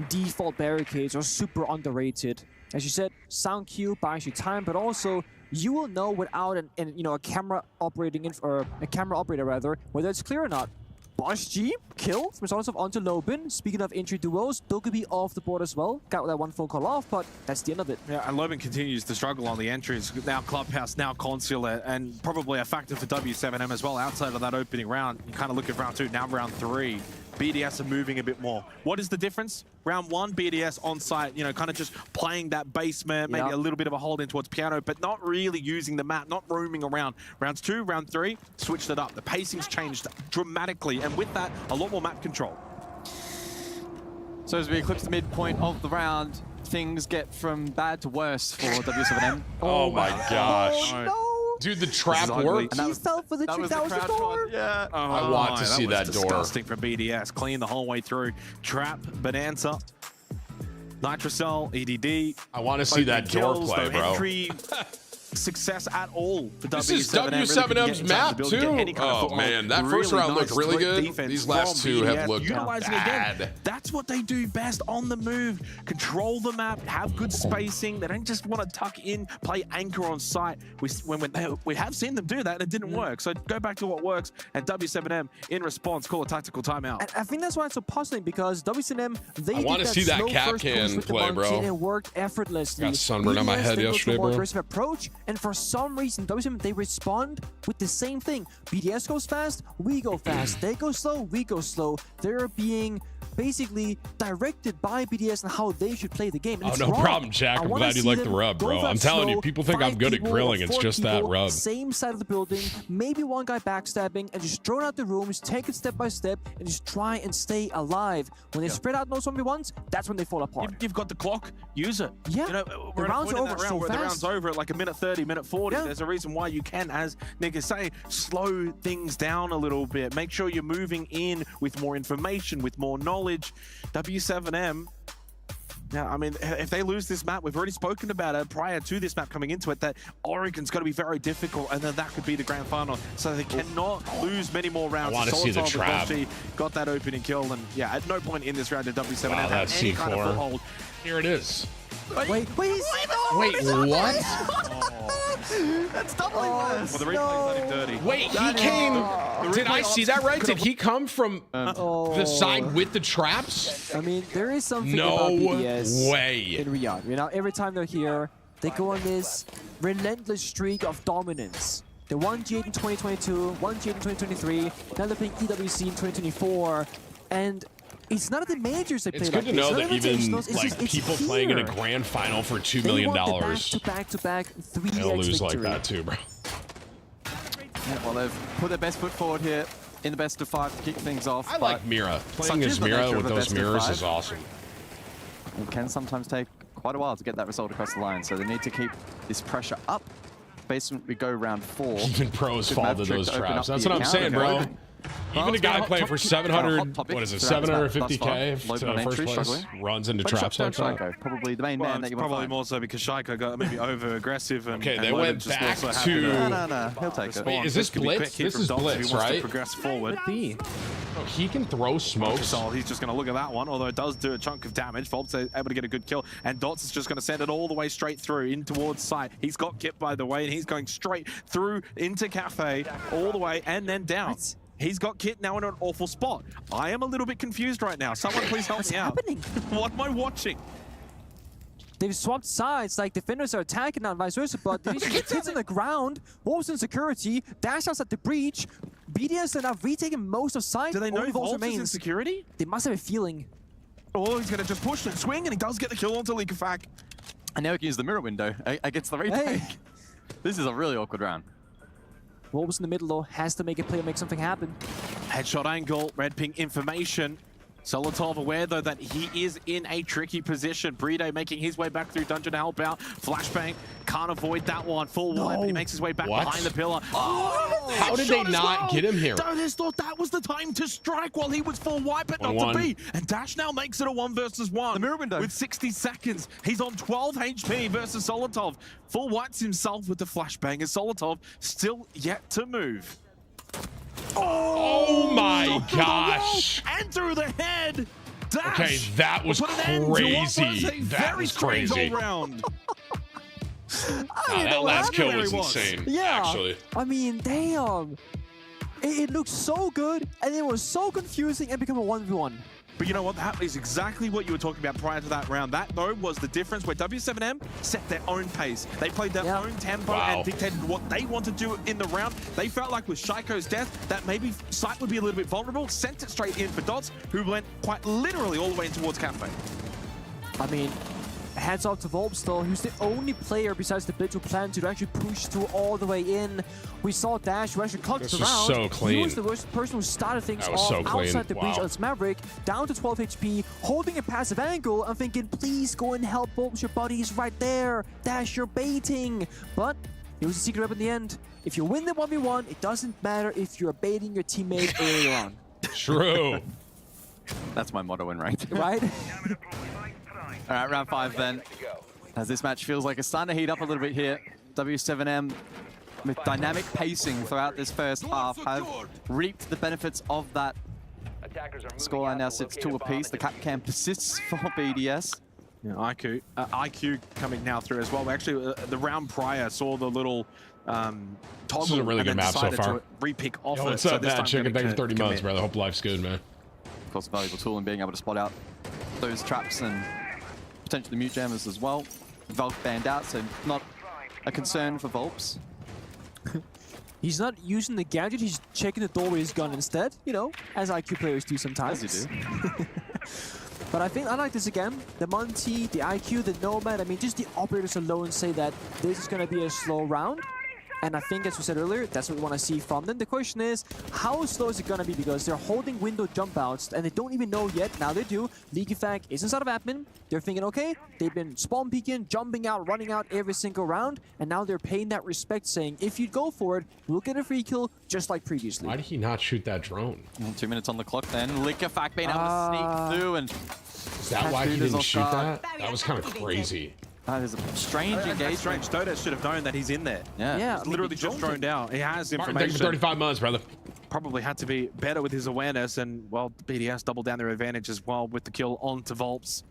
default barricades are super underrated. As you said, sound cue buys you time, but also you will know without a camera operating or a camera operator rather, whether it's clear or not. Bosch G, kill from Solotov onto Lobin. Speaking of entry duos, Dokkaebi off the board as well. Got that one phone call off, but that's the end of it. Yeah, and Lobin continues to struggle on the entries. Now Clubhouse, now Consulate, and probably a factor for W7M as well outside of that opening round. You kind of look at round 2, now round 3. BDS are moving a bit more. What is the difference? Round 1, BDS on site, kind of just playing that basement, maybe a little bit of a hold in towards piano, but not really using the map, not roaming around. Rounds 2, round 3, switched it up. The pacing's changed dramatically, and with that, a lot more map control. So as we eclipse the midpoint of the round, things get from bad to worse for W7M. Oh my gosh. Oh, no! Dude, the trap worked. He fell for the trick. That was the door. Yeah. Oh, I want to see that door. Disgusting from BDS. Clean the whole way through. Trap, Bonanza, Nitrocell, EDD. I want to see that door kills, play, no bro. entry success at all for This W7M. is W7M's map too. Oh man, that first round looked really good. These last two have looked bad. Again, that's what they do best on the move. Control the map, have good spacing. They don't just want to tuck in, play anchor on site. We have seen them do that and it didn't work. So go back to what works, and W7M in response call a tactical timeout. And I think that's why it's so puzzling, because W7M, they I want to see that Capcan play, bro. And it worked effortlessly. Got sunburned on my BDS, head they go yesterday, for a more bro. aggressive approach, and for some reason, W7M, they respond with the same thing. BDS goes fast, we go fast. They go slow, we go slow. They're being basically directed by BDS and how they should play the game. And Oh, it's no wrong. problem, Jack. I'm glad you like the rub, bro. I'm telling you, people think I'm good at grilling. It's just that rub. Same side of the building, maybe one guy backstabbing, and just drone out the rooms, take it step by step, and just try and stay alive. When they spread out those 1v1s, that's when they fall apart. You've got the clock, use it. Yeah, We're at a rounds point in over that round so where the round's fast. over at like a minute 30, minute 40. Yeah. There's a reason why you can, as Nick is saying, slow things down a little bit. Make sure you're moving in with more information, with more knowledge. W7M, now, I mean, if they lose this map, we've already spoken about it prior to this map coming into it, that Oregon's going to be very difficult, and then that could be the grand final. So they cannot lose many more rounds. I want to see the Solotov with trap. Boshi got that opening kill, and yeah, at no point in this round did W7M Wow, have that's any kind of C4. foothold. Here it is. Wait, Wait, what? That's doubly worse. Well, the replay's let him dirty. Wait, he came. The Did I see that right? Did he come from the side with the traps? I mean, there is something No about BDS way. in Riyadh. You know, every time they're here, they go on this relentless streak of dominance. They won G8 in 2022, won G8 in 2023, now they're playing EWC in 2024, and it's not at the majors they play It's like good to this. know Not that even invitationals, it's like just- it's people playing in a here. grand final for $2 They million, want the back-to-back 3x they'll lose victory. like that too, bro. Yeah, well, they've put their best foot forward here in the best of 5 to kick things off. I like Mira. Playing as Mira with those mirrors is awesome. It can sometimes take quite a while to get that result across the line, so they need to keep this pressure up. Basically, we go round 4. Even pros Good fall to map trick those open traps. up That's the what I'm account. saying, bro. Well, Even a it's been guy hot playing for topic 700, topic what is it, throughout this map thus far. 750K Low to on first entry, place, struggling. runs into But traps shots like down that. Shaiko, probably the main man that you want to Probably find. more so because Shaiko got maybe over aggressive and Okay, they and went just back also to- happened No, he'll take it. Wait, is this could be quick blitz? here This from is Dots if blitz, he wants to right? progress forward. Oh, he can throw smokes. So he's just going to look at that one, although it does do a chunk of damage. Volp's able to get a good kill, and Dots is just going to send it all the way straight through in towards site. He's got Kip, by the way, and he's going straight through into Cafe, all the way, and then down. What? He's got Kit now in an awful spot. I am a little bit confused right now. Someone please help What's me out. happening? What am I watching? They've swapped sides, like defenders are attacking now and vice versa, but they just hits on the ground, Wolves in security, dash outside the breach, BDS are now retaking most of side. Do they know Only Wolves Volps is in remains. security? They must have a feeling. Oh, he's going to just push and swing, and he does get the kill onto Likafak. And now we can use the mirror window against the retake. Hey. This is a really awkward round. Wolves in the middle though, has to make a play or make something happen. Headshot angle, red ping information. Solotov aware though that he is in a tricky position. Brito making his way back through dungeon to help out. Flashbang can't avoid that one. Full wide, but he makes his way back What? behind the pillar. Oh, How did they not get him here? Donis thought that was the time to strike while he was full wide, but not to 1-1. be. And Dash now makes it a 1 versus 1. The mirror window. With 60 seconds. He's on 12 HP versus Solotov. Full whites himself with the flashbang as Solotov still yet to move. Oh my gosh. And through the head. Dash Okay, that was will put an end to what crazy. a That very was strange crazy. all-round. Nah, that last kill where he was was. insane, Yeah, actually. I mean, damn. It looked so good, and it was so confusing and become a 1v1. But you know what? That is exactly what you were talking about prior to that round. That, though, was the difference where W7M set their own pace. They played their own tempo and dictated what they wanted to do in the round. They felt like with Shaiko's death, that maybe Sight would be a little bit vulnerable, sent it straight in for Dots, who went quite literally all the way in towards Cafe. I mean, hats off to Volps though, who's the only player besides the Blitz who planned to actually push through all the way in. We saw Dash, who actually clutched This the was round. so clean. He was the worst person who started things That was off so clean. outside the breach Wow. as Maverick, down to 12 HP, holding a passive angle. I'm thinking, please go and help Volps, your buddy's right there. Dash, you're baiting. But it was a secret weapon in the end. If you win the 1v1, it doesn't matter if you're baiting your teammate earlier on. True. That's my motto in ranked. Right? All right, round 5 then. As this match feels like it's starting to heat up a little bit here. W7M, with dynamic pacing throughout this first half, have reaped the benefits of that. Scoreline now sits 2 apiece. The cap cam persists for BDS. Yeah, IQ coming now through as well. Actually, the round prior saw the little toggle. This is a really and good then map so decided far. to re-pick off Yo, it. what's So up, this Matt time Chicken? gonna Thank you for 30 months, commit. brother. Hope life's good, man. Of course, a valuable tool in being able to spot out those traps and potentially mute jammers as well. Valk banned out, so not a concern for Volps. He's not using the gadget, he's checking the door with his gun instead, you know, as IQ players do sometimes. As you do. But I think I like this again. The Monty, the IQ, the Nomad, I mean, just the operators alone say that this is going to be a slow round. And I think, as we said earlier, that's what we want to see from them. The question is, how slow is it going to be? Because they're holding window jump outs, and they don't even know yet. Now they do. Leakyfac is inside of admin. They're thinking, okay, they've been spawn peeking, jumping out, running out every single round, and now they're paying that respect, saying, if you go for it, we'll get a free kill, just like previously. Why did he not shoot that drone? 2 minutes on the clock then. Likafak being able to sneak through and... Is that why he didn't shoot that? That was kind of crazy. That is a strange engagement. Strange. Dodes should have known that he's in there. Yeah. He's literally just droned out. He has Martin, thank you information. for 35 months, brother. Probably had to be better with his awareness, and, well, BDS doubled down their advantage as well with the kill onto Volps.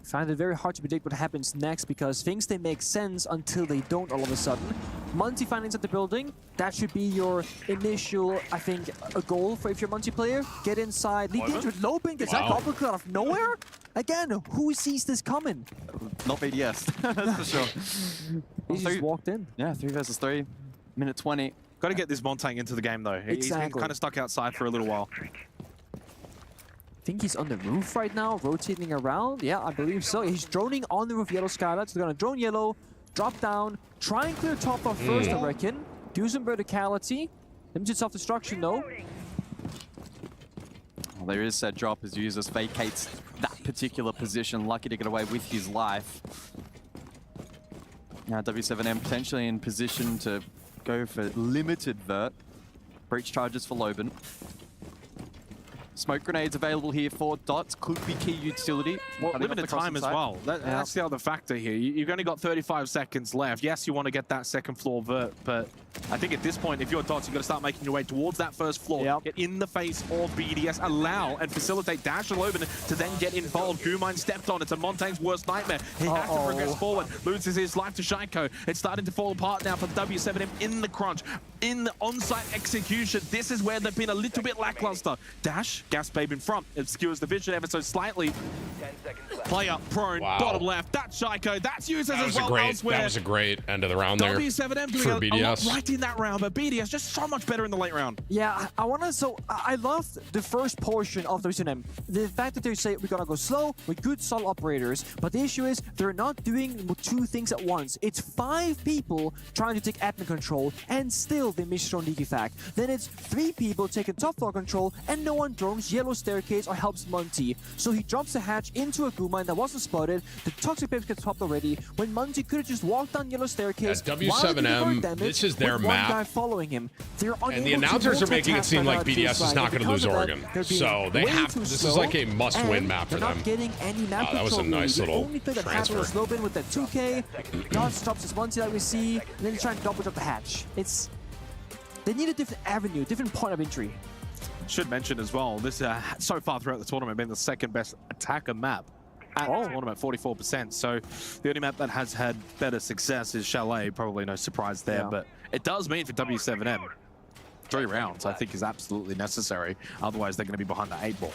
find it very hard to predict what happens next because things, they make sense until they don't all of a sudden. Monty finding inside the building, that should be your initial, I think, a goal for if you're a Monty player. Get inside, lead into it, Lopin gets that uppercut out of nowhere. Again, who sees this coming? Not BDS, that's for sure. He just walked in. Yeah, 3 versus 3, minute 20. Got to get this Montang into the game though. He's been kind of stuck outside for a little while. I think he's on the roof right now, rotating around. Yeah, I believe so. He's droning on the roof, yellow skylight. So they're gonna drone yellow, drop down, try and clear top off first, I reckon. Do some verticality. Limited self-destruction though. Well, there is said drop as users vacates that particular position, lucky to get away with his life. Now W7M potentially in position to go for limited vert. Breach charges for Loban. Smoke grenades available here for Dots. Could be key utility. Well, limited time as well. That's the other factor here. You've only got 35 seconds left. Yes, you want to get that second floor vert, but I think at this point, if you're Dots, you've got to start making your way towards that first floor. Get in the face of BDS, allow and facilitate Dash and Loban to then get involved. Gumine stepped on. It's a Montang's worst nightmare. He has to progress forward. Loses his life to Shaiko. It's starting to fall apart now for W7M in the crunch. In the on-site execution, this is where they've been a little bit lackluster. Dash, gas babe in front, obscures the vision ever so slightly. Player prone, bottom left. That's Shaiko. That's users as well elsewhere. That was a great end of the round there. W7M doing for a BDS. lot right in that round, but BDS just so much better in the late round. Yeah, I love the first portion of W7M. The fact that they say we're gonna go slow with good solid operators, but the issue is they're not doing 2 things at once. It's 5 people trying to take admin control, and still they miss drone leaky fact. Then it's 3 people taking top floor control, and no one drones yellow staircase or helps Monty. So he drops a hatch into a Gumine that wasn't spotted. The toxic pips gets popped already. When Monty could have just walked down yellow staircase. W7M, this is their map. One guy following him. And the announcers are making it seem like BDS is not going to lose Oregon. So they have to. This is like a must-win map for them. They're not getting any map that was a nice little only thing that happened transfer. was Loban with that 2K. Dodge drops his Monty that we see, and then he's trying to double jump the hatch. They need a different avenue, different point of entry. Should mention as well, this so far throughout the tournament been the second best attacker map at the tournament, 44%. So the only map that has had better success is Chalet. Probably no surprise there, but it does mean for W7M, 3 rounds I think is absolutely necessary. Otherwise they're going to be behind the 8 ball.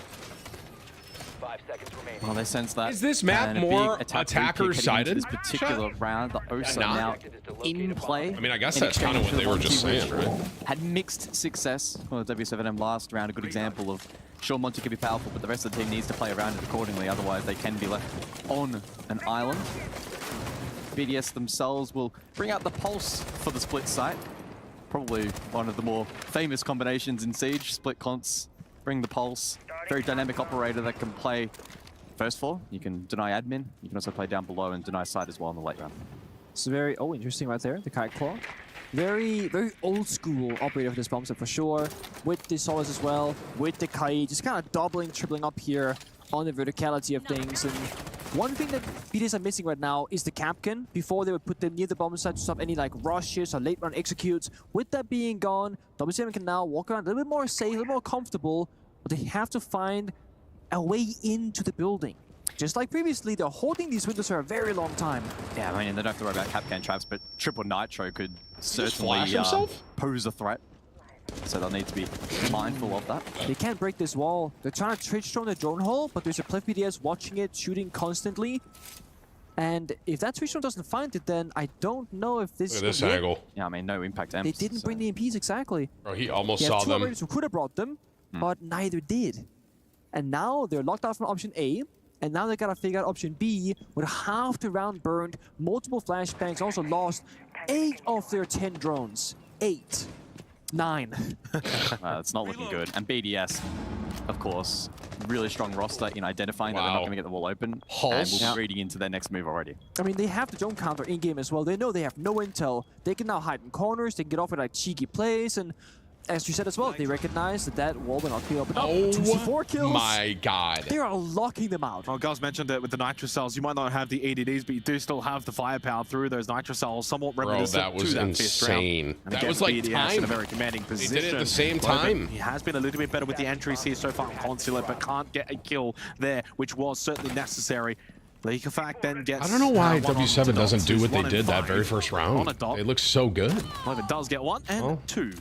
5 seconds remaining. Well, they sense that. Is this map more attacker-sided? This particular round, the OSA now in play. I mean, I guess that's kind of what they were just saying, right? Had mixed success. Well, the W7M last round, a good example of, sure, Monty can be powerful, but the rest of the team needs to play around it accordingly, otherwise they can be left on an island. BDS themselves will bring out the Pulse for the split site. Probably one of the more famous combinations in Siege, split conts. Bring the Pulse. Very dynamic operator that can play first floor. You can deny admin. You can also play down below and deny side as well in the late round. It's very, interesting right there, the Kite Claw. Very, very old school operator for this bomb set for sure. With the Solace as well, with the Kite, just kind of doubling, tripling up here on the verticality of things. And one thing that BDS are missing right now is the Capcan. Before they would put them near the bomb site to stop any like rushes or late run executes. With that being gone, W7 can now walk around a little bit more safe, a little more comfortable, but they have to find a way into the building. Just like previously, they're holding these windows for a very long time. Yeah, I mean, they don't have to worry about Capcan traps, but Triple Nitro could certainly pose a threat. So they'll need to be mindful of that. They can't break this wall. They're trying to Twitch drone the drone hole, but there's a Cliff BDS watching it, shooting constantly. And if that Twitch drone doesn't find it, then I don't know if this Look at this angle. Yeah, I mean, no impact They didn't bring the MPs exactly. Bro, he almost saw them. 2 operators who could have brought them, but neither did. And now they're locked out from option A. And now they gotta figure out option B with half the round burned, multiple flashbangs, also lost 8 of their 10 drones. 8. 9. It's not looking good. And BDS, of course, really strong roster in identifying that they're not going to get the wall open. And we'll be reading into their next move already. I mean, they have the drone counter in-game as well. They know they have no intel. They can now hide in corners. They can get off with like cheeky plays. And as you said as well, they recognize that wall will not be opened up. 2C4 kills. My God. They are locking them out. Oh, Gus mentioned it with the Nitro Cells. You might not have the EDDs, but you do still have the firepower through those Nitro Cells, somewhat reminiscent to that insane. And that was like BDS time. in a very commanding position. They did it at the same time. He has been a little bit better with the entries here so far in Consulate, but can't get a kill there, which was certainly necessary. Liquefact then gets... I don't know why one on W7 to doesn't Dots, do who's what they 1 and did that 5 very first round. on a dot. It looks so good. Logan does get 1 and 2.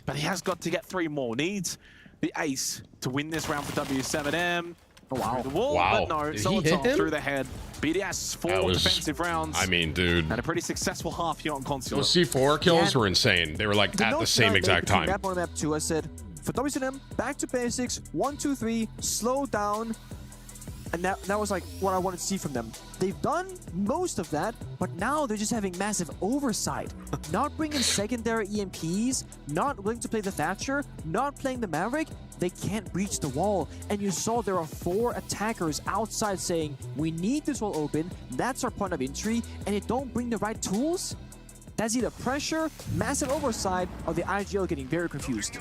But he has got to get 3 more. Needs the ace to win this round for W7M. Oh, wow. Through the wall, Wow. but no. Did he Solid hit top him? through the head. BDS 4 That was- defensive rounds. I mean, dude. And a pretty successful half here on Consular. Those C4 kills Yeah. were insane. They were like The at the notes same that I made exact between time. Map 1 and Map 2, I said, for WCM, back to basics, 1, 2, 3, slow down. And that was like what I wanted to see from them. They've done most of that, but now they're just having massive oversight. Not bringing secondary EMPs, not willing to play the Thatcher, not playing the Maverick. They can't breach the wall. And you saw there are 4 attackers outside saying, we need this wall open, that's our point of entry, and they don't bring the right tools. That's either pressure, massive oversight, or the IGL getting very confused.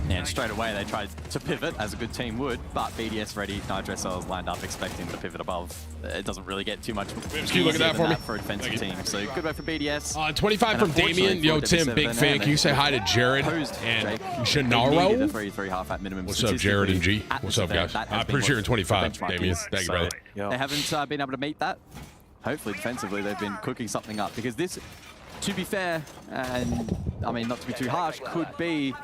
And straight away they tried to pivot, as a good team would, but BDS ready, Nitro Cells lined up expecting to pivot above. It doesn't really get too much Can you look at that easier for than me? for a defensive team. So good way for BDS. 25 And from unfortunately Damien. Yo, for Tim, W7M, big fan. Can you say hi to Jared opposed and Jake. They needed a Gennaro? 3-3 half at minimum. What's up, Jared and G? Statistically, at What's this up, event, guys? that has I'm been pretty sure you're what 25, the benchmark Damien. is. Thank you, So brother. They haven't been able to meet that. Hopefully defensively they've been cooking something up, because this, to be fair, and I mean not to be too harsh, could be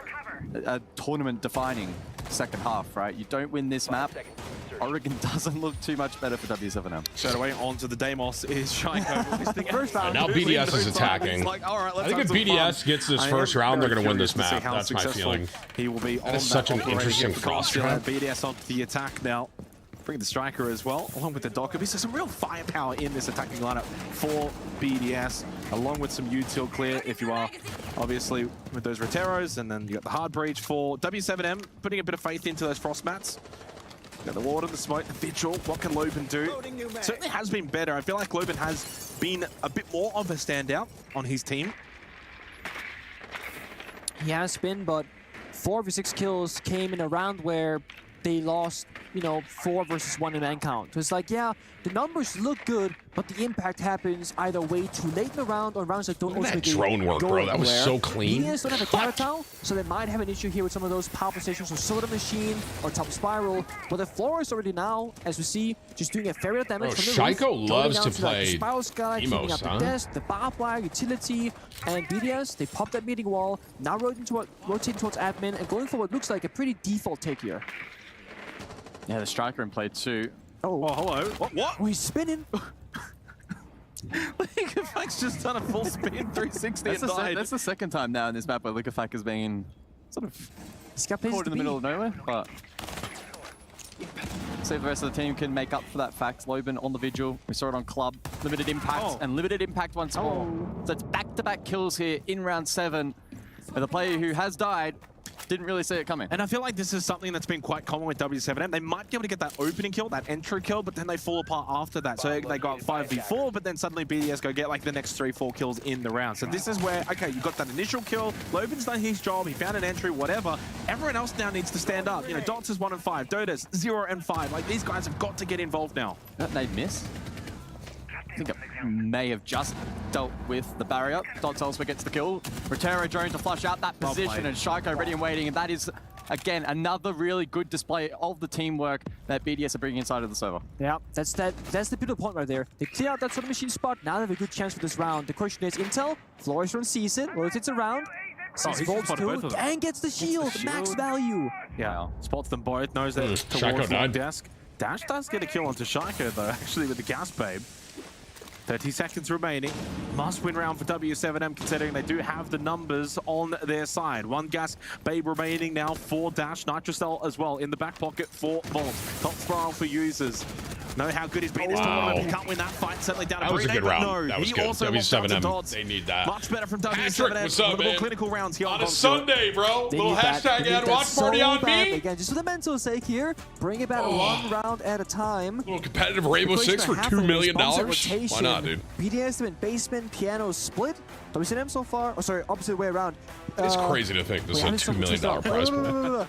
a tournament defining second half, right? You don't win this map, Oregon doesn't look too much better for W7M. Straight away onto the Deimos is Shaiko. First round. Now BDS is attacking. Like, all right, let's I think have if some BDS fun. gets this I first am round, they're very going to win this curious to see map. how That's my successful feeling. He will be on is that such an operating interesting here for cross Consular. trap. BDS onto the attack now. Bring the striker as well, along with the Docker. So some real firepower in this attacking lineup for BDS, along with some util clear if you are obviously with those Roteros, and then you got the hard breach for W7M, putting a bit of faith into those frost mats. Got the water, the smoke, the vigil. What can Loban do? Certainly has been better. I feel like Loban has been a bit more of a standout on his team. He has been, but 4 of his 6 kills came in a round where they lost, you know, 4 versus 1 in man count. So it's like, yeah, the numbers look good, but the impact happens either way too late in the round or rounds that don't Look at that ultimately drone work, go bro. That was anywhere. so clean. BDS don't have a Karatao, so they might have an issue here with some of those power positions or Soda Machine or Top Spiral. But the floor is already now, as we see, just doing a fair bit of damage Bro, from the roof, Shaiko going loves down to like, the play Spiral Sky, cleaning Emos, up huh? the desk, the barbed wire, utility, and BDS, they pop that meeting wall, now rotating towards admin and going for what looks like a pretty default take here. Yeah, the striker in play too. Oh, hello. What? Oh, he's spinning. Liquefact's just done a full spin 360 and died. That's the second time now in this map where Liquefact has been sort of He's got places caught in the to middle be. of nowhere, but see if the rest of the team can make up for that fact. Loban on the vigil. We saw it on club. Limited impact and limited impact once more. So it's back-to-back kills here in round 7. But the player who has died didn't really see it coming. And I feel like this is something that's been quite common with W7M. They might be able to get that opening kill, that entry kill, but then they fall apart after that. So they got 5v4, but then suddenly BDS go get like the next 3-4 kills in the round. So this is where, okay, you got that initial kill, Loban's done his job, he found an entry, whatever. Everyone else now needs to stand up. You know, Dots is 1 and 5, Dota's 0 and 5. Like, these guys have got to get involved now. That nade miss. I think it may have just dealt with the barrier. Dots elsewhere gets the kill. Rotero drone to flush out that position, and Shaiko ready and waiting, and that is, again, another really good display of the teamwork that BDS are bringing inside of the server. Yeah, that's the pivotal point right there. They clear out that sort of machine spot, now they have a good chance for this round. The question is, Intel, Florisron sees it, rotates around, sees he's Volts spotted both too, of them. and gets the shield, max value. Yeah, spots them both, knows that Shaiko towards the died. desk. Dash does get a kill onto Shaiko though, actually with the gas babe. 30 seconds remaining. Must win round for W7M considering they do have the numbers on their side. 1 gas babe remaining now for Dash. Nitrocell as well in the back pocket for Volt. Top spiral for users. Know how good he's been this tournament. He can't win that fight. Certainly down to That was a good but round. No, That was he good. also locked out to W7M, Dots. they need that. Much better from Patrick, W7M. what's up, One of the more man? clinical rounds here On on a Consular. Sunday, bro. They Little need that. hashtag They need ad that watch party so on bad. me. Again, just for the mental sake here, bring it back 1 round at a time. Little competitive Rainbow Six for $2 million. Why not, dude? BDS have been basement, piano split. WCM so far, oh sorry, opposite way around. It's crazy to think this is a $2 million prize pool.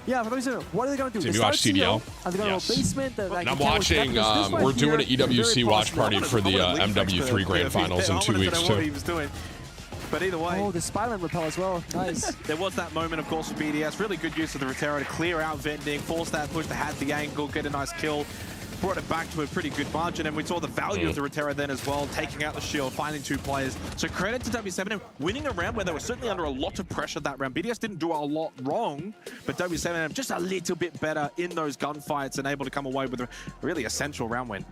Yeah, for WCM, what are they going to do? Tim, They you watch start CDL? Are they going Yes. to go basement? And I'm watching, we're doing an EWC watch party for the MW3 Grand Finals in 2 weeks, What he too. was doing. But either way, Oh, the Spyline repel as well. Nice. there was that moment, of course, for BDS. Really good use of the Rotero to clear out vending, force that push to hat the angle, get a nice kill. brought it back to a pretty good margin, and we saw the value of the Rotera then as well, taking out the shield, finding 2 players. So credit to W7M winning a round where they were certainly under a lot of pressure that round. BDS didn't do a lot wrong, but W7M just a little bit better in those gunfights and able to come away with a really essential round win.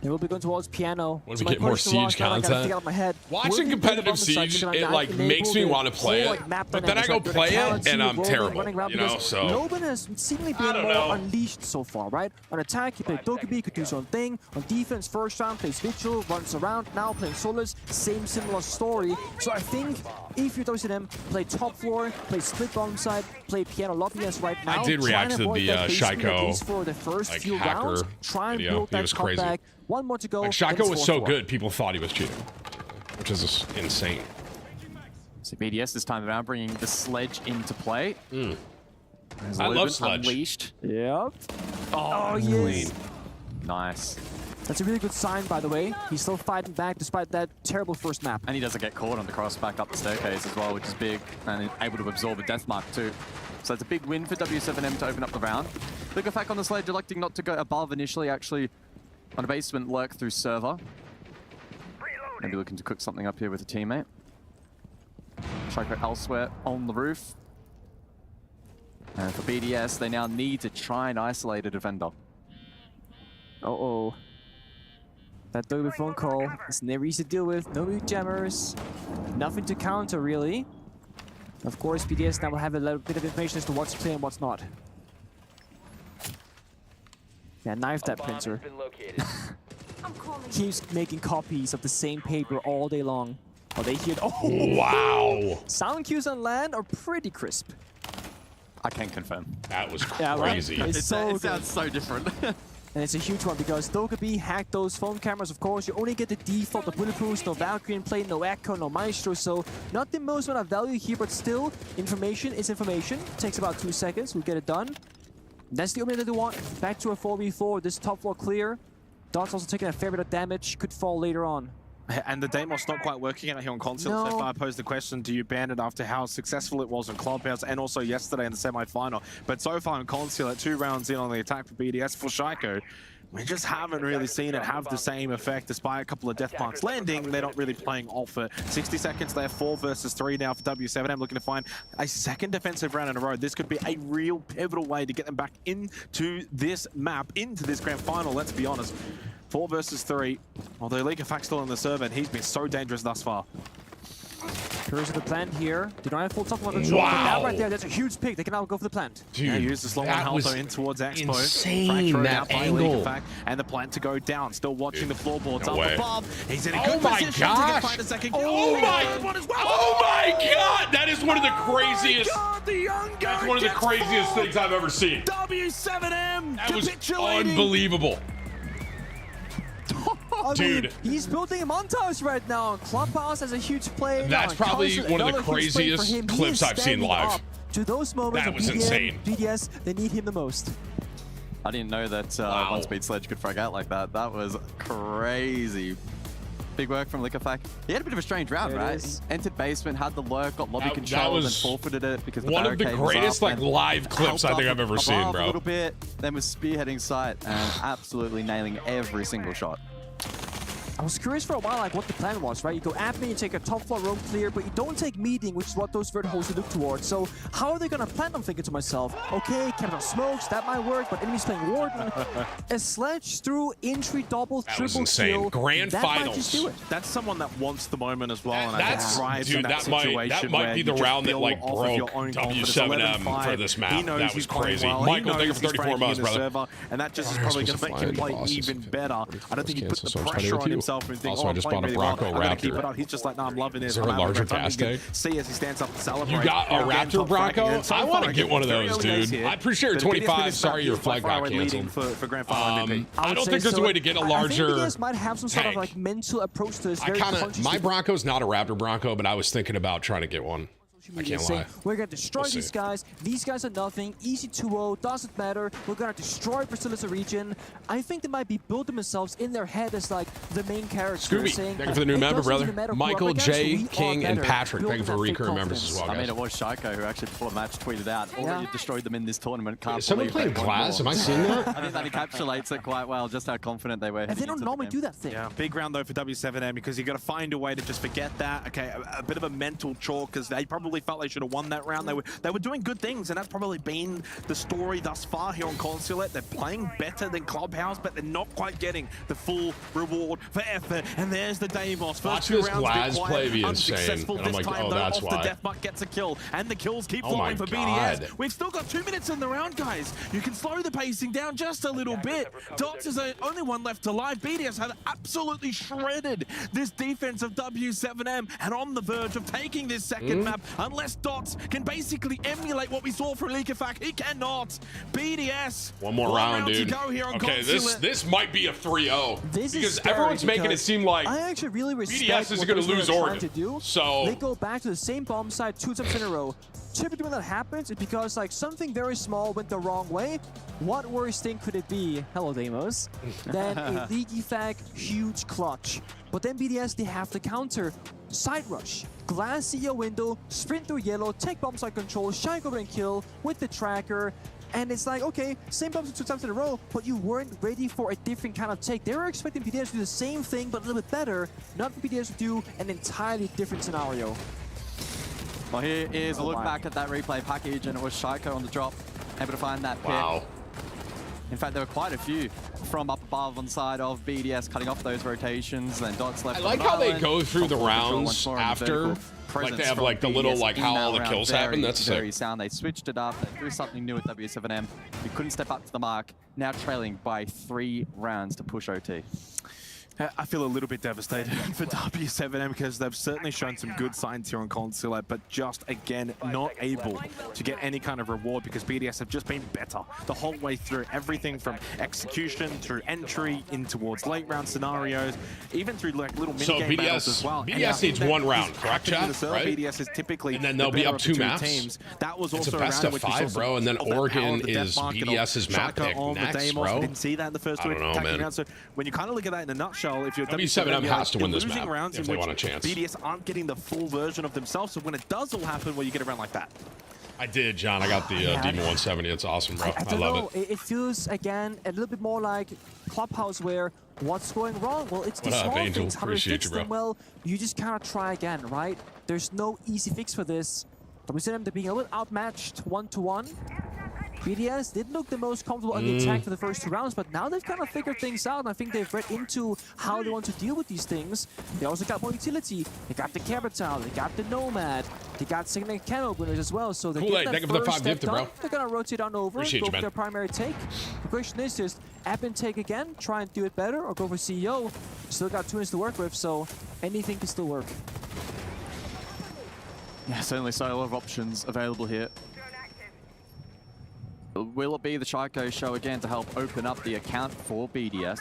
They will be going towards Piano. When we get more Siege content, watching competitive Siege, it like makes me want to play it, but then I go play it and I'm terrible, you know, so. Loban has seemingly been more unleashed so far, right? On attack, he played Dokkaebi, could do his own thing. On defense, first round, plays Vigil, runs around. Now playing Solus, same similar story. So I think if you're WCM, play top floor, play split bottom side, play Piano lobby as right now. I did react to the Shaiko for the first like few hacker rounds. Try and video. build He that was crazy. comeback. One more to go. Like Shaiko was so good, people thought he was cheating, which is just insane. So BDS this time around bringing the Sledge into play. I love Sledge. Unleashed. Yep. Oh, yes. Nice. That's a really good sign, by the way. He's still fighting back despite that terrible first map. And he doesn't get caught on the cross back up the staircase as well, which is big, and able to absorb a death mark too. So it's a big win for W7M to open up the round. Liquefac on the Sledge electing not to go above initially, actually on a basement lurk through server. Maybe looking to cook something up here with a teammate. Shaiko elsewhere on the roof. And for BDS, they now need to try and isolate a defender. Uh-oh. That Dokkaebi phone call is never easy to deal with. No big jammers. Nothing to counter, really. Of course, BDS now will have a little bit of information as to what's clear and what's not. Yeah, knife that printer. Keeps making copies of the same paper all day long. Oh, they hear. Oh, wow! Sound cues on land are pretty crisp. I can confirm. That was crazy. Yeah, right? It's so it sounds so different. And it's a huge one because Dokkaebi hacked those phone cameras, of course. You only get the default, the bulletproofs, no Valkyrie in play, no Echo, no Maestro, so not the most amount of value here, but still, information is information. Takes about 2 seconds, we'll get it done. That's the only thing that they want. Back to a 4v4, this top floor clear. Dot's also taking a fair bit of damage, could fall later on. And the Deimos not quite working out here on console. So far, I posed the question, do you ban it after how successful it was on Clubhouse and also yesterday in the semi-final? But so far on console, at 2 rounds in on the attack for BDS for Shaiko, we just haven't really seen it have the same effect despite a couple of death marks landing. They're not really playing off it. 60 seconds left, 4 versus 3 now for W7M, looking to find a second defensive round in a row. This could be a real pivotal way to get them back into this map, into this grand final, let's be honest. 4 versus 3. Although Liquefac's still in the server, and he's been so dangerous thus far. Here's the plant here. Did not have full top control. Wow. But now right there, that's a huge pick. They can now go for the plant. Dude, yeah, use the slow one health in towards Expo. Insane, that angle. And the plant to go down. Still watching the floorboards up way. above. He's in a good position to gosh. find a second. Oh my! Oh my God! That is one of the craziest. That's one of the craziest things I've ever seen. W7M That was capitulating. unbelievable. Dude, he's building a montage right now. Clubhouse has a huge play. That's probably one of the craziest clips I've seen live. To those moments, That was insane. BDS, they need him the most. I didn't know that one-speed Sledge could frag out like that. That was crazy. Big work from Liquefac. He had a bit of a strange round, right? He entered basement, had the lurk, got lobby control, and then forfeited it because the one of the greatest like live clips I think I've ever seen, bro. A little bit, then was spearheading site and absolutely nailing every single shot. I was curious for a while, like what the plan was, right? You go admin, you take a top floor roam clear, but you don't take meeting, which is what those vert holes look towards. So how are they gonna plant? I'm thinking to myself, okay, Capital Smokes, that might work, but enemies playing Warden. A Sledge through entry double, That triple was insane. kill. Grand that finals. Might just do it. That's someone that wants the moment as well, and That's thrives dude. in that situation might be the where you round just that like build off of your broke own confidence. W7M 11-5. for this He map. knows That he's was playing crazy. well. Michael, He thank you knows for he's 34 ranking months, in the brother. server, and that just is probably going to make him play even better. I don't think he put the pressure on himself and think, Also, oh, I I'm just playing bought a really well. Bronco I'm going to keep Raptor. it up. He's just like, no, I'm loving this. Is there a larger gas tank? See as he stands up and celebrates. You got a Raptor Bronco? I want to get one of those, dude. I appreciate your 25. Sorry, your flight got canceled. For Grand Final MVP. I don't think there's a way to get a larger. I think BDS might have some sort of like mental approach to this. My Bronco's not a Raptor Bronco, but I was thinking about trying to get one. social media saying, we're going to destroy these guys. These guys are nothing. Easy 2-0. Doesn't matter. We're going to destroy Brazil as a region. I think they might be building themselves in their head as like the main character. Scooby, saying, thank you for the new member, brother. Michael J. King and Patrick, thank you for recurring members as well, guys. I mean, it was Shaiko who actually before the match tweeted out, already destroyed them in this tournament. Can't someone playing Glass? Am I seeing that? I think that encapsulates it quite well, just how confident they were. And they don't normally do that thing. Yeah, big round though for W7M because you got to find a way to just forget that. Okay, a bit of a mental chalk because they probably felt they should have won that round. They were doing good things, and that's probably been the story thus far here on Consulate. They're playing better than Clubhouse, but they're not quite getting the full reward for effort. And there's the Deimos. Watch this Glass play be insane. And I'm like, oh, that's why. The Deathmark gets a kill, and the kills keep flying for BDS. We've still got 2 minutes in the round, guys. You can slow the pacing down just a little bit. Dots is the only one left alive. BDS have absolutely shredded this defense of W7M and on the verge of taking this second map unless Dots can basically emulate what we saw from Leakafak. He cannot. BDS. One more round, dude. To go here on okay, this might be a 3-0 because everyone's making it seem like I actually really respect BDS is going to lose Oregon. So they go back to the same bomb site 2 times in a row. Typically when that happens, it's because like something very small went the wrong way. What worse thing could it be, hello Deimos, than a leaky fag huge clutch? But then BDS, they have to counter. Side rush, Glass see a window, sprint through yellow, take bomb site control, shine over and kill with the tracker. And it's like, okay, same bombs 2 times in a row, but you weren't ready for a different kind of take. They were expecting BDS to do the same thing, but a little bit better. Not for BDS to do an entirely different scenario. Well, here is a look back at that replay package, and it was Shaiko on the drop, able to find that pick. Wow. In fact, there were quite a few from up above on the side of BDS, cutting off those rotations, and Dots left. I like how they go through the rounds after. Like they have like the little like how all the kills happen. That's very sound. They switched it up. They threw something new with W7M. We couldn't step up to the mark. Now trailing by 3 rounds to push OT. I feel a little bit devastated for W7M because they've certainly shown some good signs here on Consulate, but just, again, not able to get any kind of reward because BDS have just been better the whole way through. Everything from execution through entry in towards late round scenarios, even through like little mini-game battles as well. BDS needs 1 round, correct, chat? Right? BDS is typically and then they'll be up 2 maps. Teams. That was also it's a best of 5, bro, and then Oregon is BDS's map pick next, bro. We didn't see that in the first 2 attacking rounds. So when you kind of look at that in a nutshell, if you're W7M has to win this map rounds if they want a chance. BDS aren't getting the full version of themselves, so when it does all happen, well, you get around like that. I did, John. I got the Demon 170. It's awesome, bro. I love it. It feels, again, a little bit more like Clubhouse where what's going wrong? Well, it's the small things. How to fix them well, you just cannot try again, right? There's no easy fix for this. W7M, they're being a little outmatched 1-to-1. BDS didn't look the most comfortable on the attack for the first 2 rounds, but now they've kind of figured things out, and I think they've read into how they want to deal with these things. They also got more utility. They got the Capital, they got the Nomad, they got second can openers as well, so they're getting that first step done. They're going to rotate on over, go for their primary take. The question is just, app and take again, try and do it better, or go for CEO. Still got 2 minutes to work with, so anything can still work. Yeah, certainly so. A lot of options available here. Will it be the Shaiko show again to help open up the account for BDS?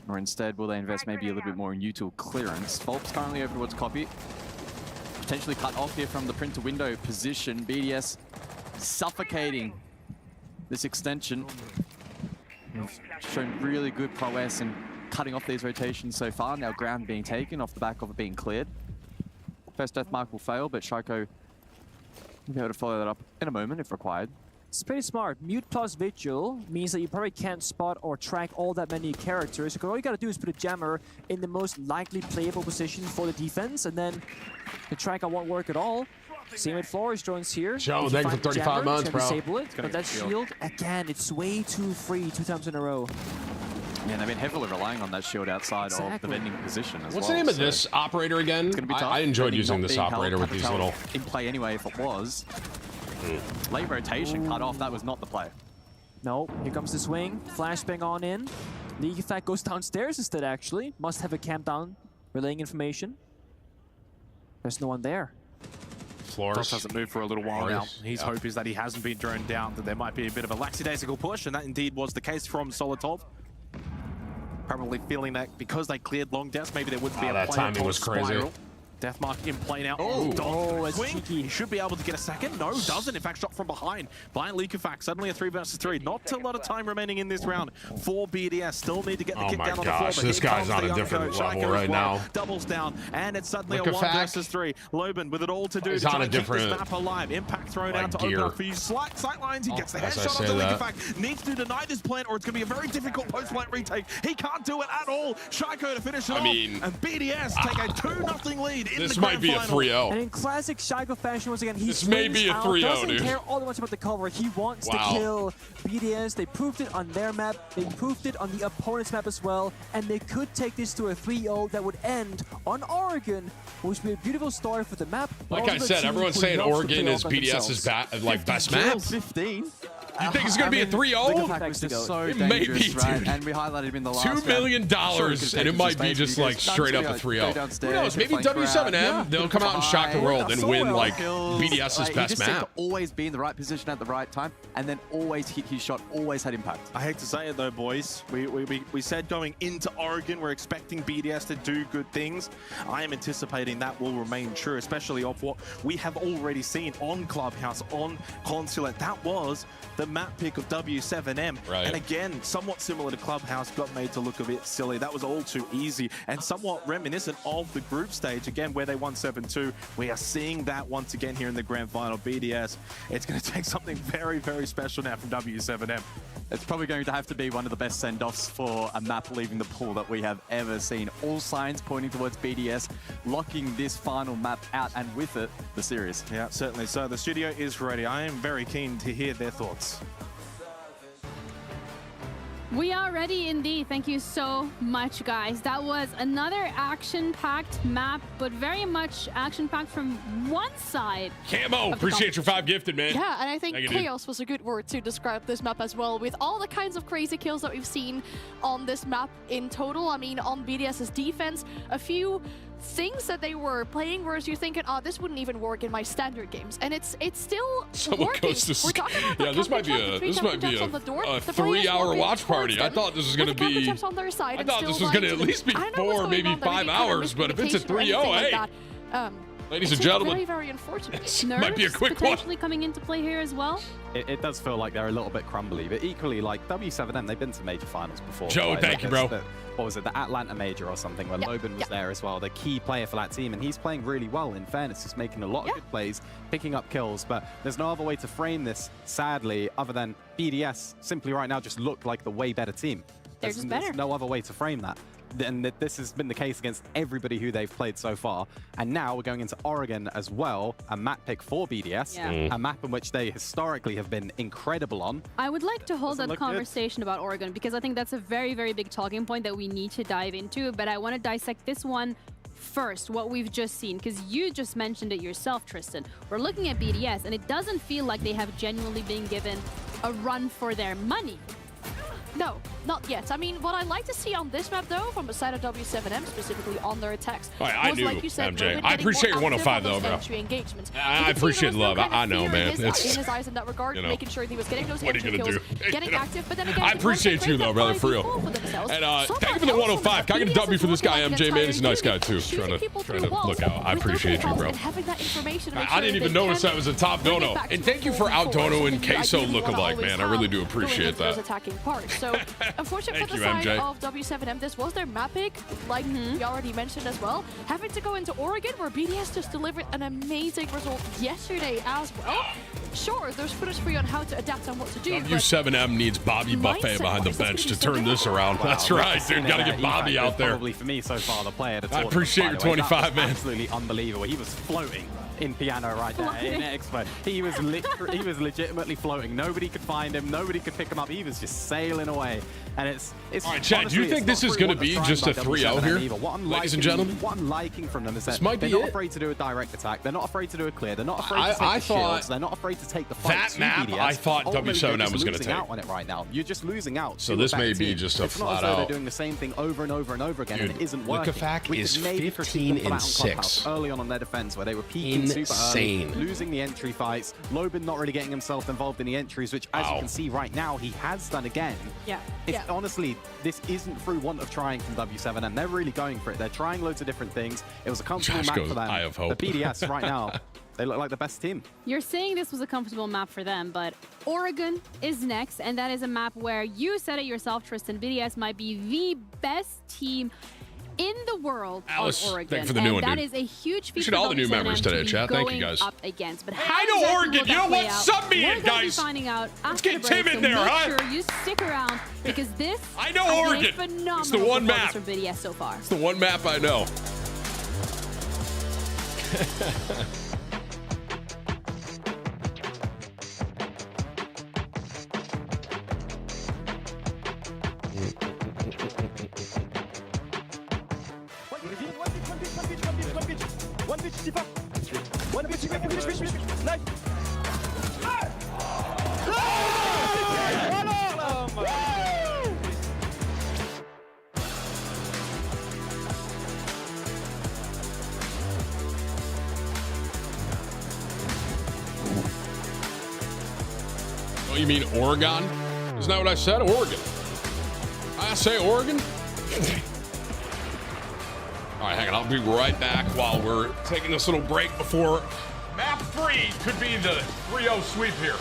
Or instead, will they invest maybe a little bit more in util clearance? Volp's currently over towards copy. Potentially cut off here from the printer window position. BDS suffocating this extension. Shown really good prowess in cutting off these rotations so far. Now ground being taken off the back of it being cleared. First death mark will fail, but Shaiko will be able to follow that up in a moment if required. It's pretty smart. Mute plus Vigil means that you probably can't spot or track all that many characters. So all you gotta do is put a jammer in the most likely playable position for the defense, and then the tracker won't work at all. Same with Flores drones here. Joe, thank you for 35 months, bro. Disable it, but that shield, again, it's way too free 2 times in a row. Yeah, they've been heavily relying on that shield outside of the vending position as well. What's the name of this operator again? It's gonna be tough. I enjoyed using this operator with these little... in play anyway, if it was. Late rotation cut off, that was not the play. No, here comes the swing. Flashbang on in. League Effect goes downstairs instead, actually. Must have a camp down, relaying information. There's no one there. Dots hasn't moved for a little while now. His hope is that he hasn't been droned down, that there might be a bit of a lackadaisical push, and that indeed was the case from Solitov. Probably feeling that because they cleared long deaths, maybe there wouldn't be a that timing was crazy. Spiral. Deathmark in play now. it's swing. cheeky. He should be able to get a second. No, doesn't. In fact, shot from behind by Leakofax. Suddenly a 3 versus 3. Not a lot of time remaining in this round for BDS. Still need to get the kick down on the floor. But This here guy's comes on the a different Yonko. level Shaiko right as well. now. Doubles down, and it's suddenly a Leakofax. 1 versus 3. Loban with it all to do He's to on try a and keep this different, map alive. Impact thrown out to gear. open up for you. Sight lines. He gets the as I headshot say onto that. Leakofax. Needs to deny this plant, or it's going to be a very difficult post-plant retake. He can't do it at all. Shaiko to finish it off. And BDS take a 2-0 lead in This the might grand be a final. 3-0. And in classic Shaiko fashion, once again, he This may be a swings out, 3-0, doesn't dude. care all that much about the cover. He wants to kill BDS. They proved it on their map. They proved it on the opponent's map as well. And they could take this to a 3-0 that would end on Oregon, which would be a beautiful story for the map. Like I said, everyone's saying Oregon is BDS's best map. 15. You think it's going to be a 3-0? Leakofax is so It may dangerous, be, right? dude. And we highlighted him in the last $2 million, and it might be just like straight up a 3-0. Who knows? Maybe W7M, they'll come out and shock the world and win like BDS's best He just seemed map. to always be in the right position at the right time, and then always hit his shot, always had impact. I hate to say it though, boys. We said going into Oregon, we're expecting BDS to do good things. I am anticipating that will remain true, especially off what we have already seen on Clubhouse, on Consulate. That was the map pick of W7M. Right. And again, somewhat similar to Clubhouse, got made to look a bit silly. That was all too easy and somewhat reminiscent of the group stage, again, where they won 7-2. We are seeing that once again here in the grand final. BDS, it's going to take something very, very special now from W7M. It's probably going to have to be one of the best send-offs for a map leaving the pool that we have ever seen. All signs pointing towards BDS locking this final map out, and with it, the series. Yeah, certainly. So the studio is ready. I am very keen to hear their thoughts. We are ready indeed. Thank you so much, guys. That was another action-packed map, but very much action-packed from one side. Camo, appreciate your 5 gifted, man. Yeah, and I think Thank you, dude. chaos was a good word to describe this map as well, with all the kinds of crazy kills that we've seen on this map in total. I mean, on BDS's defense, a few things that they were playing, whereas you're thinking, oh, this wouldn't even work in my standard games, and it's still Someone working. goes to We're talking about this might be a 3-hour watch party. I thought this was going to be. I thought this was going to at least be 4, maybe 5 hours. But if it's a 3-0, hey, ladies and gentlemen, very, very unfortunate. This might be a quick one. Potentially coming into play here as well. It does feel like they're a little bit crumbly, but equally, like W7M, they've been to major finals before. Joe, right? thank you, bro. What was it, the Atlanta major or something, where Loban was there as well, the key player for that team, and he's playing really well, in fairness. He's making a lot of good plays, picking up kills, but there's no other way to frame this, sadly, other than BDS simply right now just look like the way better team. They're just better. There's no other way to frame that. And this has been the case against everybody who they've played so far. And now we're going into Oregon as well, a map pick for BDS, a map in which they historically have been incredible on. I would like to hold that conversation about Oregon, because I think that's a very, very big talking point that we need to dive into. But I want to dissect this one first, what we've just seen, because you just mentioned it yourself, Tristan. We're looking at BDS, and it doesn't feel like they have genuinely been given a run for their money. No, not yet. I mean, what I'd like to see on this map, though, from the side of W7M, specifically on their attacks, I was, do, like you said, MJ. I appreciate your 105, though, bro. I appreciate the love. I know, man. In his eyes in that regard, you know, making sure he was getting those what are you entry gonna kills, do? getting active, but then again, I appreciate you, though, brother, for real. And thank you for the 105. Can I get a W for this guy, MJ, man? He's a nice guy, too. Trying to look out. I appreciate you, bro. I didn't even notice that was a top dono. And thank you for out dono and queso lookalike, man. I really do appreciate that. So, unfortunately, for the side of W7M, this was their map pick, like we already mentioned as well. Having to go into Oregon, where BDS just delivered an amazing result yesterday as well. Sure, there's footage for you on how to adapt and what to do. W7M needs Bobby Buffet behind the bench to turn this around. That's right, dude. Got to get Bobby out there. Probably for me so far, the player to I appreciate your 25, man. Absolutely unbelievable. He was floating in piano right there in Expo. He was legitimately floating. Nobody could find him. Nobody could pick him up. He was just sailing away. And it's all right, Chad, do you think this is going to be just a 3-0 here, ladies and gentlemen? What I'm liking from them is that they're not afraid to do a direct attack. They're not afraid to do a clear. They're not afraid to take the shields. They're not afraid to take the fight to map, BDS. I thought W7M was going to take. Out on it right now. You're just losing out. So this may be just a flat out. They're doing the same thing over and over and over again, and it isn't working. Leakofax is 15-6 early on their defense, where they were peaking super early, Insane. losing the entry fights. Loban not really getting himself involved in the entries, which, as you can see right now, he has done again. Yeah. Honestly, this isn't through want of trying from W7M. They're really going for it. They're trying loads of different things. It was a comfortable Josh map goes, for them. "I have hope." The BDS right now, they look like the best team. You're saying this was a comfortable map for them, but Oregon is next, and that is a map where you said it yourself, Tristan. BDS might be the best team in the world Alice, on Oregon. thank you for the new one, that dude. is a huge feat Appreciate all the new members today, chat. Thank you, guys. Up against. But Hey, how I know exactly will Oregon. that You know play what? out? Sub me in, We're gonna be guys. finding out Let's after get the break, Tim in so there, make huh? sure you stick around because this I know has been Oregon. a phenomenal It's the one performance map. from BDS so far. It's the one map I know. Oh, you mean Oregon? Isn't that what I said? Oregon. I say Oregon? All right, hang on. I'll be right back while we're taking this little break before map 3 could be the 3-0 sweep here.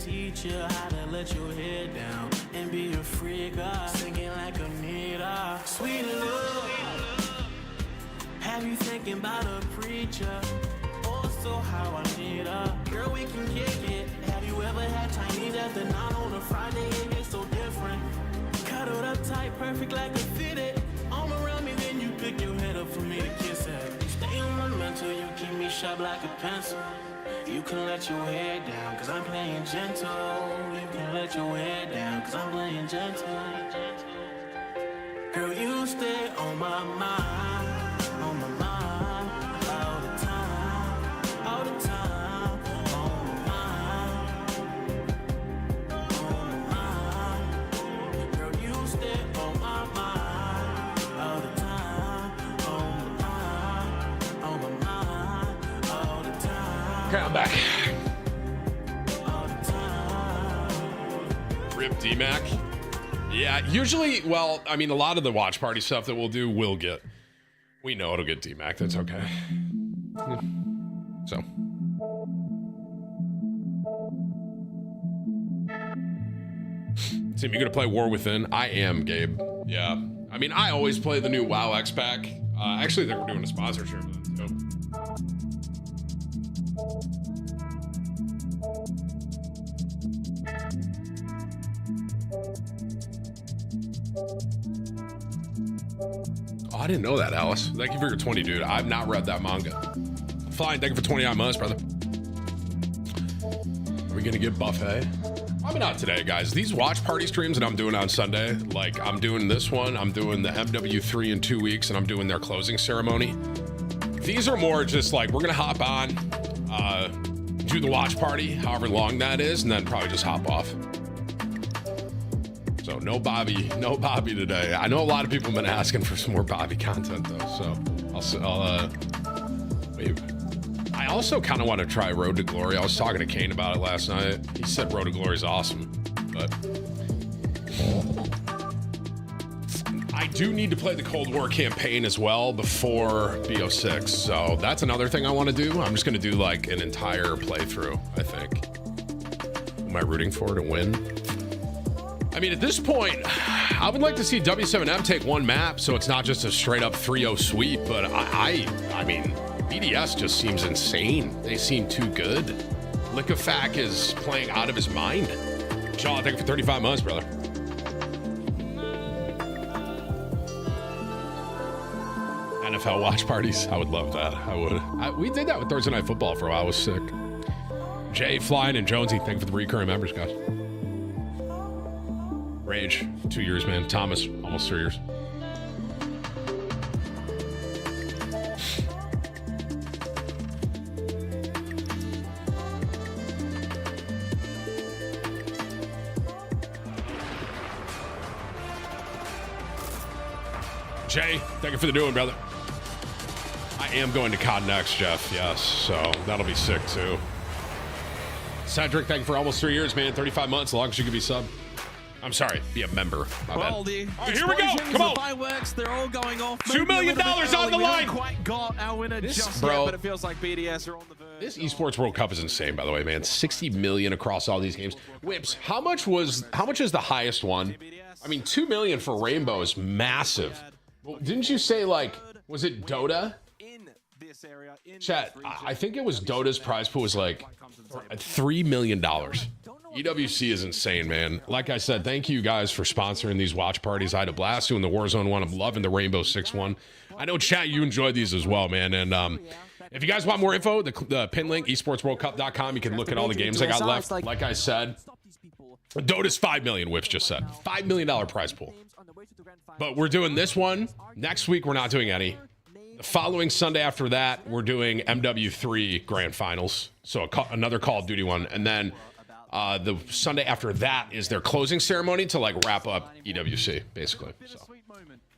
teach you how to let your head down and be a freak, singing like a Anita. Sweet love, have you thinking about a preacher? Also how I need her. Girl, we can kick it. Have you ever had Chinese after 9 on a Friday? It gets so different. Cuddled up tight, perfect like a fitted. Arm around me, then you pick your head up for me to kiss it. Stay on my mental, you keep me sharp like a pencil. You can let your hair down, cause I'm playing gentle. You can let your hair down, cause I'm playing gentle. Girl, you stay on my mind, all the time, all the time, on my mind. Girl, you stay on my mind, all the time, on my mind, all the time. Okay, I'm back. Rip D-Mac. Yeah, usually, well, I mean, a lot of the watch party stuff that we'll do will get. We know it'll get D-Mac. That's okay. So. Tim, you gonna play War Within? I am, Gabe. Yeah. I mean, I always play the new WoW X pack. Actually, they're doing a sponsorship of that, too. Oh, I didn't know that, Alice. Thank you for your 20, dude. I've not read that manga. Fine, thank you for 29 months, brother. Are we gonna get buffet? Probably not today, guys. These watch party streams that I'm doing on Sunday, like I'm doing this one, I'm doing the MW3 in 2 weeks, and I'm doing their closing ceremony. These are more just like, we're gonna hop on, do the watch party, however long that is, and then probably just hop off. So no Bobby today. I know a lot of people have been asking for some more Bobby content though, so I'll wait. I also kind of want to try Road to Glory. I was talking to Kane about it last night. He said Road to Glory is awesome, but I do need to play the Cold War campaign as well before BO6. So that's another thing I want to do. I'm just going to do like an entire playthrough, I think. Who am I rooting for to win? I mean, at this point, I would like to see W7M take one map so it's not just a straight up 3-0 sweep, but I mean, BDS just seems insane. They seem too good. Liquefac is playing out of his mind. Shaw, thank you for 35 months, brother. NFL watch parties. I would love that. I would. We did that with Thursday Night Football for a while. I was sick. Jay, Flying, and Jonesy, thank you for the recurring members, guys. Rage, 2 years, man. Thomas, almost 3 years. Jay, thank you for the new one, brother. I am going to COD next, Jeff. Yes, so that'll be sick too. Cedric, thank you for almost 3 years, man. 35 months, as long as you can be sub. I'm sorry, be a member. My bad. Well, the all right, here we go. Come on. The fireworks, they're all going off. $2 million on the line. Quite got our winner just bro, yet, but it feels like BDS are on the verge. This Esports World Cup is insane, by the way, man. 60 million across all these games. Whips, how much is the highest one? I mean, 2 million for Rainbow is massive. Well, didn't you say, like, was it Dota? Chat, I think it was Dota's prize pool was like $3 million. EWC is insane, man. Like I said, thank you guys for sponsoring these watch parties. I had a blast doing the Warzone one. I'm loving the Rainbow Six one. I know, chat, you enjoyed these as well, man. And if you guys want more info, the pin link, esportsworldcup.com, you can look at all the games I got left. Like I said, Dota's 5 million, Whips just said. $5 million prize pool. But we're doing this one. Next week, we're not doing any. The following Sunday after that, we're doing MW3 Grand Finals. So another Call of Duty one. And then the Sunday after that is their closing ceremony to like wrap up EWC, basically. So.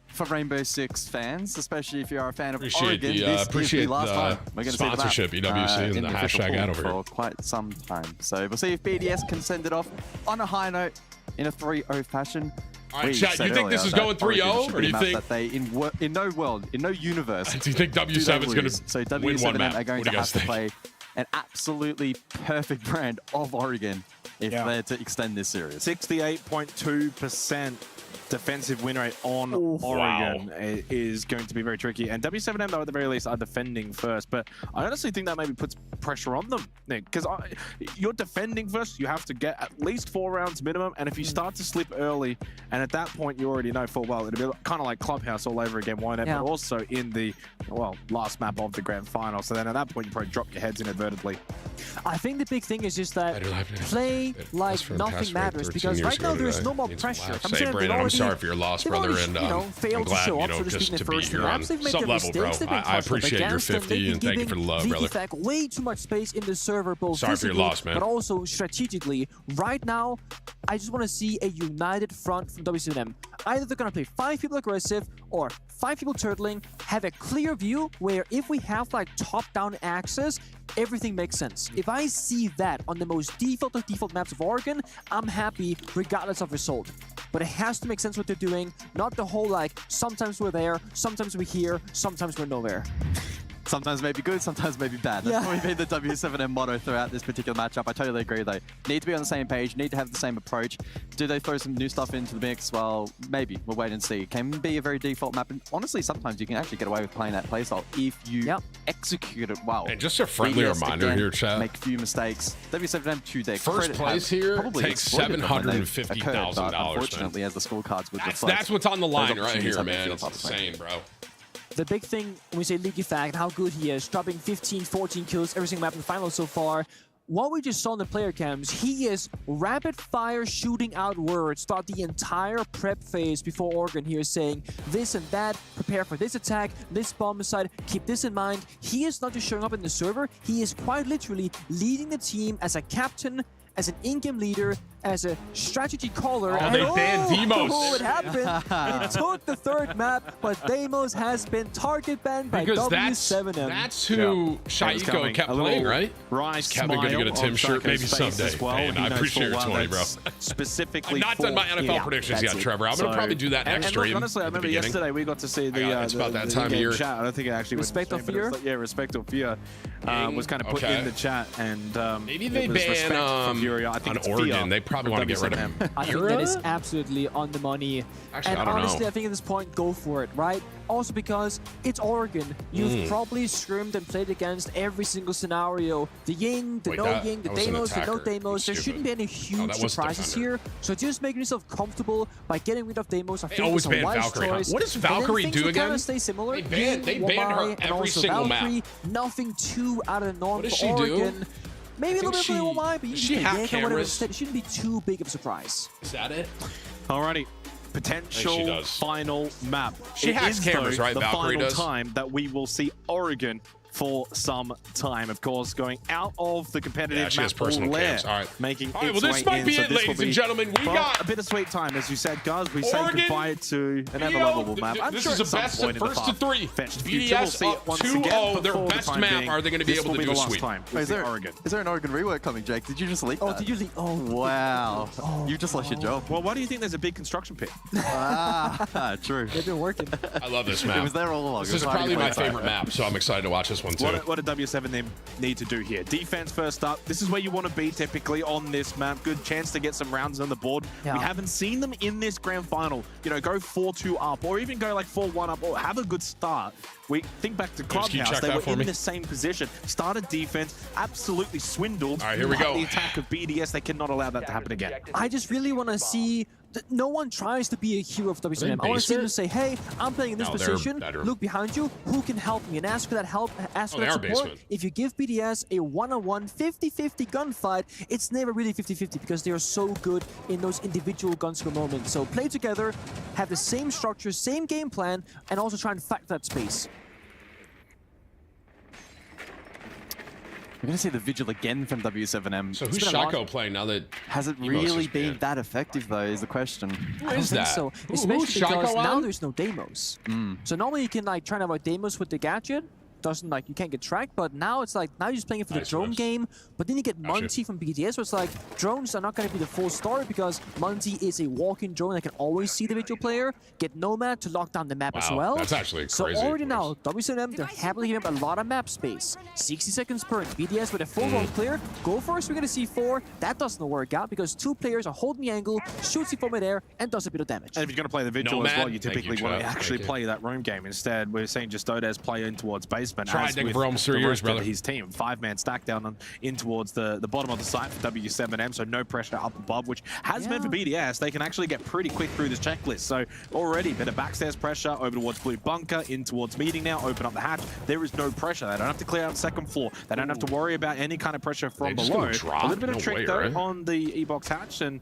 For Rainbow Six fans, especially if you're a fan of Appreciate Oregon, the last time we're going to sponsorship, see the map, EWC, and the hashtag ad over for here. quite some time. So we'll see if BDS can send it off on a high note in a 3-0 fashion. All right, chat, you think this is going 3-0, or do you think that they in no world, in no universe, do you think W7 is going to win one map? are going to have to play an absolutely perfect brand of Oregon if they're to extend this series. 68.2% defensive win rate on Oregon is going to be very tricky. And W7M, though, at the very least, are defending first. But I honestly think that maybe puts pressure on them, Nick, because you're defending first. You have to get at least 4 rounds minimum. And if you start to slip early, and at that point, you already know full well, it'll be kind of like Clubhouse all over again, why not? But also in the, well, last map of the grand final. So then at that point, you probably drop your heads inadvertently. I think the big thing is just that play like nothing matters, because right now there's no more pressure. I'm sorry for your loss, brother, and failed to show up, so to speak, in the first few rounds. They've made their mistakes. They've been I appreciate your 50 and thank you for the love, brother. Way too much space in the server, both sorry for your loss, man. but also strategically. Right now, I just want to see a united front from W7M. Either they're going to play 5 people aggressive or 5 people turtling, have a clear view where if we have like top-down access, everything makes sense. If I see that on the most default of default maps of Oregon, I'm happy regardless of result. But it has to make sense what they're doing, not the whole like, sometimes we're there, sometimes we're here, sometimes we're nowhere. Sometimes may be good, sometimes may be bad. That's probably been the W7M motto throughout this particular matchup. I totally agree, though. Need to be on the same page, need to have the same approach. Do they throw some new stuff into the mix? Well, maybe. We'll wait and see. It can be a very default map, and honestly, sometimes you can actually get away with playing that playstyle if you execute it well. And just a friendly reminder here, chat. Make a few mistakes. W7M to their first place here takes $750,000. Unfortunately, as the scorecards would reflect. That's what's on the line right here, man. It's insane, bro. The big thing when we say Leaky Fact, how good he is, dropping 15, 14 kills every single map in the final so far. What we just saw in the player cams, he is rapid fire shooting out words throughout the entire prep phase before Oregon here, saying this and that, prepare for this attack, this bomb side, keep this in mind. He is not just showing up in the server, he is quite literally leading the team as a captain, as an in-game leader, as a strategy caller. Oh, they banned Demos. What happened? It took the 3rd map, but Demos has been target banned by W7M. That's who Shaiko kept playing, right? Rise Kevin gonna get a Tim shirt maybe someday. Well. Man, I appreciate your 20, bro. Specifically, I've not done my NFL predictions yet, Trevor. I'm gonna probably do that next stream. Honestly, I remember yesterday we got to see the it's about that time of year. Chat. I don't think it actually was Respect or Fear. Yeah, Respect or Fear was kind of put in the chat, and maybe they ban on Oregon. They probably want to get rid of him. I think that is absolutely on the money. Actually, and I don't honestly, know. I think at this point, go for it, right? Also because it's Oregon. You've probably scrimmed and played against every single scenario. The Ying, the no Ying, the Demos, the no Demos. There shouldn't be any huge surprises here. So just making yourself comfortable by getting rid of Demos, I think it's a wise choice. What does Valkyrie do again? Kind of stay similar. They banned her every single Valkyrie, map. Nothing too out of the norm What does for she Oregon. do? Maybe a little bit of Why, but she have cameras? It shouldn't be too big of a surprise. Is that it? Alrighty. Potential final map. She has cameras, right? The Valkyrie final does. time that we will see Oregon for some time, of course, going out of the competitive she has map personal Lair, cams. All right. making All right, its well, this way might in. be So it, this ladies will be, and gentlemen. We well, got a bittersweet time, as you said, guys. We say Oregon, goodbye to an ever-lovable map. I'm this sure is at a some best point of in the first to far 3. fetched future, we'll see BDS it up once 2-0. again. Their For the best time map. being, Are they going to be this able will to be do the a last sweep? time. Is there an Oregon rework coming, Jake? Did you just leak that? Did you leak? Oh, wow. You just lost your job. Well, why do you think there's a big construction pit? True. They've been working. I love this map. It was there all along. This is probably my favorite map, so I'm excited to watch this one too. What do W7 them need to do here? Defense first up. This is where you want to be typically on this map. Good chance to get some rounds on the board. Yeah. We haven't seen them in this grand final. You know, go 4-2 up or even go like 4-1 up or have a good start. We think back to Clubhouse. They were in the same position. Started defense, absolutely swindled. All right, here we go. The attack of BDS. They cannot allow that to happen again. I just really want to see no one tries to be a hero of WCM. I want to see them say, hey, I'm playing in this position. Look behind you. Who can help me? And ask for that help, ask for that support. Basement. If you give BDS a one-on-one 50-50 gunfight, it's never really 50-50 because they are so good in those individual gunskill moments. So play together, have the same structure, same game plan, and also try and fight that space. We're going to see the Vigil again from W7M. So who's Shaiko playing now that Has it really been that effective, though, is the question. Who I don't is think that? so. Who's Especially because Shaiko now on? there's no Demos. So normally you can like try and avoid Demos with the gadget. doesn't like, you can't get tracked, but now it's like, now you're just playing it for the drone game, but then you get Monty from BDS, so it's like, drones are not going to be the full story because Monty is a walking drone that can always see the video player, get Nomad to lock down the map as well. That's actually so crazy. already now, W7M, they're happily giving up a lot of map space. 60 seconds per BDS with a full round clear. Go first, we're going to see C4. That doesn't work out because two players are holding the angle, shoots C4 midair, and does a bit of damage. And if you're going to play the vigil as well, you typically want to actually play that roam game. Instead, we're seeing just Dodez play in towards basement. Tried to for almost 3 years, brother. His team, 5-man stack down in towards the bottom of the site for W7M, so no pressure up above, which has meant for BDS, they can actually get pretty quick through this checklist. So already, bit of backstairs pressure over towards blue bunker, in towards meeting now, open up the hatch. There is no pressure. They don't have to clear out the second floor. They don't have to worry about any kind of pressure from below. A little bit of trick though on the E-box hatch, and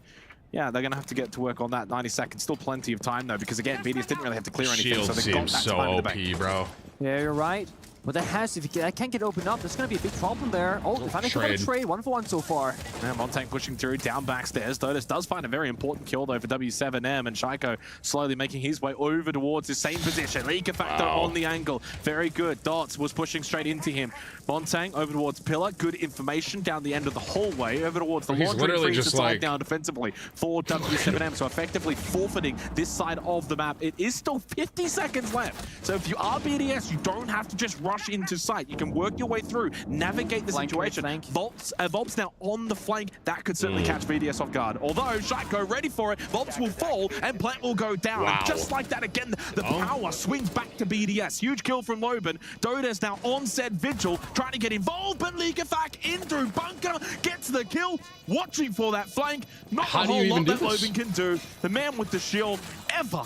yeah, they're going to have to get to work on that. 90 seconds, still plenty of time though, because again, BDS didn't really have to clear anything. Shield so they got that so time in the OP, bank. bro. Yeah, you're right. But that has, if that can't get opened up, there's going to be a big problem there. Oh, they finally got a trade, 1-for-1 so far. Now Montang pushing through, down backstairs. Dodez does find a very important kill though for W7M, and Shaiko slowly making his way over towards the same position. Leaker Factor on the angle. Very good. Dots was pushing straight into him. Montang over towards Pillar. Good information down the end of the hallway. Over towards the laundry freeze to slide down defensively for W7M. So effectively forfeiting this side of the map. It is still 50 seconds left. So if you are BDS, you don't have to just rush into sight. You can work your way through, navigate the situation. Volp's now on the flank. That could certainly catch BDS off guard. Although Shaiko ready for it, Volps will fall and Plant will go down. And just like that, again, the power swings back to BDS. Huge kill from Loban. Dodez now on said vigil, trying to get involved, but Leakerfack in through bunker, gets the kill, watching for that flank. Not a whole lot that Loban can do. The man with the shield, ever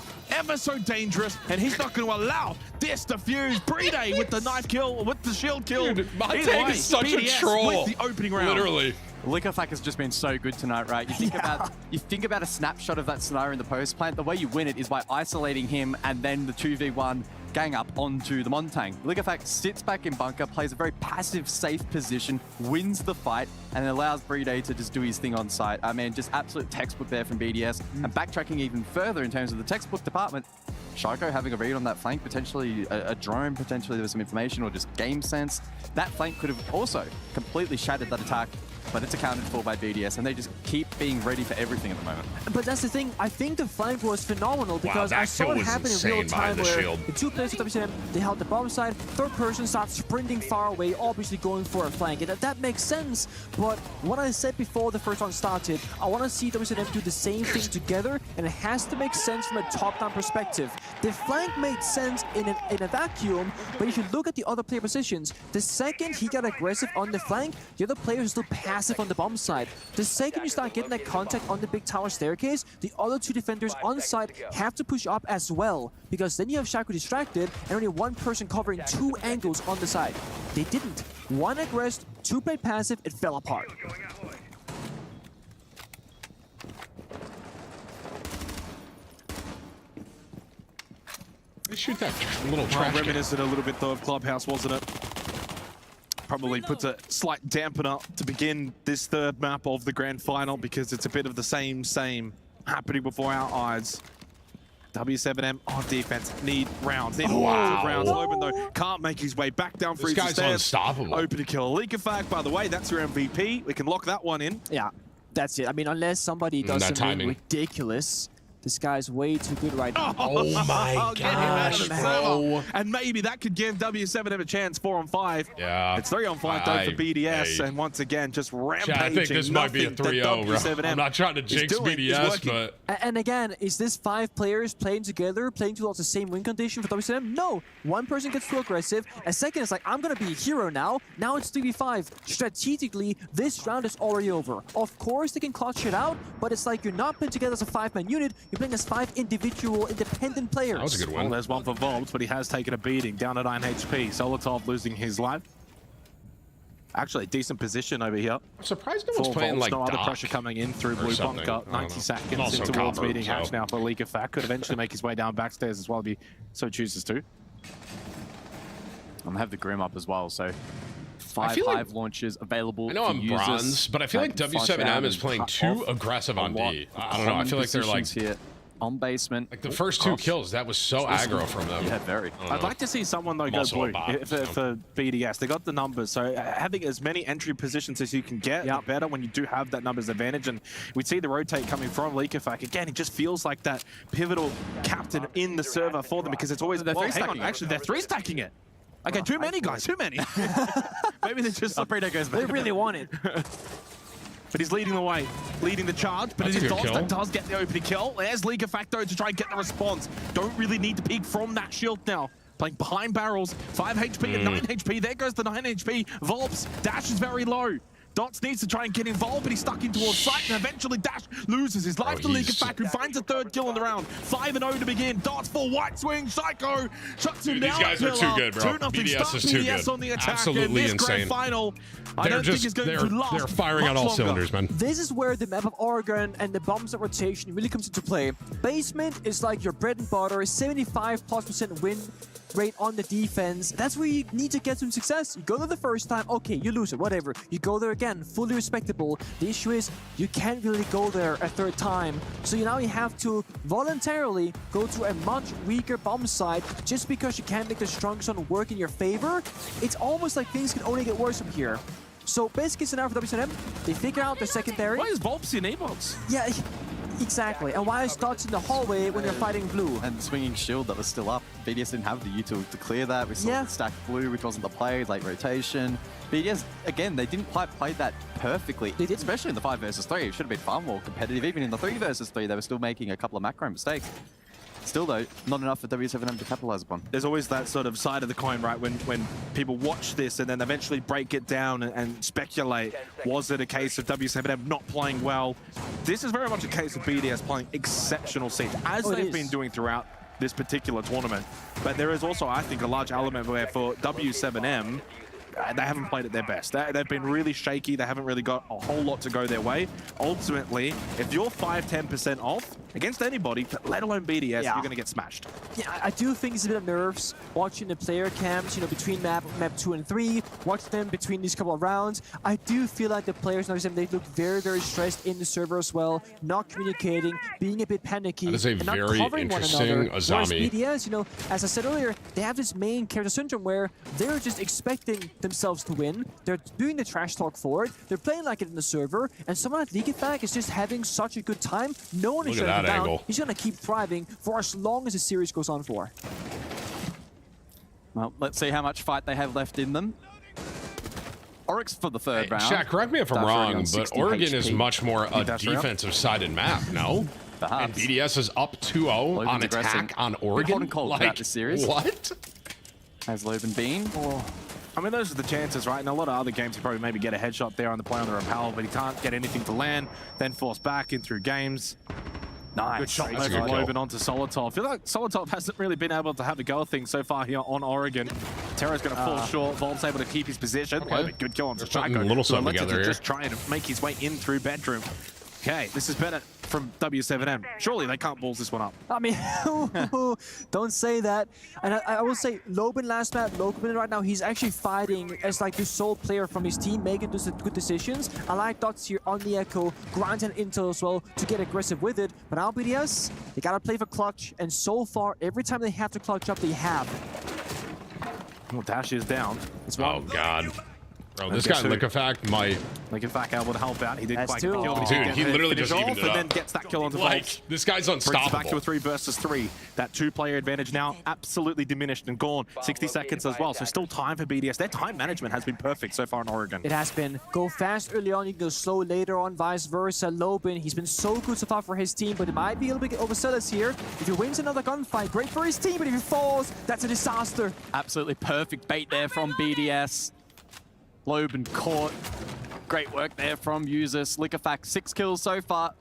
so dangerous, and he's not going to allow this to fuse. Brede with the knife kill, with the shield kill. Dude, Montang is such a troll. With the opening round. Literally. Liquorfack has just been so good tonight, right? You think about a snapshot of that scenario in the post plant. The way you win it is by isolating him and then the 2v1 gang up onto the Montang. Liquorfack sits back in bunker, plays a very passive, safe position, wins the fight, and allows Brede to just do his thing on site. I mean, just absolute textbook there from BDS. And backtracking even further in terms of the textbook department, Shaiko having a read on that flank, potentially a drone, potentially there was some information or just game sense. That flank could have also completely shattered that attack, but it's accounted for by BDS, and they just keep being ready for everything at the moment. But that's the thing, I think the flank was phenomenal because I saw it happen in real time where the two players of WCM, they held the bomb side, third person starts sprinting far away, obviously going for a flank. And that makes sense, but what I said before the first round started, I want to see WCM do the same thing together, and it has to make sense from a top-down perspective. The flank made sense in a vacuum, but if you look at the other player positions, the second he got aggressive on the flank, the other players are still passive on the bomb side. The second you start getting that contact on the big tower staircase, the other two defenders on site have to push up as well, because then you have Shaiko distracted and only one person covering two angles on the side. They didn't. One aggressed, two played passive, it fell apart. They shoot that little trash can. Reminiscent a little bit though of Clubhouse, wasn't it? Probably puts a slight dampener to begin this third map of the grand final, because it's a bit of the same happening before our eyes. W7M on defense, need rounds, need lots of rounds. Loban though can't make his way back down for his stairs. This guy's unstoppable. Open to kill a Leakerfack. By the way, that's your MVP. We can lock that one in. Yeah, that's it. I mean, unless somebody does something ridiculous. This guy's way too good right now. Oh my gosh, bro. And maybe that could give W7M a chance, 4-on-5. Yeah. It's 3-on-5 though for BDS, and once again, just rampaging. I think this might be a 3-0, bro. I'm not trying to jinx BDS, but... And again, is this 5 players playing together, playing towards the same win condition for W7M? No. One person gets too aggressive. A second is like, I'm going to be a hero now. Now it's 3v5. Strategically, this round is already over. Of course, they can clutch it out, but it's like you're not playing together as a 5-man unit. You're playing as 5 individual, independent players. That was a good one. Well, there's one for Volps, but he has taken a beating, down at 9 HP. Solotov losing his life. Actually, a decent position over here. I'm surprised no one's playing like no other pressure coming in through blue bunker. 90 seconds in towards meeting hatch now for Leakerfack. Could eventually make his way down backstairs as well if he so chooses to. I'm gonna have the Grim up as well, so 5 hive launches available. I know I'm bronze, but I feel like W7M is playing too aggressive on D. I don't know. I feel like they're like here. on basement. Like the first 2 kills, that was so aggro from them. Yeah, very. I'd like to see someone though go blue for BDS. They got the numbers, so having as many entry positions as you can get, the better when you do have that numbers advantage. And we see the rotate coming from Leakafak. Again, it just feels like that pivotal captain in the server for them because it's always, well, hang on, actually they're 3-stacking it. Okay, too many guys, too many. Maybe they just... They really want it. But he's leading the way, leading the charge, but it is Dots that does get the opening kill. There's League of Facto to try and get the response. Don't really need to peek from that shield now. Playing behind barrels, 5 HP and 9 HP. There goes the 9 HP. Volps, Dash is very low. Dots needs to try and get involved, but he's stuck in towards sight, and eventually Dash loses his life to League of Fact, who finds a 3rd kill in the round. 5-0 to begin. Dots for White Swing. Psycho shuts him down. These guys are too good, bro. 2-0 BDS is too good. on the attack. Absolutely this insane. Grand final, I don't think it's going to last. They're firing on all cylinders, man. This is where the map of Oregon and the bombs of rotation really comes into play. Basement is like your bread and butter, 75+% win rate on the defense. That's where you need to get some success. You go there the first time, okay, you lose it, whatever. You go there again, fully respectable. The issue is you can't really go there a 3rd time. So now you have to voluntarily go to a much weaker bomb site just because you can't make the strong zone work in your favor. It's almost like things can only get worse from here. So best case scenario for WSM, they figure out their secondary. Why is Volps in A-bots? Yeah, exactly. And why is Dots in the hallway when you're fighting blue? And swinging shield that was still up. BDS didn't have the U to clear that. We saw the stack blue, which wasn't the play, late rotation. BDS, again, they didn't quite play that perfectly. They did, especially in the 5 versus 3. It should have been far more competitive. Even in the 3 versus 3, they were still making a couple of macro mistakes. Still, though, not enough for W7M to capitalize upon. There's always that sort of side of the coin, right? When people watch this and then eventually break it down and speculate, was it a case of W7M not playing well? This is very much a case of BDS playing exceptional Siege, as they've been doing throughout this particular tournament. But there is also, I think, a large element where for W7M, they haven't played at their best. They've been really shaky. They haven't really got a whole lot to go their way. Ultimately, if you're 5-10% off against anybody, let alone BDS, you're going to get smashed. Yeah, I do think it's a bit of nerves watching the player camps, you know, between map 2 and 3, watch them between these couple of rounds. I do feel like the players, they look very, very stressed in the server as well, not communicating, being a bit panicky, that is a and not very covering one interesting another. Whereas Azami. BDS, you know, as I said earlier, they have this main character syndrome where they're just expecting themselves to win. They're doing the trash talk for it. They're playing like it in the server, and someone like Leakafak is just having such a good time. No one is shutting him down. Angle. He's going to keep thriving for as long as the series goes on for. Well, let's see how much fight they have left in them. Oryx for the 3rd round. Shaq, correct me if I'm wrong, but Oregon is much more a defensive-sided map, no? Perhaps. And BDS is up 2-0 on attack on Oregon. Hot and like, this series. What? Has Loben been? I mean, those are the chances, right? In a lot of other games, you probably maybe get a headshot there on the play on the rappel, but he can't get anything to land, then force back in through games. Nice. Good shot by Loben onto Solotov. I feel like Solotov hasn't really been able to have a go of things so far here on Oregon. Terra's going to fall short. Volp's able to keep his position. Loben, good kill on Psycho. A little something together here. Just trying to make his way in through bedroom. Okay, this is better from W7M. Surely they can't balls this one up. I mean, don't say that. And I will say, Loben last map, Loben right now, he's actually fighting as like the sole player from his team, making those good decisions. I like Dots here on the Echo, granting intel as well to get aggressive with it. But now BDS, they gotta play for clutch. And so far, every time they have to clutch up, they have. Well, Dash is down. Oh, God. Bro, this guy, Leakafak, might... Leakafak able to help out. He did quite good kill. Dude, he literally just evened it up. And then gets that kill onto Volps. This guy's unstoppable. Brings it back to a 3 versus 3. That 2-player advantage now absolutely diminished and gone. 60 seconds as well, so still time for BDS. Their time management has been perfect so far in Oregon. It has been. Go fast early on, you can go slow later on, vice versa. Loben, he's been so good so far for his team, but it might be a little bit overzealous here. If he wins another gunfight, great for his team, but if he falls, that's a disaster. Absolutely perfect bait there from BDS. Loben caught. Great work there from users. Leakafak 6 kills so far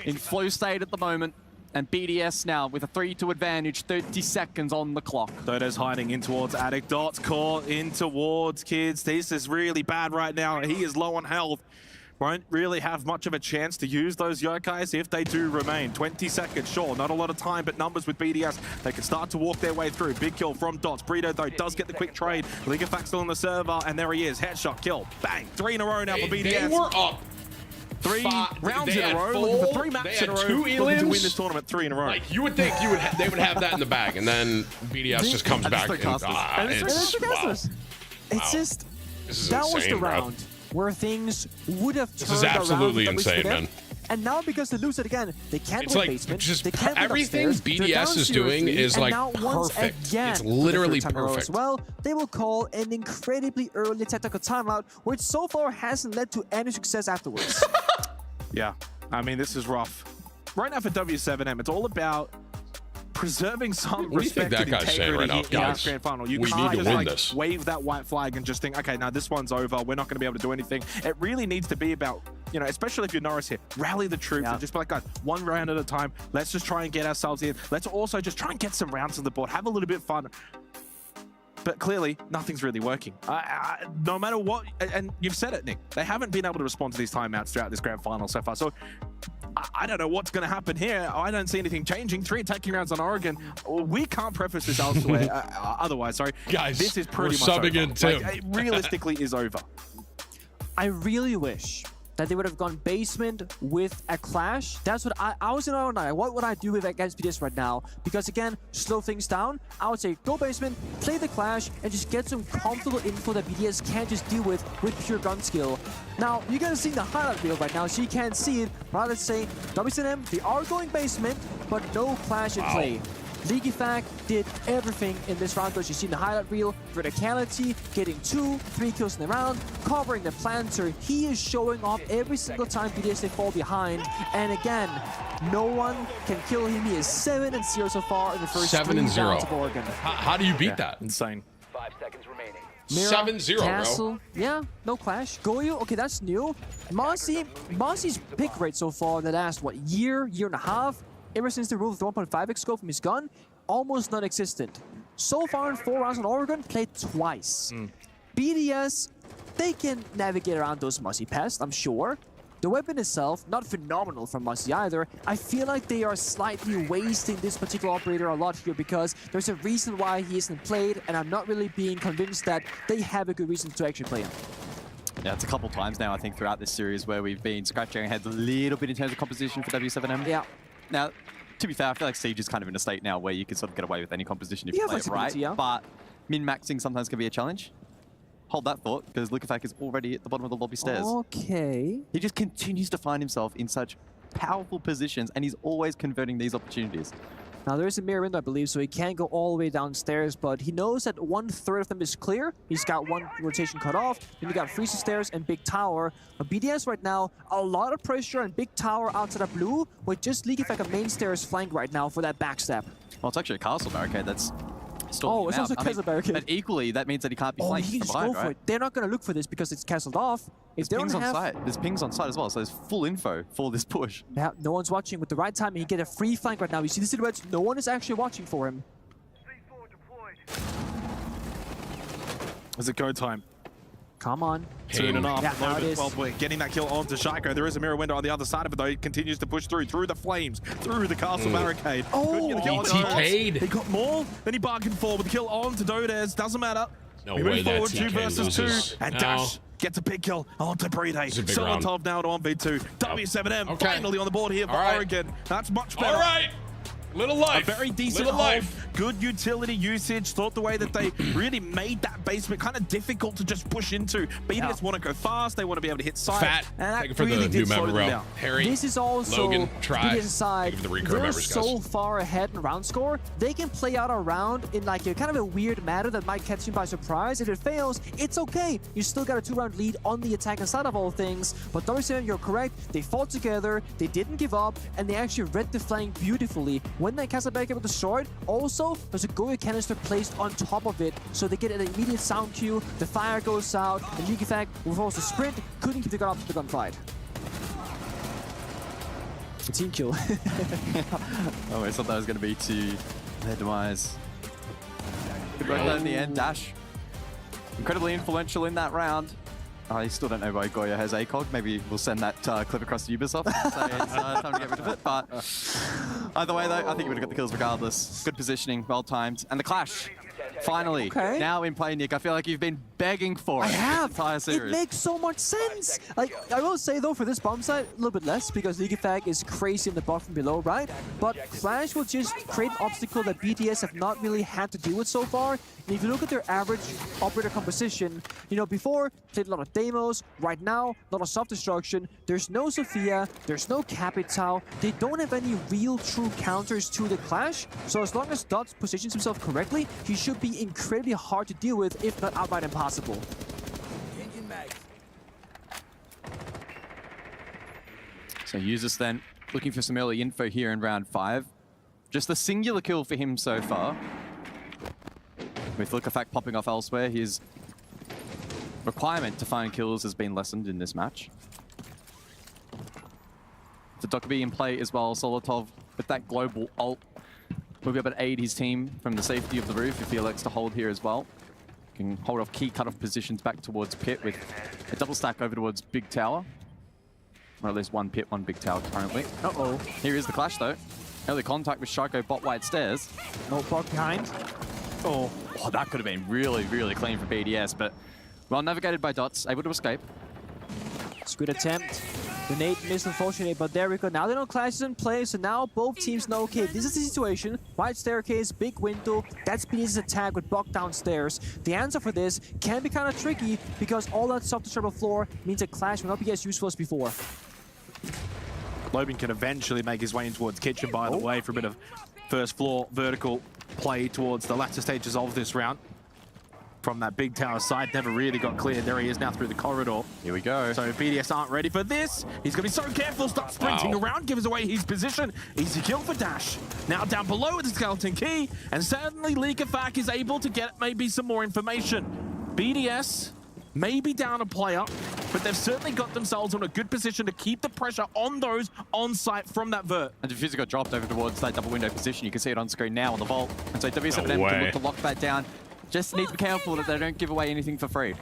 in flow state at the moment. And BDS now with a 3-2 advantage, 30 seconds on the clock. Dodo's hiding in towards Attic. Dots caught in towards Kids. This is really bad right now. He is low on health. Won't really have much of a chance to use those yokais if they do remain. 20 seconds, sure, not a lot of time, but numbers with BDS. They can start to walk their way through. Big kill from Dots. Burrito, though, does get the quick trade. Leakafak still on the server, and there he is. Headshot, kill, bang. 3 in a row now for BDS. They were up 3 rounds they in a had row, full- looking for 3 they maps had in a row, 2 looking to elims. win this tournament 3 in a row. Like, you would think they would have that in the bag, and then BDS just comes back and It's just this is that was insane, the bro. round where things would have turned This is absolutely around for insane, WCM. man. And now because they lose it again, they can't It's win like basement. just they can't win everything upstairs, they're BDS down is doing 0-3, is and like now once perfect. again, It's for the literally third time in a row perfect. As well, they will call an incredibly early tactical timeout, which so far hasn't led to any success afterwards. Yeah, I mean, this is rough. Right now for W7M, it's all about preserving some What do you think respect that and guy's saying right integrity now, in the guys? grand final. You We can't need to just win like this. wave that white flag and just think, okay, now this one's over. We're not going to be able to do anything. It really needs to be about, you know, especially if you're Norris here, rally the troops and just be like, guys, one round at a time. Let's just try and get ourselves in. Let's also just try and get some rounds on the board, have a little bit of fun. But clearly, nothing's really working. No matter what, and you've said it, Nick, they haven't been able to respond to these timeouts throughout this grand final so far. So I don't know what's going to happen here. I don't see anything changing. 3 attacking rounds on Oregon. We can't preface this elsewhere. Otherwise, sorry. Guys, this is pretty we're much subbing over. in Tim. Like, it realistically is over. I really wish that they would have gone basement with a clash. That's what I was in our night. What would I do against BDS right now? Because again, slow things down. I would say go basement, play the clash, and just get some comfortable info that BDS can't just deal with pure gun skill. Now, you're gonna see the highlight reel right now, so you can't see it. But let's say WCM, they are going basement, but no clash in play. Leakyfact did everything in this round, as you see in the highlight reel. Verticality, getting 2-3 kills in the round, covering the planter. He is showing off every single time BDS they fall behind. And again, no one can kill him. He is 7-0 so far in the first 3 rounds of Oregon. How do you beat that? Insane. 5 seconds remaining. Mira, 7-0, Castle, bro. yeah, no clash. Goyu, okay, that's new. Mossy's pick rate so far in the last, what, year and a half? Ever since the rule of the 1.5x scope from his gun, almost non-existent. So far in 4 rounds on Oregon, played twice. BDS, they can navigate around those Mossy pests, I'm sure. The weapon itself, not phenomenal from Mossy either. I feel like they are slightly wasting this particular operator a lot here because there's a reason why he isn't played, and I'm not really being convinced that they have a good reason to actually play him. Yeah, it's a couple times now, I think, throughout this series where we've been scratching our heads a little bit in terms of composition for W7M. Yeah. Now, to be fair, I feel like Siege is kind of in a state now where you can sort of get away with any composition if you play it right. Yeah. But min-maxing sometimes can be a challenge. Hold that thought, because Lukafak is already at the bottom of the lobby stairs. Okay. He just continues to find himself in such powerful positions, and he's always converting these opportunities. Now, there is a mirror window, I believe, so he can't go all the way downstairs, but he knows that 1/3 of them is clear. He's got 1 rotation cut off, then you got Freezer Stairs and Big Tower. But BDS right now, a lot of pressure on Big Tower outside of blue, with just Leaky Effect of main stairs flank right now for that backstep. Well, it's actually a castle barricade that's Oh, it's also a castle barricade. But equally, that means that he can't be flanked he can from just behind, go for right? it. They're not going to look for this because it's castled off. If There's they pings don't on have... site. There's pings on site as well, so there's full info for this push. Yeah, no one's watching. With the right timing, he get a free flank right now. You see the silhouettes, no one is actually watching for him. Is it go time? Come on. 2.5. Yeah, now it Logan, is. well, we're getting that kill onto Shaiko. There is a mirror window on the other side of it, though. He continues to push through the flames, through the castle barricade. Couldn't get the kill on TK'd. He got more than he bargained for with the kill on to Dodez. Doesn't matter. No we way move that forward, TK 2 versus 2. loses. And No. Dash gets a big kill onto Brede. It's a big So on round. top now to 1v2. W7M Okay. finally on the board here for All right. Oregon. That's much better. All right. Little life. A very decent Little hold, life. good utility usage. Thought the way that they really made that basement kind of difficult to just push into. BDS want to go fast. They want to be able to hit sides. Fat. And that Thank you for really the did new slow member, them bro. down. Harry. This is also Logan, try. BDS side. Thank you for the recurve They're members, guys. so far ahead in round score, they can play out a round in like a kind of a weird manner that might catch him by surprise. If it fails, it's okay. You still got a 2-round lead on the attacking side of all things. But WCM, you're correct. They fought together, they didn't give up, and they actually read the flank beautifully. When that castle barricade was destroyed, also there's a Goyo canister placed on top of it, so they get an immediate sound cue. The fire goes out, and Leaky Effect will force a sprint, couldn't keep the gun up to the gunfight. A team kill. Oh, I thought that was going to be to their demise. Good work there in the end. Dash, incredibly influential in that round. I still don't know why Goyo has ACOG. Maybe we'll send that clip across to Ubisoft. So it's time to get rid of it. But either way, though, I think he would have got the kills regardless. Good positioning, well timed. And the clash, finally, now in play, Nick. I feel like you've been begging for it. I have. Entire It series. makes so much sense. Like, I will say though, for this bomb site, a little bit less because Ligifag is crazy in the bottom below, right? But Clash will just create an obstacle that BDS have not really had to deal with so far. And if you look at their average operator composition, you know, before, played a lot of demos. Right now, a lot of self-destruction. There's no Sophia, there's no Capitao. They don't have any real true counters to the Clash. So as long as Dots positions himself correctly, he should be incredibly hard to deal with, if not outright impossible. So Usus then looking for some early info here in round 5. Just a singular kill for him so far. With Likafak popping off elsewhere, his requirement to find kills has been lessened in this match. The Dokkaebi in play as well. Solotov with that global ult will be able to aid his team from the safety of the roof if he elects to hold here as well. Can hold off key cutoff positions back towards Pit with a double stack over towards Big Tower. Or at least one Pit, one Big Tower currently. Uh-oh. Here is the clash though. Early contact with Shaco bot wide stairs. No block behind. Oh, that could have been really, really clean for BDS, but well navigated by Dots, able to escape. It's a good attempt. The nade missed, unfortunately, but there we go. Now they know Clash is in play, so now both teams know, okay, this is the situation. Wide staircase, big window. That's BDS's attack with block downstairs. The answer for this can be kind of tricky because all that self-destructible floor means that Clash will not be as useful as before. Logan can eventually make his way in towards Kitchen, by the way, for a bit of first floor vertical play towards the latter stages of this round. From that Big Tower side, never really got cleared. There he is now through the corridor. Here we go. So if BDS aren't ready for this, he's going to be so careful, start sprinting around, gives away his position. Easy kill for Dash. Now down below with the Skeleton Key, and certainly Likafak is able to get maybe some more information. BDS maybe down a player, but they've certainly got themselves in a good position to keep the pressure on those on site from that vert. And Diffuser got dropped over towards that double window position. You can see it on screen now on the vault. And so W7M can look to lock that down. Just need to be careful that they don't give away anything for free.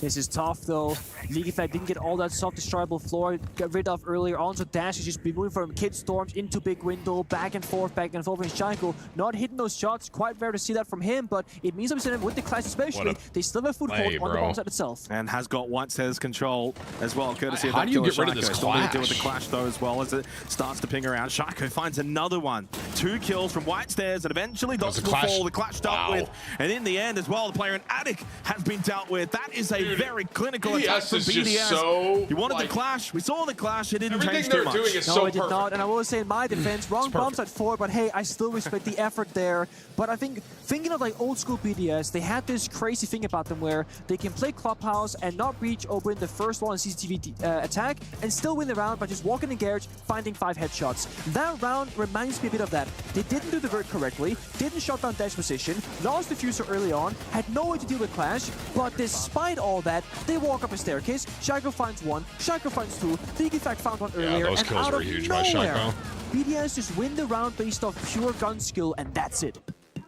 This is tough though. Ligifag didn't get all that self-destructible floor got rid of earlier on, so Dash is just be moving from Kid Storms into Big Window, back and forth, and Shaiko not hitting those shots. Quite rare to see that from him, but it means that with the Clash especially, they still have a foothold on the bomb side itself. And has got White Stairs control as well, courtesy of How that do you killer get rid of Shaiko. this Still need to deal Clash? with the Clash though as well as it starts to ping around. Shaiko finds another one. 2 kills from White Stairs, and eventually Dots will fall. The Clash dealt with, and in the end as well, the player in Attic has been dealt with. That is a very clinical attack from BDS. You wanted the Clash. We saw the Clash. It didn't change too much. No, it did not. And I will say in my defense, wrong bombs at 4, but hey, I still respect the effort there. But I think, thinking of like old school BDS, they had this crazy thing about them where they can play Clubhouse and not reach open the first wall in CCTV attack and still win the round by just walking in garage, finding 5 headshots. That round reminds me a bit of that. They didn't do the vert correctly, didn't shut down Dash position, lost Diffuser early on, had no way to deal with Clash, but despite all that, they walk up a staircase, Shaiko finds 1, Shaiko finds 2, Ligifag found 1 earlier, those and kills out were of huge by nowhere, Shaiko. BDS just win the round based off pure gun skill, and that's it.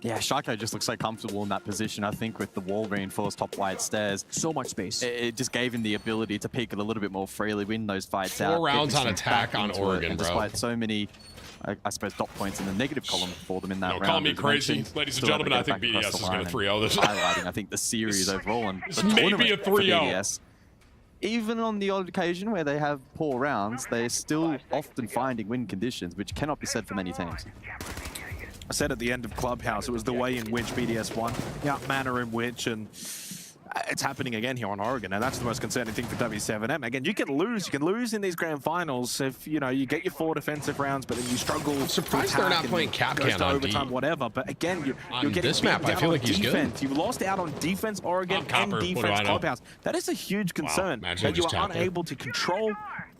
Yeah, Shaiko just looks so comfortable in that position, I think, with the wall reinforced top wide stairs. So much space. It just gave him the ability to peek it a little bit more freely, win those fights out. 4 rounds get on his team attack back on into it, Oregon, and bro. despite so many, I suppose, dot points in the negative column for them in that round. Call me as crazy. mentioned, Ladies and still able gentlemen, to I get think back across BDS the is going to line 3-0 this. Highlighting, I think, the series overall and This the may tournament be a for 3-0. BDS. Even on the odd occasion where they have poor rounds, they're still often finding win conditions, which cannot be said for many teams. I said at the end of Clubhouse, it was the way in which BDS won, manner in which, and it's happening again here on Oregon, and that's the most concerning thing for W7M. Again, you can lose in these grand finals if, you know, you get your 4 defensive rounds, but then you struggle. I'm surprised they're not playing Capcan on overtime, D. whatever. But again, you're getting this map, beat I down feel on like he's defense. good. You've lost out on defense, Oregon, and What do defense I know? Clubhouse. That is a huge concern imagine that you just are tapped it. unable to control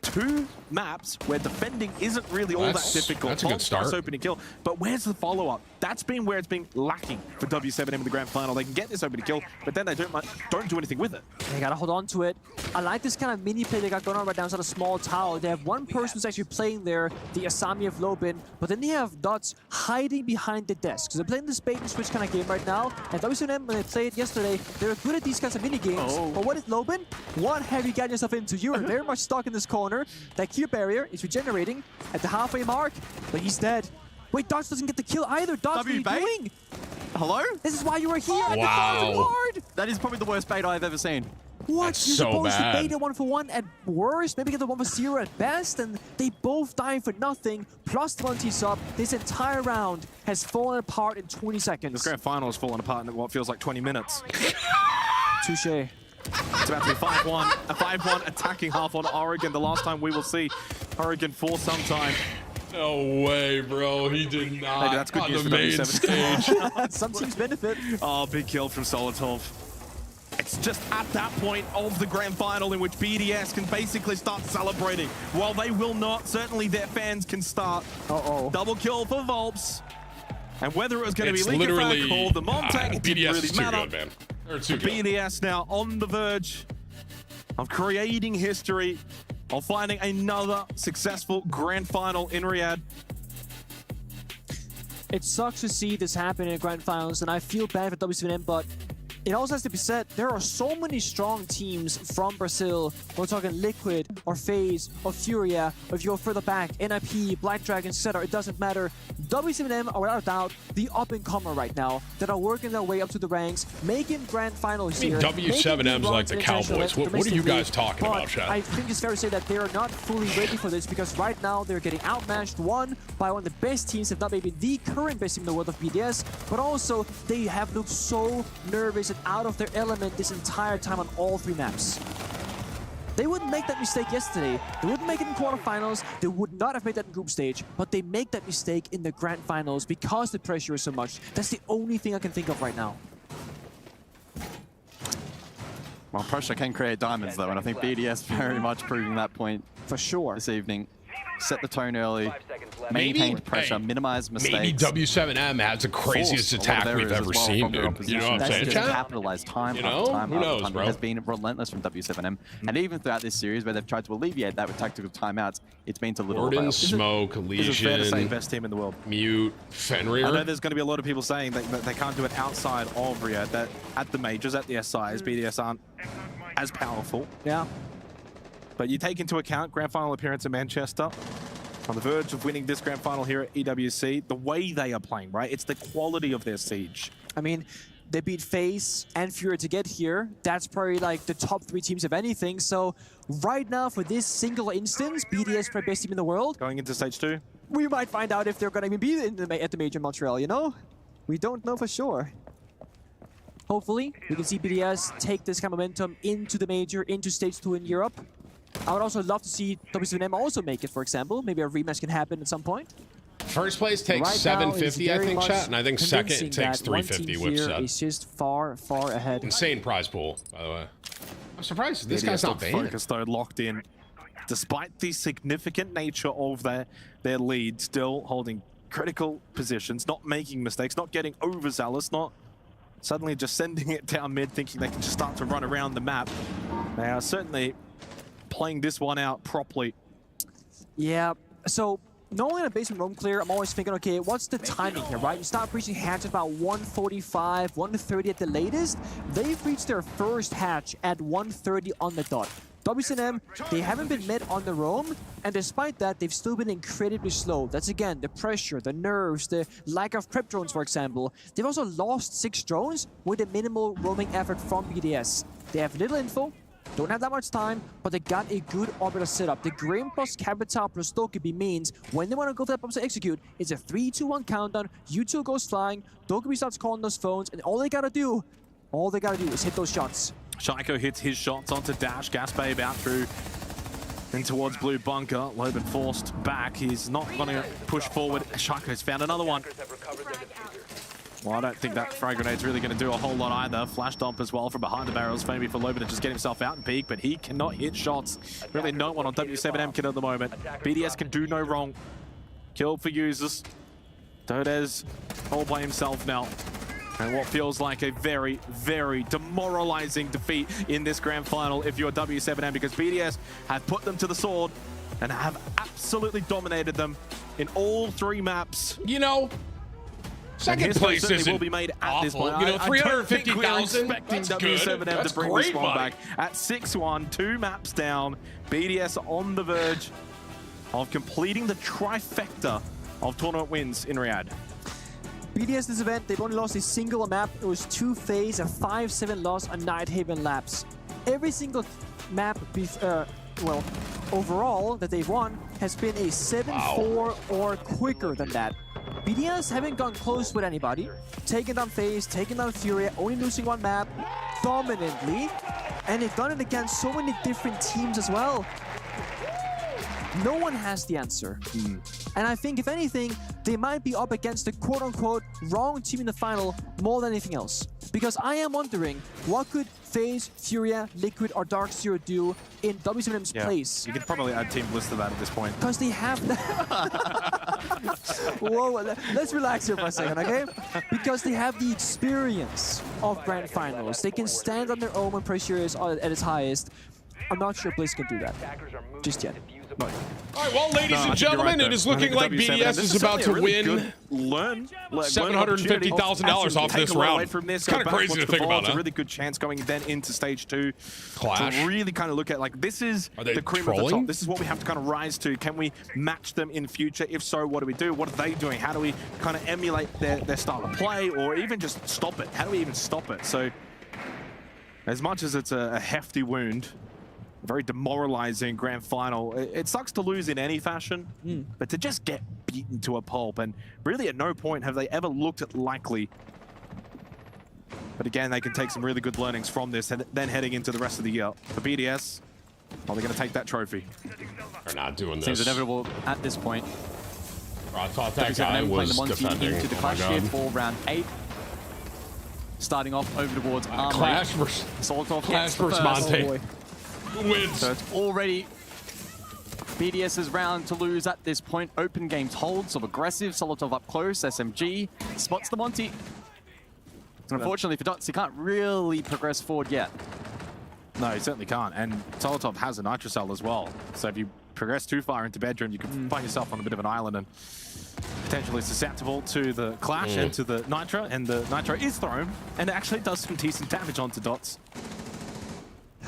2 maps where defending isn't really all that difficult. That's a good start. Opening kill, but where's the follow-up? That's been where it's been lacking for W7M in the grand final. They can get this opening kill, but then they don't do anything with it. They gotta hold on to it. I like this kind of mini play they got going on right now inside a small tower. They have one person who's actually playing there, the Asami of Lobin, but then they have Dots hiding behind the desk. So they're playing this bait and switch kind of game right now. And W7M, when they played yesterday, they were good at these kinds of mini games. But what is Lobin? What have you gotten yourself into? You're very much stuck in this corner. That Q barrier is regenerating at the halfway mark, but he's dead. Wait, Dots doesn't get the kill either. Dots, what are you doing? Hello? This is why you were here at Wow. the card. That is probably the worst bait I've ever seen. What? That's You're so supposed bad. to bait a 1-for-1 at worst, maybe get the 1-for-0 at best, and they both die for nothing. Plus the 1T sub. This entire round has fallen apart in 20 seconds. This grand final has fallen apart in what feels like 20 minutes. Touche. It's about to be 5-1. A 5-1 attacking half on Oregon. The last time we will see Oregon for some time. No way, bro. He did not. Maybe that's good on news the for main W7. stage. Some teams benefit. Oh, big kill from Solotov. It's just at that point of the grand final in which BDS can basically start celebrating. While they will not, certainly their fans can start. Uh-oh. Double kill for Volps. And whether it was going to be It's Lika literally or the Montag, it didn't BDS really is too matter. good, man. They're too good. BDS now on the verge of creating history, of finding another successful grand final in Riyadh. It sucks to see this happen in the grand finals, and I feel bad for W7M, but it also has to be said, there are so many strong teams from Brazil. We're talking Liquid, or FaZe, or Furia, or if you go further back, NIP, Black Dragon, etc. It doesn't matter. W7M are without a doubt the up-and-comer right now that are working their way up to the ranks, making grand finals here. W7M's like the Cowboys. What are you guys talking about, Chad? I think it's fair to say that they are not fully ready for this because right now they're getting outmatched, one, by one of the best teams, if not maybe the current best team in the world of BDS, but also they have looked so nervous and out of their element this entire time on all three maps. They wouldn't make that mistake yesterday. They wouldn't make it in quarterfinals. They would not have made that in group stage, but they make that mistake in the grand finals because the pressure is so much. That's the only thing I can think of right now. Well, pressure can create diamonds, though, and I think BDS very much proving that point for sure this evening. Set the tone early, maintained pressure, minimize mistakes. Maybe W7M has the craziest attack we've ever seen, dude. You know what I'm saying? Just capitalized time after time Who knows, after time. bro? It has been relentless from W7M. And even throughout this series, where they've tried to alleviate that with tactical timeouts, it's been to little Gordon, avail. Smoke, This is fair to say Legion, best team in the world. Mute, I know Fenrir. there's going to be a lot of people saying that they can't do it outside of Riyadh, that at the majors, at the SIs, BDS aren't as powerful. Yeah. But you take into account grand final appearance in Manchester, on the verge of winning this grand final here at EWC, the way they are playing, right? It's the quality of their siege. I mean, they beat FaZe and Furia to get here. That's probably like the top three teams of anything. So right now, for this single instance, BDS probably best team in the world. Going into stage 2? We might find out if they're going to even be at the major in Montreal, you know? We don't know for sure. Hopefully, we can see BDS take this kind of momentum into the major, into stage 2 in Europe. I would also love to see W7M also make it, for example. Maybe a rematch can happen at some point. First place takes 750, I think, chat, and I think second takes 350 with set. It's just far, far ahead. Insane prize pool, by the way. I'm surprised this BDS guy's not still banned. focused, though, locked in. Despite the significant nature of their lead, still holding critical positions, not making mistakes, not getting overzealous, not suddenly just sending it down mid, thinking they can just start to run around the map. They are certainly playing this one out properly. Yeah, so normally in a basement roam clear, I'm always thinking, okay, what's the timing here, right? You start breaching hatches about 1:45, 1:30 at the latest. They've reached their first hatch at 1:30 on the dot. W7M, they haven't been met on the roam, and despite that, they've still been incredibly slow. That's again, the pressure, the nerves, the lack of prep drones, for example. They've also lost 6 drones with a minimal roaming effort from BDS. They have little info, don't have that much time, but they got a good orbiter setup. The Grim plus Capital plus Dokkaebi means when they want to go for that bomb to execute, it's a 3-2-1 countdown. U2 goes flying, Dokkaebi starts calling those phones, and all they gotta do is hit those shots. Shaiko hits his shots onto Dash. Gasbabe out through and towards Blue Bunker. Loban forced back. He's not going to push forward. Shaiko's found another one. Well, I don't think that frag grenade's really going to do a whole lot either. Flash dump as well from behind the barrels. Maybe for Loban to just get himself out and peek, but he cannot hit shots. Really no one on W7M kid at the moment. BDS can do no wrong. Kill for users. Dodez all by himself now. And what feels like a very, very demoralizing defeat in this grand final if you're W7M, because BDS have put them to the sword and have absolutely dominated them in all 3 maps. You know, second place isn't will be made at this awful. point. You know, I don't think we're 350,000. expecting That's W7M good. That's to bring great this one money. back at 6-1, 2 maps down. BDS on the verge of completing the trifecta of tournament wins in Riyadh. BDS this event, they've only lost a single map. It was 2 phase, a 5-7 loss on Nighthaven Labs. Every single map, well, overall that they've won has been a 7-4 or quicker than that. BDS haven't gone close with anybody. Taking down FaZe, taking down Furia, only losing 1 map dominantly. And they've done it against so many different teams as well. No one has the answer. And I think, if anything, they might be up against the quote-unquote wrong team in the final more than anything else. Because I am wondering, what could FaZe, Furia, Liquid, or Dark Zero do in W7M's place? You could probably add Team Bliss to that at this point. Because they have Whoa, let's relax here for a second, okay? Because they have the experience of Grand Finals. They can stand on their own when pressure is at its highest. I'm not sure Bliss can do that just yet. All right, well, ladies and gentlemen, it is looking like BDS is about to win $750,000 off this round. It's kind of crazy to think about, It's a really good chance going then into stage 2 Clash. to really kind of look at, like, this is the cream of the top. This is what we have to kind of rise to. Can we match them in future? If so, what do we do? What are they doing? How do we kind of emulate their style of play, or even just stop it? How do we even stop it? So, as much as it's a hefty wound, very demoralizing grand final. It sucks to lose in any fashion, but to just get beaten to a pulp, and really at no point have they ever looked at likely. But again, they can take some really good learnings from this, and then heading into the rest of the year. For BDS, are they going to take that trophy? They're not doing this. Seems inevitable at this point. I thought that guy was defending. Into the clash here for round 8. Starting off over towards Armory. Clash versus Monte. Wins. So it's already BDS's round to lose at this point. Open games hold, so aggressive. Solotov up close. SMG spots the Monty. Unfortunately for Dots, he can't really progress forward yet. No, he certainly can't. And Solotov has a Nitro Cell as well. So if you progress too far into bedroom, you can find yourself on a bit of an island and potentially susceptible to the clash and to the Nitro. And the Nitro is thrown, and it actually does some decent damage onto Dots.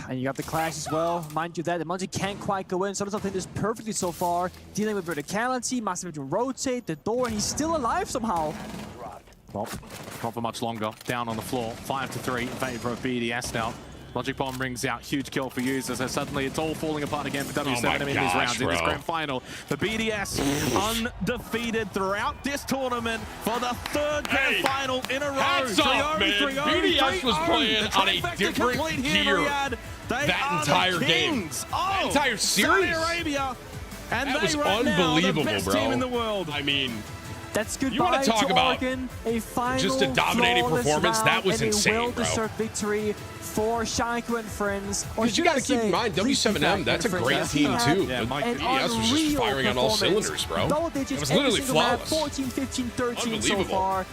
And you got the clash as well. Mind you that the Monty can't quite go in. Solotov played this perfectly so far. Dealing with verticality, massive to rotate the door, and he's still alive somehow. Well, not for much longer. Down on the floor, 5-3 in favor of BDS now. Logic Bomb rings out, huge kill for users, as suddenly it's all falling apart again for W7M in these rounds, in this grand final. The BDS undefeated throughout this tournament for the 3rd grand final in a row. Hats off, man. BDS was playing on a different gear that entire game. That entire series. Arabia, and that was unbelievable, bro. Team in the world. I mean, that's goodbye you want to talk about Oregon, a final just a dominating performance? That was insane, bro. Well-deserved victory for Shaiko and friends. Because you got to keep in mind, W7M, that's a great team too. BDS was just firing on all cylinders, bro. Double digits, it was literally flawless. 14, 15, 13 so far.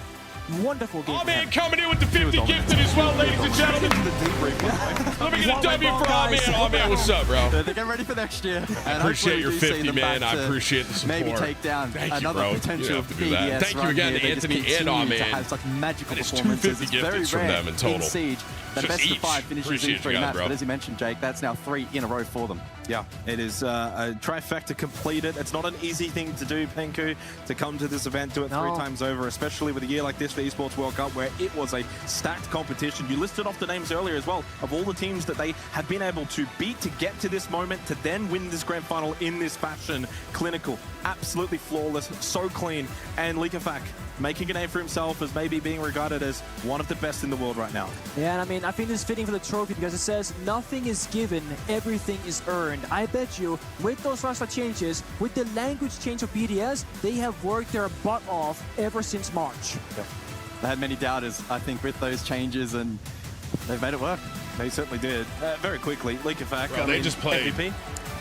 Wonderful game. Oh man, coming in with the 50 gifted as well, ladies and gentlemen. Let me get a W for our man. Oh man, what's up, bro? They're getting ready for next year. I appreciate your 50, man. I appreciate the support. Maybe take down another potential BDS. Thank you again to Anthony and our man. Have such magical it's performances. 250 gifted from them in total. In Siege, the best of 5 finishes in 3 maps. But as you mentioned, Jake, that's now 3 in a row for them. Yeah, it is a trifecta completed. It's not an easy thing to do, Penku, to come to this event, do it 3 times over, especially with a year like this for Esports World Cup, where it was a stacked competition. You listed off the names earlier as well of all the teams that they have been able to beat to get to this moment, to then win this grand final in this fashion. Clinical, absolutely flawless, so clean. And Likafak making a name for himself as maybe being regarded as one of the best in the world right now. Yeah, and I mean, I think this is fitting for the trophy because it says nothing is given, everything is earned. I bet you, with those roster changes, with the language change of BDS, they have worked their butt off ever since March. Yep. They had many doubters, I think, with those changes, and they've made it work. They certainly did. Very quickly, Likafak, they just played MVP.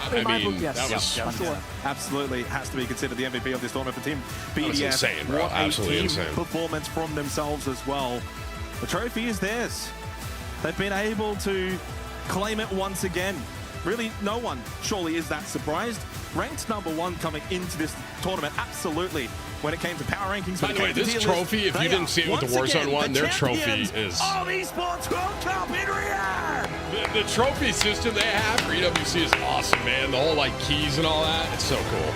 I mean, that was absolutely has to be considered the MVP of this tournament for Team BDS. That was insane, bro. Absolutely insane Performance from themselves as well. The trophy is theirs. They've been able to claim it once again. Really, no one surely is that surprised. Ranked #1 coming into this tournament, absolutely. When it came to power rankings, by the way, this trophy, if you didn't see it with the Warzone one, their trophy is of Esports World Cup in Riyadh. The trophy system they have for EWC is awesome, man. The whole like keys and all that, it's so cool.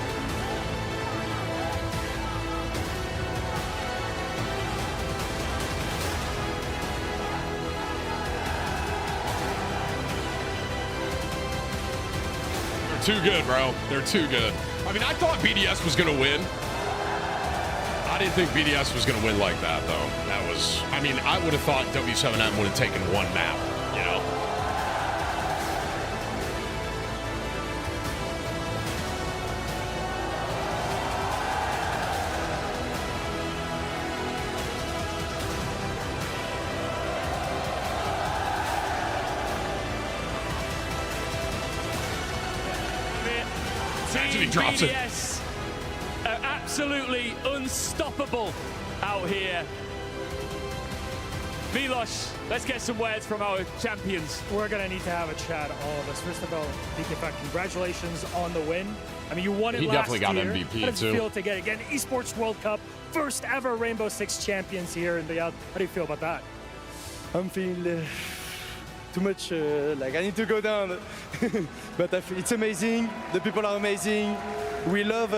They're too good, bro. They're too good. I mean, I thought BDS was going to win. I didn't think BDS was going to win like that, though. That was, I mean, I would have thought W7M would have taken one map, you know? Team he drops it. BDS are absolutely unstoppable out here. Milos, let's get some words from our champions. We're going to need to have a chat, all of us. First of all, DKFAC, congratulations on the win. I mean, you won it He last definitely got year. MVP How does too. it feel to get, again, Esports World Cup, first ever Rainbow Six champions here in Riyadh? How do you feel about that? I'm feeling too much, like I need to go down. But it's amazing, the people are amazing. We love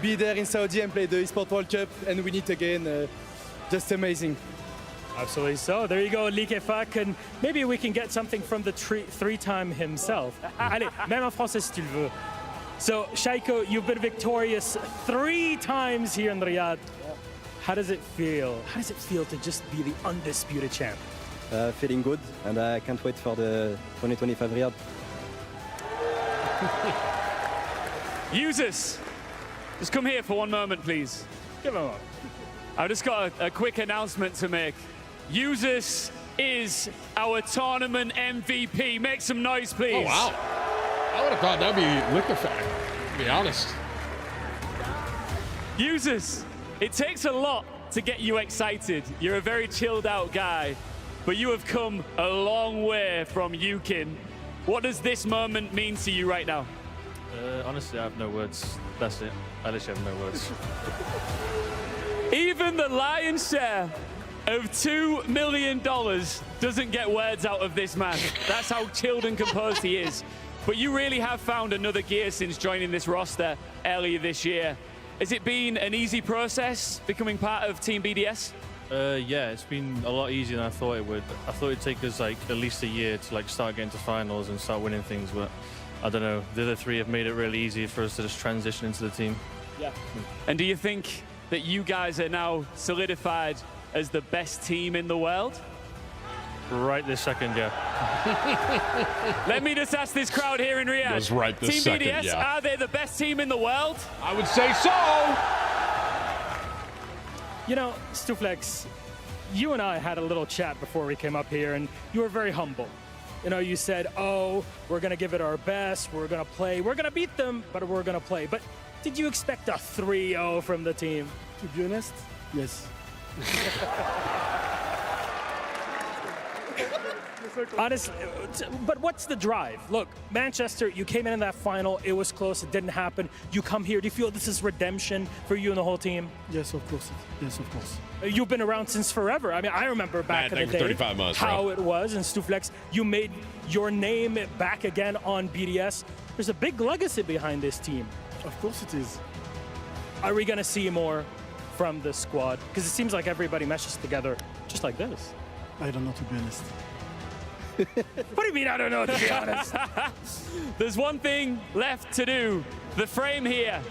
be there in Saudi and play the Esports World Cup, and we need again, just amazing. Absolutely so. There you go, DKFAC, and maybe we can get something from the three-time himself. Allez, même en français si tu le veux. So, Shaiko, you've been victorious 3 times here in Riyadh. How does it feel? How does it feel to just be the undisputed champ? Feeling good, and I can't wait for the 2025 Riyadh. Users, just come here for one moment, please. Give him up. I've just got a quick announcement to make. Users is our tournament MVP. Make some noise, please. Oh, wow. I would have thought that'd be Liquefact, to be honest. Users, it takes a lot to get you excited. You're a very chilled out guy, but you have come a long way from Yukin. What does this moment mean to you right now? Honestly, I have no words. That's it. I literally have no words. Even the lion's share of $2 million doesn't get words out of this man. That's how chilled and composed he is. But you really have found another gear since joining this roster earlier this year. Has it been an easy process becoming part of Team BDS? Yeah, it's been a lot easier than I thought it would. I thought it'd take us like at least a year to like start getting to finals and start winning things, but I don't know. The other 3 have made it really easy for us to just transition into the team. Yeah. And do you think that you guys are now solidified as the best team in the world? Right this second, yeah. Let me just ask this crowd here in Riyadh. Was right this Team second, BDS, yeah. are they the best team in the world? I would say so. You know, Stuflex, you and I had a little chat before we came up here, and you were very humble. You know, you said, oh, we're going to give it our best, we're going to play, we're going to beat them, but we're going to play. But did you expect a 3-0 from the team? To be honest, yes. Honestly, but what's the drive? Look, Manchester, you came in that final, it was close, it didn't happen. You come here, do you feel this is redemption for you and the whole team? Yes, of course. Yes, of course. You've been around since forever. I mean, I remember back in the day 35 months, how bro. it was, and Stuflex, you made your name back again on BDS. There's a big legacy behind this team. Of course it is. Are we going to see more from the squad? Because it seems like everybody meshes together just like this. I don't know, to be honest. What do you mean, I don't know, to be honest? There's one thing left to do. The frame here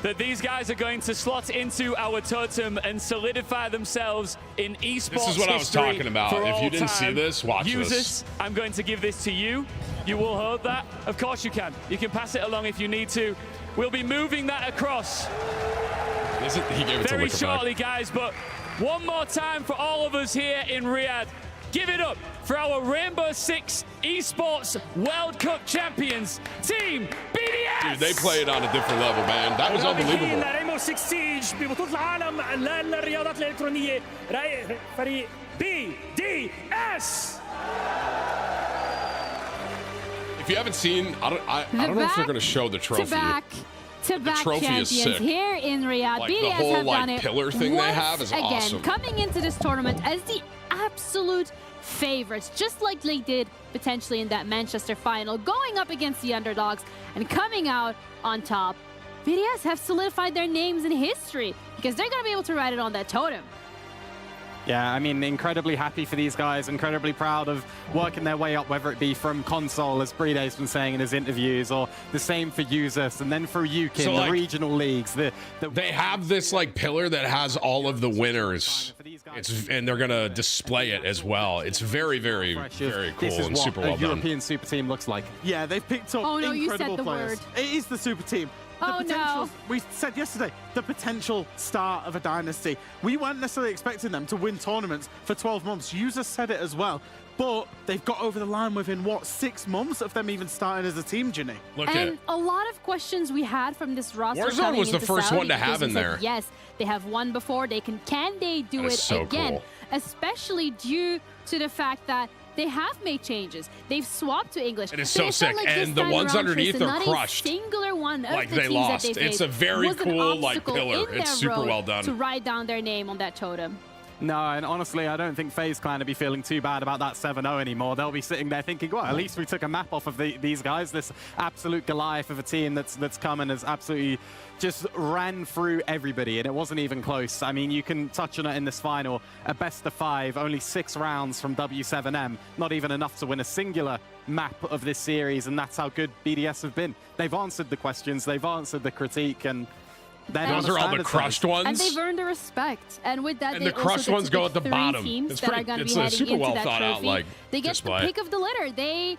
that these guys are going to slot into our totem and solidify themselves in esports This is what I was history talking about. for If all you didn't see time. this, watch Users, this. I'm going to give this to you. You will hold that. Of course you can. You can pass it along if you need to. We'll be moving that across He gave it to very Liquefact. shortly, guys. But one more time for all of us here in Riyadh. Give it up for our Rainbow Six Esports World Cup champions, Team BDS! Dude, they played on a different level, man. That was unbelievable. ريمبو 6 سيج ببطولة العالم للرياضات الإلكترونية فريق BDS. If you haven't seen, I don't know if they're going to show the trophy. To-back trophy is champions sick. here in Riyadh. Like, the BDS whole, have like, done it pillar thing they once have is again, awesome. coming into this tournament as the absolute favorites, just like they did potentially in that Manchester final, going up against the underdogs and coming out on top. BDS have solidified their names in history because they're going to be able to ride it on that totem. Yeah, I mean, incredibly happy for these guys, incredibly proud of working their way up, whether it be from console, as Breede's been saying in his interviews, or the same for Users, and then for Yukin, So, like, the regional leagues. They have this like pillar that has all of the winners. And they're gonna display it as well. It's very, very, very cool This is and what super a well done. European super team looks like. Yeah, they've picked up Oh, no, you said incredible the players. word. It is the super team. The Oh, potential, no. we said yesterday, the potential start of a dynasty. We weren't necessarily expecting them to win tournaments for 12 months. Users said it as well. But they've got over the line within, what, 6 months of them even starting as a team, Ginny? And a lot of questions we had from this roster. Warzone coming was the into first Saudi one to have because we in said, there. Yes, they have won before. Can they do That is it so again? cool. Especially due to the fact that they have made changes. They've swapped to English. It is So so it sick. felt like this And the time ones around, underneath Tristan, are not crushed. A singular one of Like the they teams lost. That they It's a faced very was an cool, like, obstacle pillar. in It's their super road well done. To write down their name on that totem. No, and honestly, I don't think FaZe Clan will be feeling too bad about that 7-0 anymore. They'll be sitting there thinking, well, at least we took a map off of these guys. This absolute Goliath of a team that's come and has absolutely just ran through everybody, and it wasn't even close. I mean, you can touch on it in this final. A best of 5, only 6 rounds from W7M. Not even enough to win a singular map of this series, and that's how good BDS have been. They've answered the questions, they've answered the critique, and those are all the crushed ones. And they've earned the respect. And with that, And they the crushed also get ones to go pick at the 3 bottom. teams It's that pretty- are going to it's be a heading super into well that thought out, trophy. like, They get display. the pick of the litter.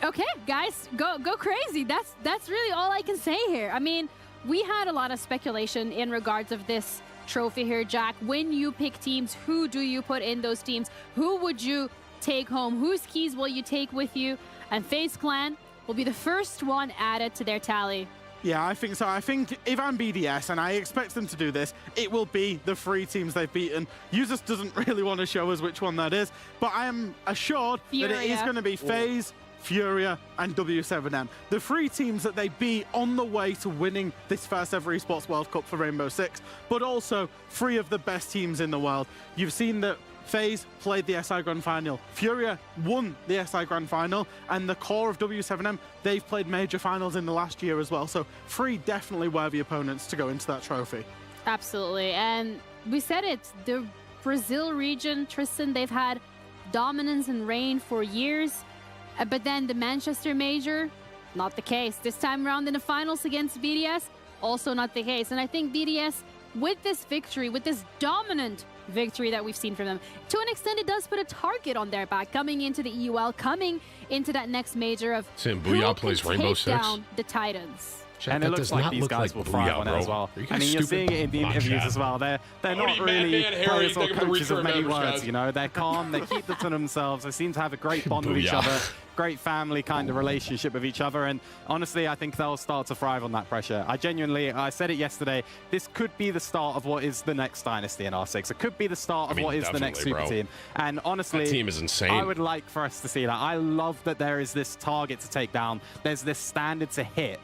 Okay, guys, go crazy. That's really all I can say here. I mean, we had a lot of speculation in regards of this trophy here, Jack. When you pick teams, who do you put in those teams? Who would you take home? Whose keys will you take with you? And FaZe Clan will be the first one added to their tally. Yeah, I think so. I think if I'm BDS, and I expect them to do this, it will be the 3 teams they've beaten. Users doesn't really want to show us which one that is, but I am assured that it is going to be FaZe, Furia, and W7M. The 3 teams that they beat on the way to winning this first ever Esports World Cup for Rainbow Six, but also 3 of the best teams in the world. You've seen that FaZe played the SI Grand Final. Furia won the SI Grand Final, and the core of W7M, they've played major finals in the last year as well. So 3 definitely worthy opponents to go into that trophy. Absolutely. And we said it, the Brazil region, Tristan, they've had dominance and reign for years. But then the Manchester Major, not the case. This time around in the finals against BDS, also not the case. And I think BDS, with this victory, with this dominant victory that we've seen from them, to an extent it does put a target on their back coming into the EUL, coming into that next major of Tim who Booyah can plays take Rainbow Six. down the Titans. Jack, And that it looks does like not these look guys like will thrive Booyah, on it bro. as well. Are you I guys mean, you're stupid? seeing it in the Come on, interviews Chad. as well. They're not Odie, really Madman, Harry, players or thank you for the coaches of recurring many members, words, guys. you know. They're calm, they keep them to themselves. They seem to have a great bond with each Booyah. other, great family kind of relationship with each other, and honestly, I think they'll start to thrive on that pressure. I said it yesterday, this could be the start of what is the next dynasty in R6. It could be the start of what is the next super definitely, team. And honestly, That team is insane. I would like for us to see that. I love that there is this target to take down. There's this standard to hit.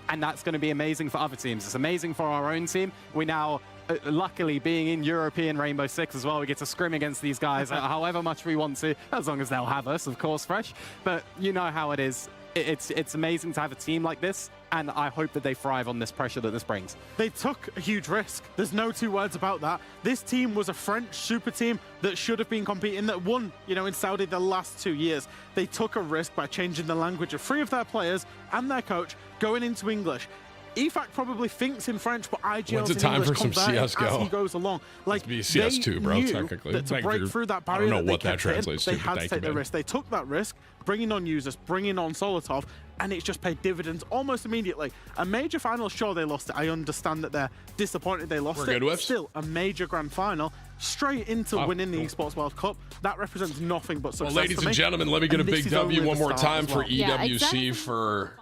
And that's going to be amazing for other teams. It's amazing for our own team. We now, luckily, being in European Rainbow Six as well, we get to scrim against these guys however much we want to, as long as they'll have us, of course, Fresh. But you know how it is. It's amazing to have a team like this, and I hope that they thrive on this pressure that this brings. They took a huge risk. There's no 2 words about that. This team was a French super team that should have been competing, that won, in Saudi the last 2 years. They took a risk by changing the language of 3 of their players and their coach, going into English. EFAC probably thinks in French, but IGL's When's it in time English for some converted CS:GO? as he goes along. Like, It'd be CS2, bro, knew technically. that to Like, break you're- through that I don't barrier know that they what that kept hitting, translates they to, had but to thank take you, the man. risk. They took that risk, bringing on users, bringing on Solotov, and it's just paid dividends almost immediately. A major final, sure, they lost it. I understand that they're disappointed they lost We're it. good with? Still, a major grand final, straight into winning the Esports World Cup. That represents nothing but success. Well, ladies for and me. gentlemen, let me get a And this big is W only one the more start time as for well. EWC for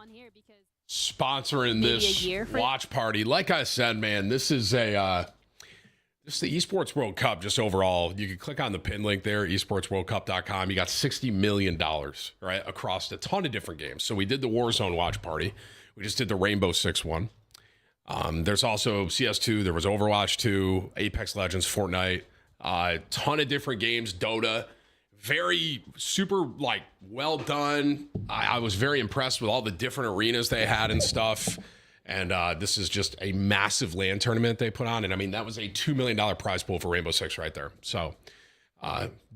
sponsoring Maybe this a year for- watch party. Like I said, man, this is the Esports World Cup. Just overall, you can click on the pin link there, esportsworldcup.com. You got $60 million right across a ton of different games. So we did the Warzone watch party. We just did the Rainbow Six one. There's also CS2. There was Overwatch 2, Apex Legends, Fortnite, a ton of different games, Dota. Very super well done. I was very impressed with all the different arenas they had and stuff. And this is just a massive LAN tournament they put on. And I mean, that was a $2 million prize pool for Rainbow Six right there. So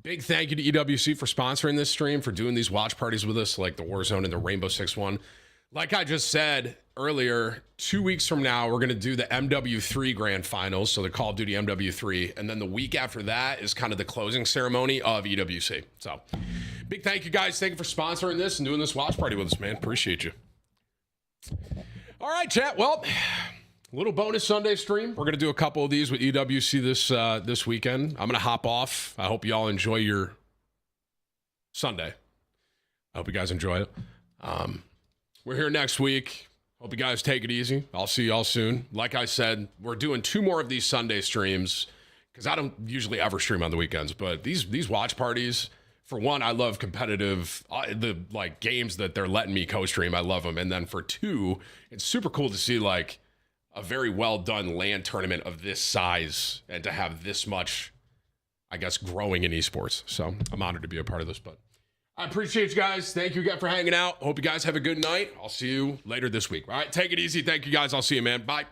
big thank you to EWC for sponsoring this stream, for doing these watch parties with us, like the Warzone and the Rainbow Six one. Like I just said earlier, 2 weeks from now, we're going to do the MW3 Grand Finals, so the Call of Duty MW3. And then the week after that is kind of the closing ceremony of EWC. So big thank you, guys. Thank you for sponsoring this and doing this watch party with us, man. Appreciate you. All right, chat. Well, little bonus Sunday stream. We're going to do a couple of these with EWC this weekend. I'm going to hop off. I hope you all enjoy your Sunday. I hope you guys enjoy it. We're here next week. Hope you guys take it easy. I'll see y'all soon. Like I said, we're doing 2 more of these Sunday streams because I don't usually ever stream on the weekends. But these watch parties, for one, I love competitive, the like games that they're letting me co-stream. I love them. And then for 2, it's super cool to see like a very well done LAN tournament of this size and to have this much, I guess, growing in esports. So I'm honored to be a part of this, but I appreciate you guys. Thank you again for hanging out. Hope you guys have a good night. I'll see you later this week. All right, take it easy. Thank you guys. I'll see you, man. Bye.